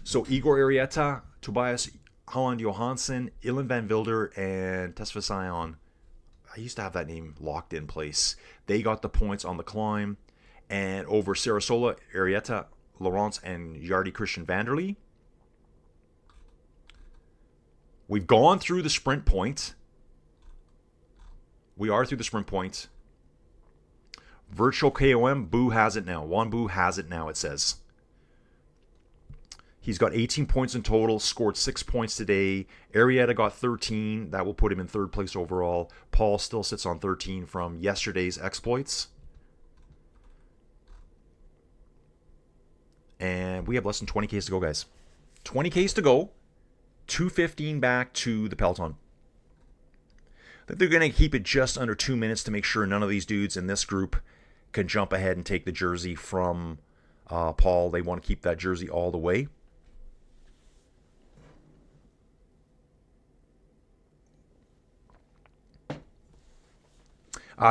So Igor Arieta, Tobias Holland Johansson, Ilan van Wilder, and Tesfa Sion. I used to have that name locked in place. They got the points on the climb. And over Sarasola, Arieta, Laurence, and Yardi Christian Vanderlee. We've gone through the sprint point. We are through the sprint point. Virtual KOM, Boo has it now. Juan Boo has it now, it says. He's got 18 points in total, scored 6 points today. Arietta got 13. That will put him in 3rd place overall. Paul still sits on 13 from yesterday's exploits. And we have less than 20Ks to go, guys. 20Ks to go. 2:15 back to the Peloton. I think they're going to keep it just under 2 minutes to make sure none of these dudes in this group can jump ahead and take the jersey from Paul. They want to keep that jersey all the way.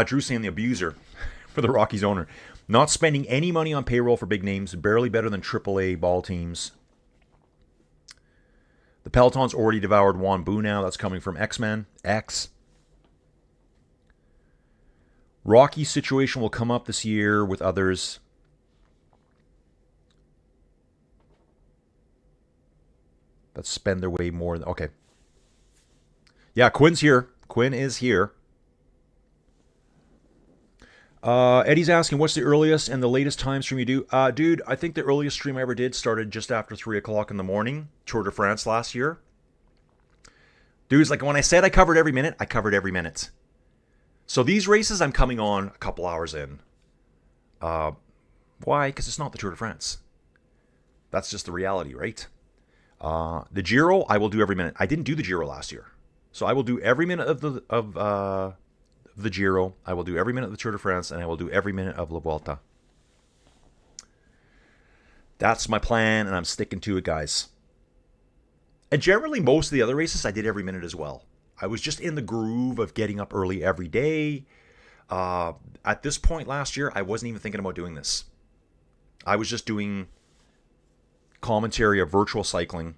Drew saying the abuser for the Rockies owner. Not spending any money on payroll for big names. Barely better than AAA ball teams. The Peloton's already devoured Juan Boo now. That's coming from X-Men. X. Rocky's situation will come up this year with others. That spend their way more. Okay. Yeah, Quinn's here. Quinn is here. Eddie's asking, what's the earliest and the latest time stream you do? Dude, I think the earliest stream I ever did started just after 3 o'clock in the morning. Tour de France last year. Dude's like, when I said I covered every minute, I covered every minute. So these races, I'm coming on a couple hours in. Why? Because it's not the Tour de France. That's just the reality, right? The Giro, I will do every minute. I didn't do the Giro last year. So I will do every minute of the Giro. I will do every minute of the Tour de France, and I will do every minute of La Vuelta. That's my plan, and I'm sticking to it, guys. And generally, most of the other races, I did every minute as well. I was just in the groove of getting up early every day. At this point last year, I wasn't even thinking about doing this. I was just doing commentary of virtual cycling.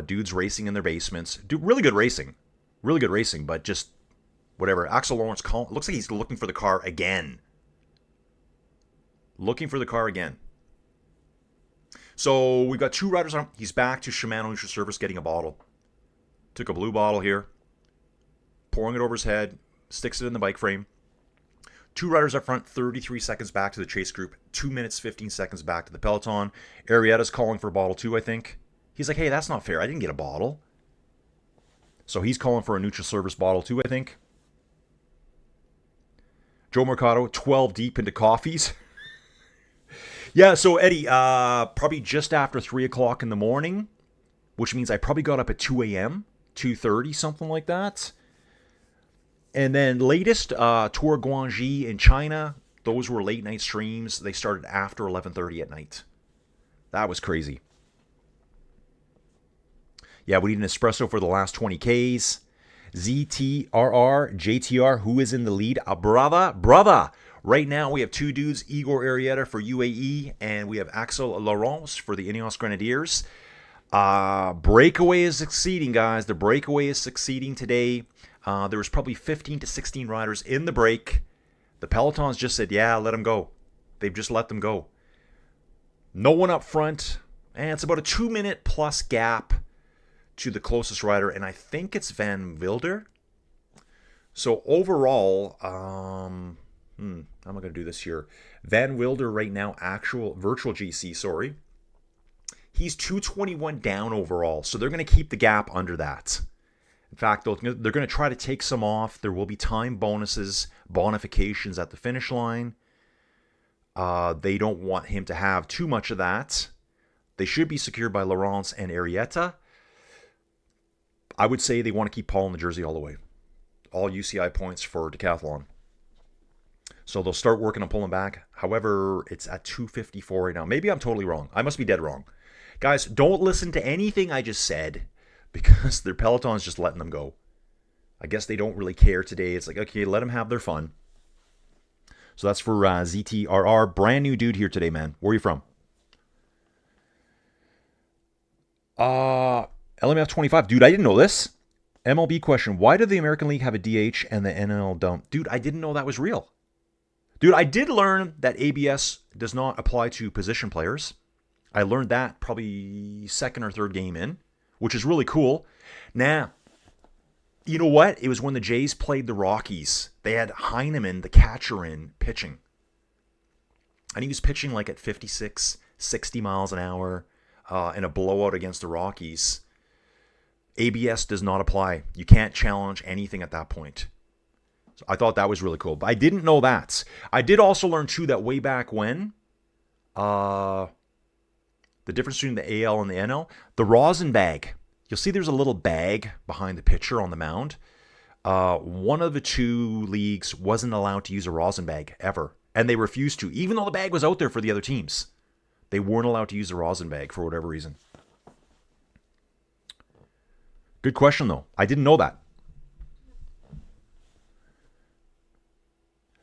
Dudes racing in their basements. Really good racing. Really good racing, but just whatever. Axel Lawrence looks like he's looking for the car again. Looking for the car again. So we've got 2 riders on. He's back to Shimano Neutral Surface getting a bottle. Took a blue bottle here. Pouring it over his head. Sticks it in the bike frame. 2 riders up front. 33 seconds back to the chase group. 2 minutes, 15 seconds back to the Peloton. Arietta's calling for a bottle too, I think. He's like, hey, that's not fair. I didn't get a bottle. So he's calling for a Neutral Service bottle too, I think. Joe Mercado, 12 deep into coffees. Yeah, so Eddie, probably just after 3 o'clock in the morning, which means I probably got up at 2 a.m., 2:30, something like that. And then latest, Tour Guangxi in China, those were late night streams. They started after 11:30 at night. That was crazy. Yeah, we need an espresso for the last 20 Ks. ZTRR, JTR, who is in the lead? Brava. Right now we have 2 dudes, Igor Arieta for UAE, and we have Axel Laurence for the Ineos Grenadiers. Breakaway is succeeding, guys. The Breakaway is succeeding today. There was probably 15 to 16 riders in the break. The Pelotons just said, yeah, let them go. They've just let them go. No one up front, and it's about a 2-minute plus gap to the closest rider, and I think it's Van Wilder. So overall, how am I going to do this here? Van Wilder right now, actual virtual GC, sorry. He's 221 down overall, so they're going to keep the gap under that. In fact, they're going to try to take some off. There will be time bonuses, bonifications at the finish line. They don't want him to have too much of that. They should be secured by Laurence and Arieta. I would say they want to keep Paul in the jersey all the way. all UCI points for decathlon. So they'll start working on pulling back. However, it's at 254 right now. Maybe I'm totally wrong. I must be dead wrong. Guys, don't listen to anything I just said because their Peloton's just letting them go. I guess they don't really care today. It's like, okay, let them have their fun. So that's for ZTRR. Brand new dude here today, man. Where are you from? LMF 25. Dude, I didn't know this. MLB question. Why did the American League have a DH and the NL don't? Dude, I didn't know that was real. Dude, I did learn that ABS does not apply to position players. I learned that probably second or third game in, which is really cool. Now, you know what? It was when the Jays played the Rockies. They had Heineman, the catcher, in pitching. And he was pitching like at 56, 60 miles an hour in a blowout against the Rockies. ABS does not apply. You can't challenge anything at that point. So I thought that was really cool. But I didn't know that. I did also learn, too, that way back when, the difference between the AL and the NL, the rosin bag. You'll see there's a little bag behind the pitcher on the mound. One of the two leagues wasn't allowed to use a rosin bag ever. And they refused to, even though the bag was out there for the other teams. They weren't allowed to use the rosin bag for whatever reason. Good question, though. I didn't know that.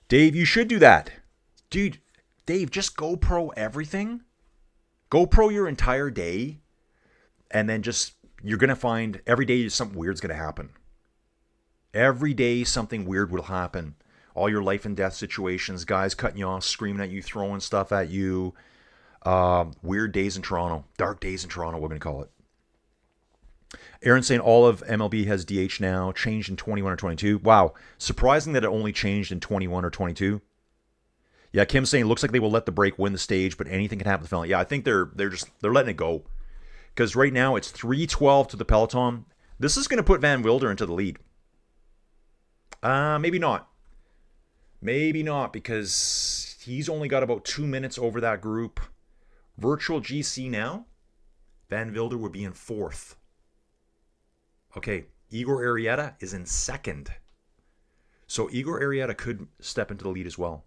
Dave, you should do that. Dude, Dave, just GoPro everything. GoPro your entire day. And then just, you're going to find every day something weird's going to happen. Every day something weird will happen. All your life and death situations, guys cutting you off, screaming at you, throwing stuff at you. Weird days in Toronto. Dark days in Toronto, we're going to call it. Aaron saying all of MLB has DH now, changed in 21 or 22. Wow. Surprising that it only changed in 21 or 22. Yeah, Kim's saying it looks like they will let the break win the stage, but anything can happen to the final. Yeah, I think they're letting it go. Because right now it's 3-12 to the Peloton. This is going to put Van Wilder into the lead. Maybe not. Maybe not, because he's only got about 2 minutes over that group. Virtual GC now. Van Wilder would be in fourth. Okay, Igor Arrieta is in second. So Igor Arrieta could step into the lead as well.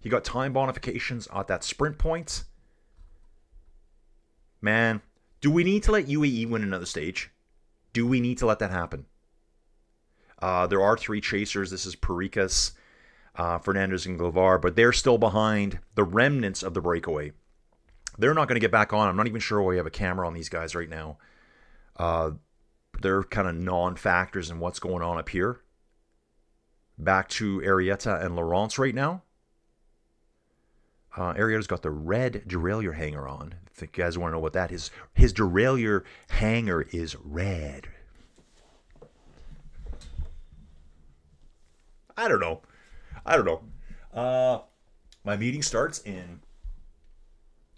He got time bonifications at that sprint point. Man, do we need to let UAE win another stage? Do we need to let that happen? There are three chasers. This is Perikas, Fernandez, and Glovar, but they're still behind the remnants of the breakaway. They're not going to get back on. I'm not even sure why we have a camera on these guys right now. They're kind of non-factors in what's going on up here. Back to Arrieta and Laurence right now. Arrieta's got the red derailleur hanger on. If you guys want to know what that is, his derailleur hanger is red. I don't know. My meeting starts in...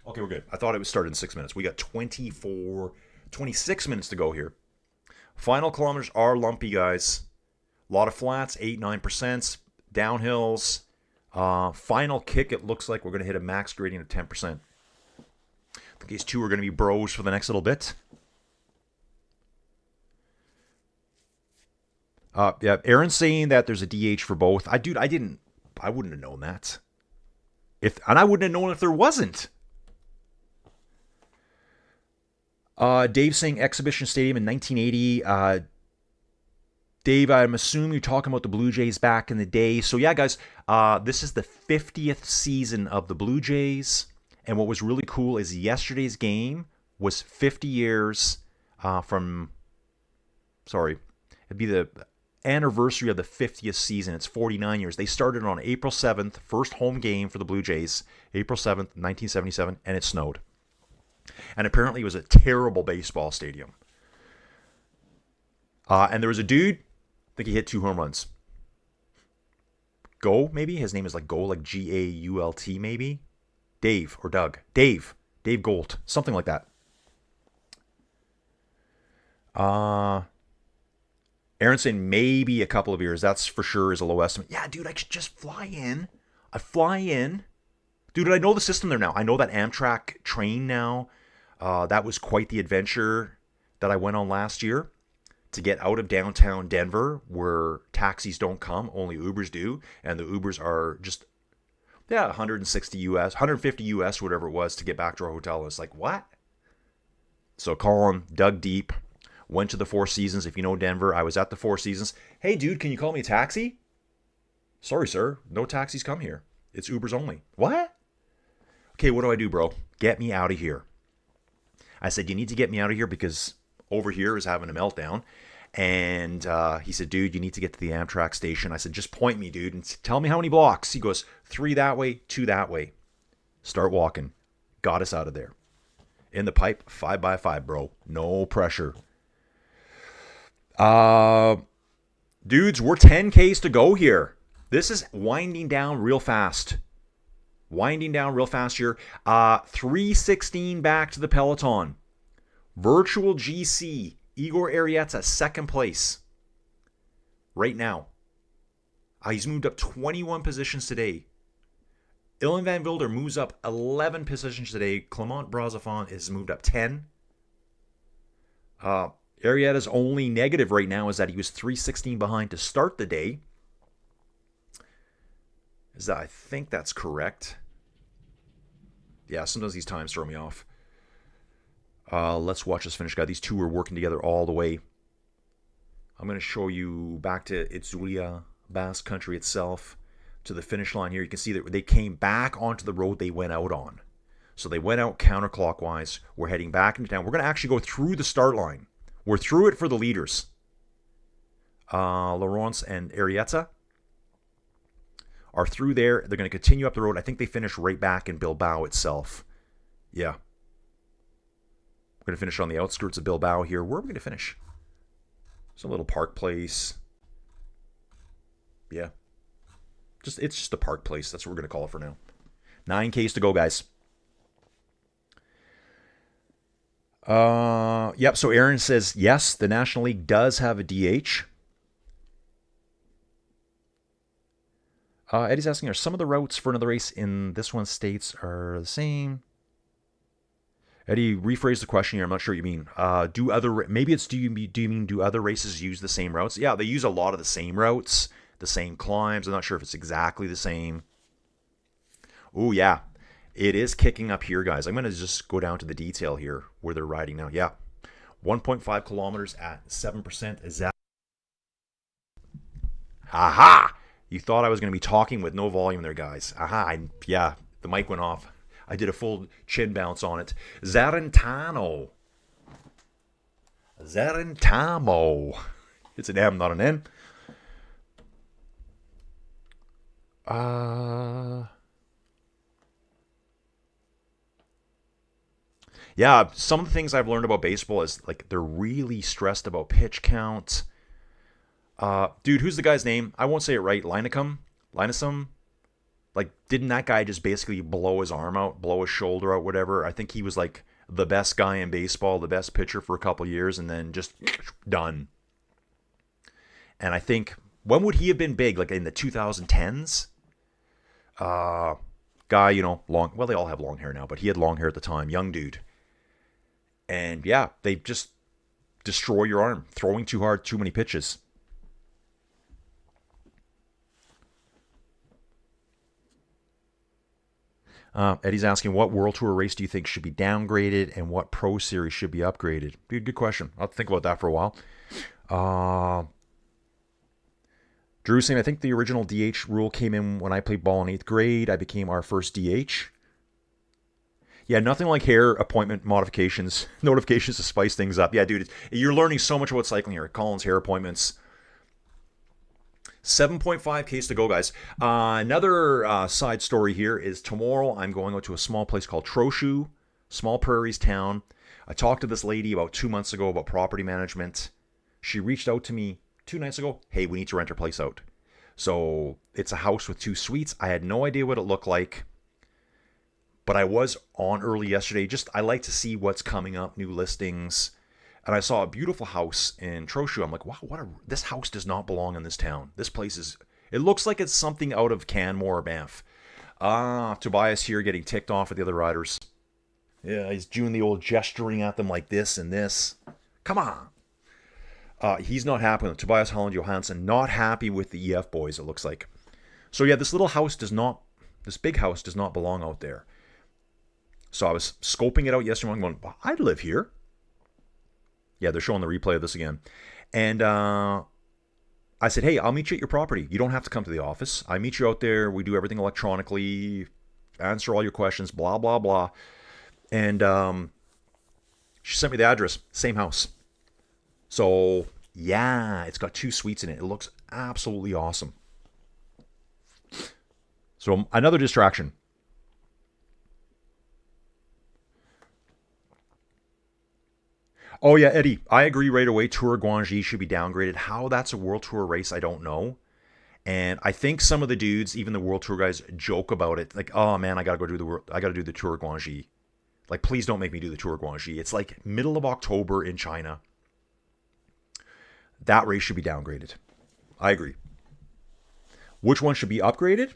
Okay, we're good. I thought it would start in 6 minutes. We got 26 minutes to go here. Final kilometers are lumpy, guys. A lot of flats, 8-9%. Downhills. Final kick, it looks like we're going to hit a max gradient of 10%. I think these two are going to be bros for the next little bit. Yeah, Aaron's saying that there's a DH for both. I wouldn't have known that. And I wouldn't have known if there wasn't. Dave saying Exhibition Stadium in 1980. Dave, I'm assuming you're talking about the Blue Jays back in the day. So yeah, guys, this is the 50th season of the Blue Jays. And what was really cool is yesterday's game was 50 years it'd be the anniversary of the 50th season. It's 49 years. They started on April 7th, first home game for the Blue Jays, April 7th, 1977, and it snowed. And apparently it was a terrible baseball stadium. And there was a dude, I think he hit 2 home runs. Go, maybe? His name is like Go, like Gault, maybe? Dave or Doug. Dave Golt, something like that. Aaron saying maybe a couple of years. That's for sure is a low estimate. Yeah, dude, I could just fly in. I fly in. Dude, I know the system there now. I know that Amtrak train now. That was quite the adventure that I went on last year. to get out of downtown Denver, where taxis don't come, only Ubers do, and the Ubers are just 160 US, 150 US, whatever it was, to get back to our hotel. It's like, what? So Colin dug deep, went to the Four Seasons. If you know Denver, I was at the Four Seasons. Hey, dude, can you call me a taxi? Sorry, sir. No taxis come here. It's Ubers only. What? Okay, what do I do, bro? Get me out of here. I said, you need to get me out of here because over here is having a meltdown. And he said, dude, you need to get to the Amtrak station. I said, just point me, dude, and tell me how many blocks. He goes, 3 that way, 2 that way. Start walking. Got us out of there. In the pipe, 5x5, bro. No pressure. Dudes, we're 10Ks to go here. This is winding down real fast. Winding down real fast here. 3:16 back to the Peloton. Virtual GC. Igor Arietta, second place. Right now. He's moved up 21 positions today. Ilan Van Wilder moves up 11 positions today. Clement Brazafon has moved up 10. Arietta's only negative right now is that he was 3:16 behind to start the day. I think that's correct. Yeah, sometimes these times throw me off. Let's watch this finish, guy. These two are working together all the way. I'm going to show you back to Itzulia, Basque country itself, to the finish line here. You can see that they came back onto the road they went out on. So they went out counterclockwise. We're heading back into town. We're going to actually go through the start line. We're through it for the leaders. Laurence and Arietta are through there. They're going to continue up the road. I think they finish right back in Bilbao itself. Yeah. We're going to finish on the outskirts of Bilbao here. Where are we going to finish? Some little park place. Yeah. It's just a park place. That's what we're going to call it for now. 9Ks to go, guys. Yep, so Aaron says, yes, the National League does have a DH. Eddie's asking, are some of the routes for another race in this one states are the same? Eddie, rephrase the question here. I'm not sure what you mean. Do other races use the same routes? Yeah, they use a lot of the same routes, the same climbs. I'm not sure if it's exactly the same. Oh, yeah. It is kicking up here, guys. I'm going to just go down to the detail here where they're riding now. Yeah. 1.5 kilometers at 7%. Is that... Aha! You thought I was going to be talking with no volume there, guys. Aha. Yeah, the mic went off. I did a full chin bounce on it. Zarentano. It's an M, not an N. Yeah, some of the things I've learned about baseball is like they're really stressed about pitch count. Dude, who's the guy's name? I won't say it right. Linusum? Like, didn't that guy just basically blow his arm out, blow his shoulder out, whatever? I think he was like the best guy in baseball, the best pitcher for a couple years, and then just done. And I think, when would he have been big? Like in the 2010s? Guy, long. Well, they all have long hair now, but he had long hair at the time. Young dude. And yeah, they just destroy your arm. Throwing too hard, too many pitches. Eddie's asking, what World Tour race do you think should be downgraded and what Pro Series should be upgraded? Dude, good question. I'll think about that for a while. Drew saying, I think the original DH rule came in when I played ball in 8th grade. I became our first DH. Yeah, nothing like hair appointment modifications, notifications to spice things up. Yeah, dude, you're learning so much about cycling here. Colin's hair appointments. 7.5 Ks to go, guys. Another side story here is tomorrow I'm going out to a small place called Trochu, small prairies town. I talked to this lady about 2 months ago about property management. She reached out to me 2 nights ago. Hey, we need to rent her place out. So it's a house with 2 suites. I had no idea what it looked like, but I was on early yesterday. I like to see what's coming up, new listings. And I saw a beautiful house in Trochu. I'm like, wow, this house does not belong in this town. This place it looks like it's something out of Canmore or Banff. Tobias here getting ticked off at the other riders. Yeah, he's doing the old gesturing at them like this and this. Come on. He's not happy with Tobias Holland Johansson. Not happy with the EF boys, it looks like. So yeah, this big house does not belong out there. So I was scoping it out yesterday morning going, I'd live here. Yeah, they're showing the replay of this again. And I said, hey, I'll meet you at your property. You don't have to come to the office. I meet you out there. We do everything electronically, answer all your questions, blah, blah, blah. And she sent me the address. Same house. So, yeah, it's got 2 suites in it. It looks absolutely awesome. So, another distraction. Oh, yeah, Eddie, I agree right away. Tour Guangxi should be downgraded. How that's a World Tour race, I don't know. And I think some of the dudes, even the World Tour guys, joke about it. Like, oh, man, I got to do the Tour Guangxi. Like, please don't make me do the Tour Guangxi. It's like middle of October in China. That race should be downgraded. I agree. Which one should be upgraded?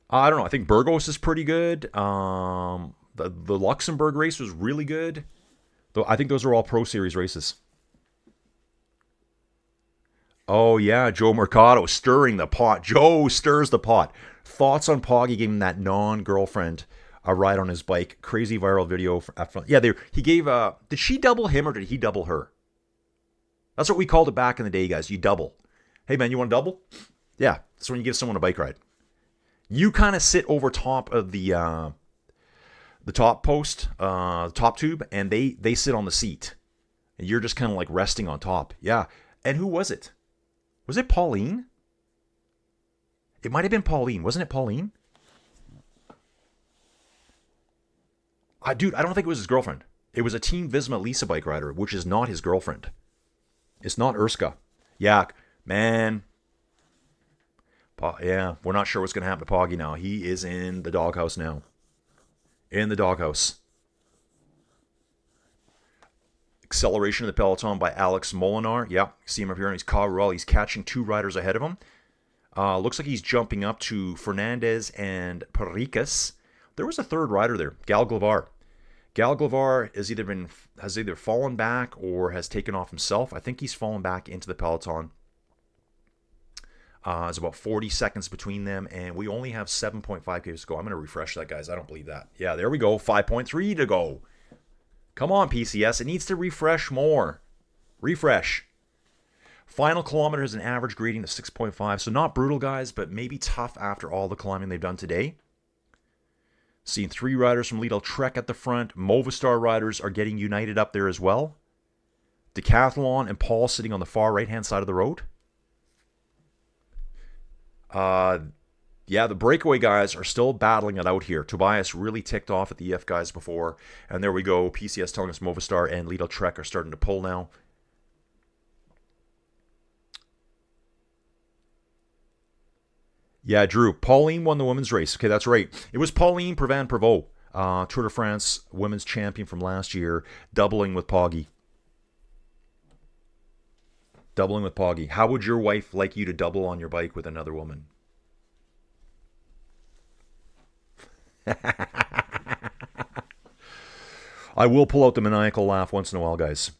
I don't know. I think Burgos is pretty good. The Luxembourg race was really good. Though I think those are all Pro Series races. Oh, yeah, Joe Mercado stirring the pot. Joe stirs the pot. Thoughts on Poggy giving that non-girlfriend a ride on his bike. Crazy viral video. Yeah, he gave... did she double him or did he double her? That's what we called it back in the day, guys. You double. Hey, man, you want to double? Yeah, that's when you give someone a bike ride. You kind of sit over top of the top post, top tube, and they sit on the seat. And you're just kind of like resting on top. Yeah. And who was it? Was it Pauline? It might have been Pauline. Wasn't it Pauline? Dude, I don't think it was his girlfriend. It was a Team Visma Lisa bike rider, which is not his girlfriend. It's not Urska. Yeah, man. Yeah, we're not sure what's going to happen to Poggy now. He is in the doghouse now. In the doghouse. Acceleration of the Peloton by Alex Molinar. Yeah, see him up here. He's Carruel. He's catching 2 riders ahead of him. Looks like he's jumping up to Fernandez and Pericas. There was a 3rd rider there, Gal Glavar. Gal Glavar has either fallen back or has taken off himself. I think he's fallen back into the Peloton. It's about 40 seconds between them, and we only have 7.5 Ks to go. I'm going to refresh that, guys. I don't believe that. Yeah, there we go. 5.3 to go. Come on, PCS. It needs to refresh more. Refresh. Final kilometer has an average grading of 6.5. So not brutal, guys, but maybe tough after all the climbing they've done today. Seeing 3 riders from Lidl Trek at the front. Movistar riders are getting united up there as well. Decathlon and Paul sitting on the far right-hand side of the road. Yeah, the breakaway guys are still battling it out here. Tobias really ticked off at the EF guys before. And there we go. PCS telling us Movistar and Lidl Trek are starting to pull now. Yeah, Drew. Pauline won the women's race. Okay, that's right. It was Pauline Previn-Prevot, Tour de France women's champion from last year, doubling with Poggy. Doubling with Poggy. How would your wife like you to double on your bike with another woman? I will pull out the maniacal laugh once in a while, guys.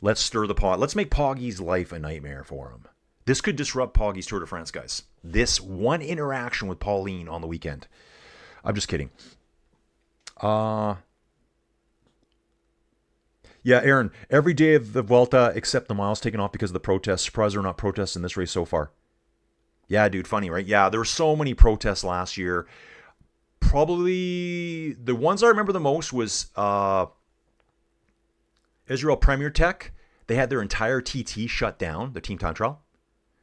Let's stir the pot. Let's make Poggy's life a nightmare for him. This could disrupt Poggy's Tour de France, guys. This one interaction with Pauline on the weekend. I'm just kidding. Yeah, Aaron, every day of the Vuelta except the miles taken off because of the protests. Surprised there are not protests in this race so far. Yeah, dude, funny, right? Yeah, there were so many protests last year. Probably the ones I remember the most was Israel Premier Tech. They had their entire TT shut down, the team time trial.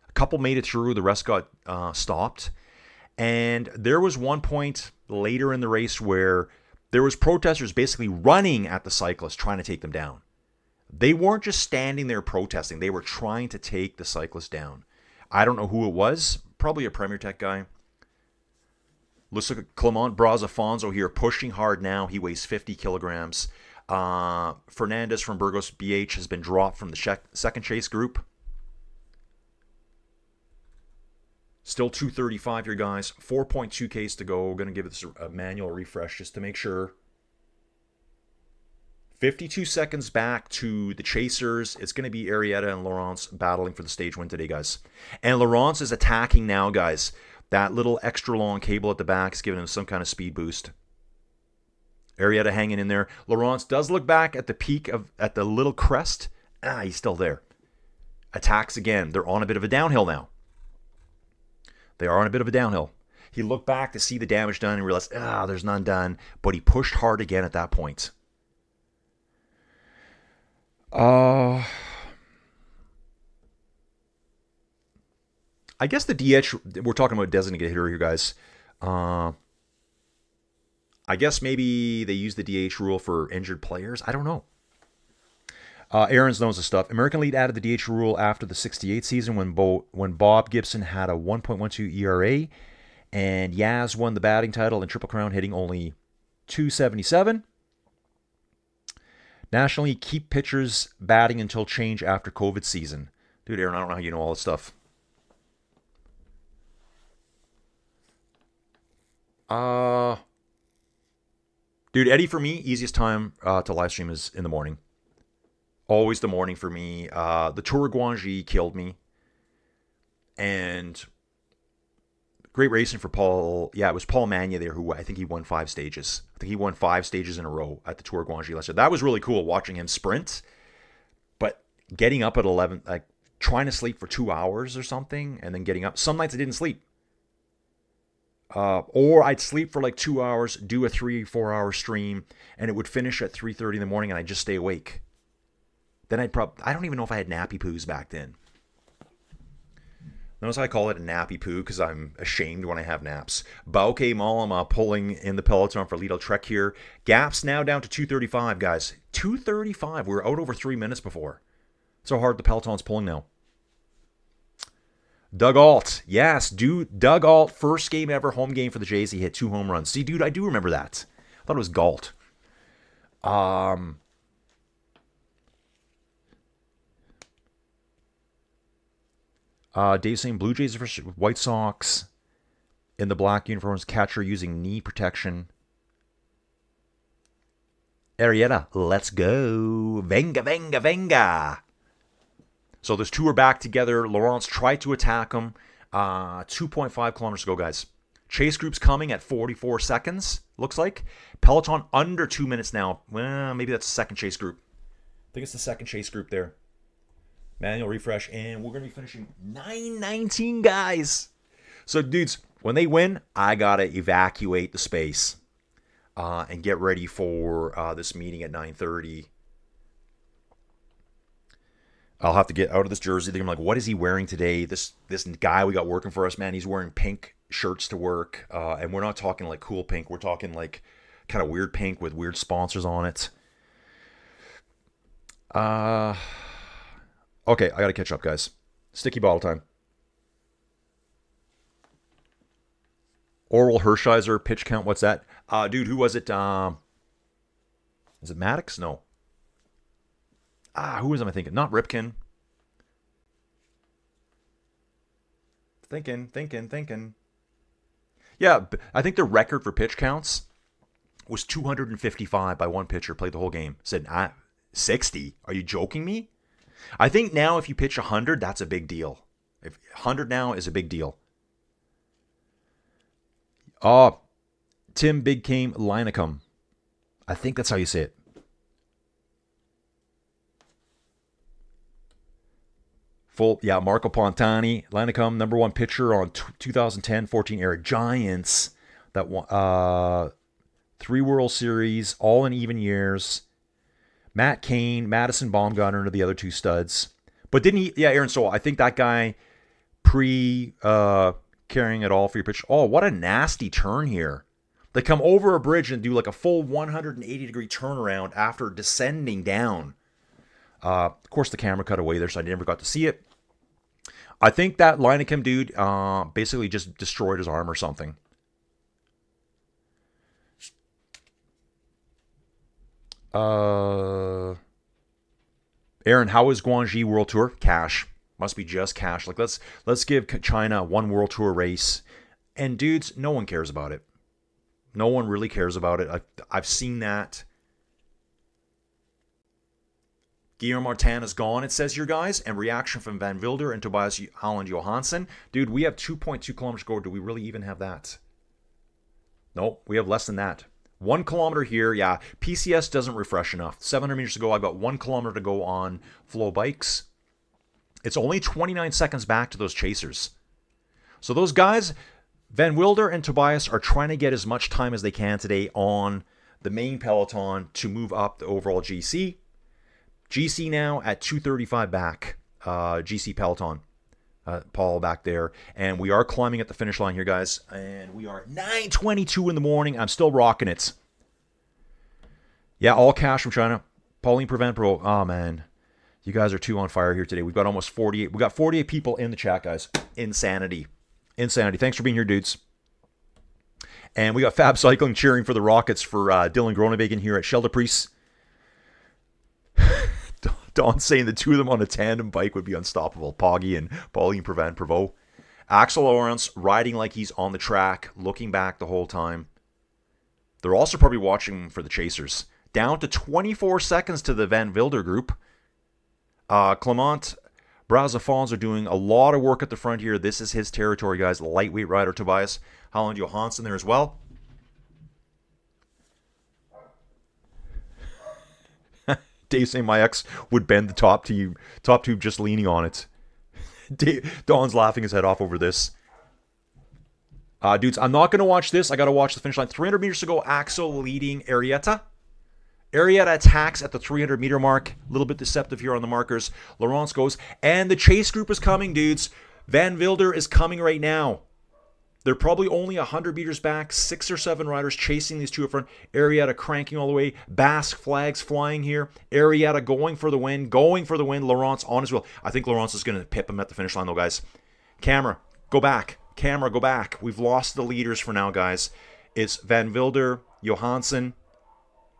A couple made it through, the rest got stopped. And there was one point later in the race where there was protesters basically running at the cyclists, trying to take them down. They weren't just standing there protesting. They were trying to take the cyclists down. I don't know who it was. Probably a Premier Tech guy. Let's look at Clement Brazafonso here, pushing hard now. He weighs 50 kilograms. Fernandez from Burgos BH has been dropped from the second chase group. Still 235 here, guys. 4.2 Ks to go. We're going to give this a manual refresh just to make sure. 52 seconds back to the chasers. It's going to be Arietta and Laurence battling for the stage win today, guys. And Laurence is attacking now, guys. That little extra long cable at the back is giving him some kind of speed boost. Arietta hanging in there. Laurence does look back at the peak at the little crest. He's still there. Attacks again. They're on a bit of a downhill now. They are on a bit of a downhill. He looked back to see the damage done and realized, there's none done. But he pushed hard again at that point. I guess the DH, we're talking about designated hitter here, guys. I guess maybe they use the DH rule for injured players. I don't know. Aaron's knows the stuff. American League added the DH rule after the 68 season when Bob Gibson had a 1.12 ERA and Yaz won the batting title in Triple Crown, hitting only .277. National League keep pitchers batting until change after COVID season. Dude, Aaron, I don't know how you know all this stuff. Dude, Eddie, for me, easiest time to live stream is in the morning. Always the morning for me. The Tour of Guangxi killed me. And great racing for Paul. Yeah, it was Paul Magna there who I think he won 5 stages. I think he won 5 stages in a row at the Tour of Guangxi last year. That was really cool watching him sprint. But getting up at 11, like trying to sleep for 2 hours or something, and then getting up. Some nights I didn't sleep. Or I'd sleep for like 2 hours, do a 3-4 hour stream, and it would finish at 3:30 in the morning, and I'd just stay awake. Then I don't even know if I had nappy poos back then. Notice I call it a nappy poo because I'm ashamed when I have naps. Bauke Malama pulling in the Peloton for Lidl Trek here. Gaps now down to 2:35, guys. 2:35. We were out over 3 minutes before. So hard the Peloton's pulling now. Doug Alt. Yes, dude. Doug Alt, first game ever, home game for the Jays. He hit 2 home runs. See, dude, I do remember that. I thought it was Galt. Dave saying Blue Jays versus White Sox in the black uniforms. Catcher using knee protection. Arietta, let's go. Venga, venga, venga. So those two are back together. Laurence tried to attack him. 2.5 kilometers to go, guys. Chase group's coming at 44 seconds, looks like. Peloton under 2 minutes now. Well, maybe that's the second chase group. I think it's the second chase group there. Manual refresh, and we're going to be finishing 9:19, guys. So, dudes, when they win, I got to evacuate the space and get ready for this meeting at 9:30. I'll have to get out of this jersey. I'm like, what is he wearing today? This guy we got working for us, man, he's wearing pink shirts to work. And we're not talking like cool pink. We're talking like kind of weird pink with weird sponsors on it. Okay, I got to catch up, guys. Sticky bottle time. Oral Hershiser, pitch count, what's that? Dude, who was it? Is it Maddox? No. Who was I thinking? Not Ripken. Thinking. Yeah, I think the record for pitch counts was 255 by one pitcher, played the whole game. Said, 60? Are you joking me? I think now if you pitch 100, that's a big deal. If 100 now is a big deal. Tim Big Came Linacum. I think that's how you say it. Marco Pontani, Linacum, number 1 pitcher on 2010-14 era Giants. That won 3 World Series, all in even years. Matt Cain, Madison Baumgartner are the other 2 studs. But didn't he? Yeah, Aaron Sowell. I think that guy carrying it all for your pitch. Oh, what a nasty turn here. They come over a bridge and do like a full 180-degree turnaround after descending down. Of course, the camera cut away there, so I never got to see it. I think that Linacum dude basically just destroyed his arm or something. Aaron, how is Guangxi World Tour? Cash. Must be just cash. Like let's give China 1 World Tour race. And dudes, no one cares about it. No one really cares about it. I've seen that. Guillaume Martin is gone, it says here, guys. And reaction from Van Wilder and Tobias Holland Johansson. Dude, we have 2.2 kilometers to go. Do we really even have that? No, we have less than that. 1 kilometer here. Yeah, PCS doesn't refresh enough. 700 meters to go. I've got 1 kilometer to go on Flow Bikes. It's only 29 seconds back to those chasers. So those guys, Van Wilder and Tobias, are trying to get as much time as they can today on the main Peloton to move up the overall GC. GC now at 2:35 back. GC Peloton. Paul back there. And we are climbing at the finish line here, guys. And we are 9:22 in the morning. I'm still rocking it. Yeah, all cash from China. Pauline Prevent Pro. Oh, man. You guys are too on fire here today. We've got almost 48. We got 48 people in the chat, guys. Insanity. Insanity. Thanks for being here, dudes. And we got Fab Cycling cheering for the Rockets for Dylan Groenewegen here at Scheldeprijs. Don saying the two of them on a tandem bike would be unstoppable. Poggy and Pauline Prevent Prevost. Axel Lawrence riding like he's on the track, looking back the whole time. They're also probably watching for the chasers. Down to 24 seconds to the Van Wilder group. Clement Brazafons are doing a lot of work at the front here. This is his territory, guys. Lightweight rider Tobias Holland Johansson there as well. Dave saying my ex would bend the top tube just leaning on it. Don's laughing his head off over this. Dudes, I'm not going to watch this. I got to watch the finish line. 300 meters to go. Axel leading Arietta. Arietta attacks at the 300 meter mark. A little bit deceptive here on the markers. Laurence goes. And the chase group is coming, dudes. Van Wilder is coming right now. They're probably only 100 meters back. 6 or 7 riders chasing these two up front. Arietta cranking all the way. Basque flags flying here. Arietta going for the win. Going for the win. Laurence on his wheel. I think Laurence is going to pip him at the finish line, though, guys. Camera, go back. Camera, go back. We've lost the leaders for now, guys. It's Van Wilder, Johansson.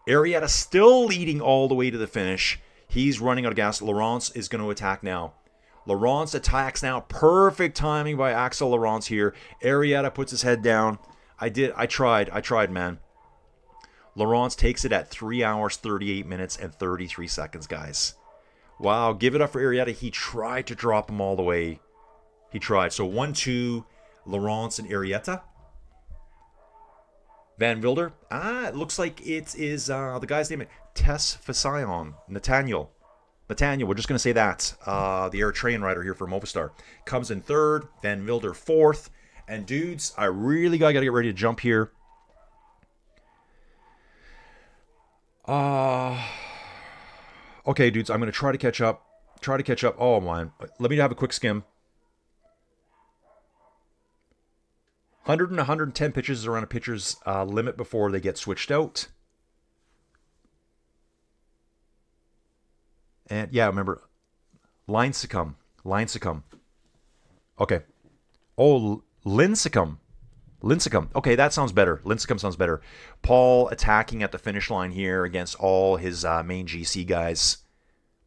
Arietta still leading all the way to the finish. He's running out of gas. Laurence is going to attack now. Laurence attacks now. Perfect timing by Axel Laurence here. Arietta puts his head down. I tried, man. Laurence takes it at 3 hours, 38 minutes, and 33 seconds, guys. Wow, give it up for Arietta. He tried to drop him all the way. He tried. So 1-2, Laurence and Arietta. Van Wilder. It looks like it is the guy's name. Tess Fasion. Nathaniel, we're just going to say that. The Eritrean rider here for Movistar. Comes in 3rd. Van Wilder 4th. And dudes, I really got to get ready to jump here. Okay, dudes, I'm going to try to catch up. Oh, man. Let me have a quick skim. 100 and 110 pitches around a pitcher's limit before they get switched out. And yeah, remember, Linsicum. Okay. Oh, Linsicum. Okay, that sounds better. Linsicum sounds better. Paul attacking at the finish line here against all his main GC guys.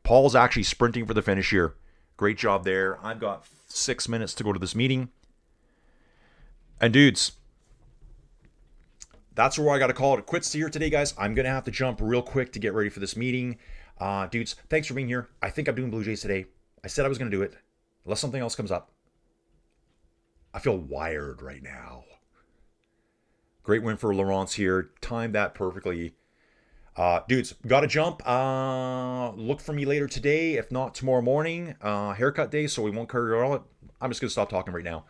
Paul's actually sprinting for the finish here. Great job there. I've got 6 minutes to go to this meeting. And dudes, that's where I got to call it quits here today, guys. I'm going to have to jump real quick to get ready for this meeting. Dudes, thanks for being here. I think I'm doing Blue Jays today. I said I was going to do it, unless something else comes up. I feel wired right now. Great win for Laurence here. Timed that perfectly. Dudes, got to jump. Look for me later today, if not tomorrow morning. Haircut day, so we won't carry on it. I'm just going to stop talking right now.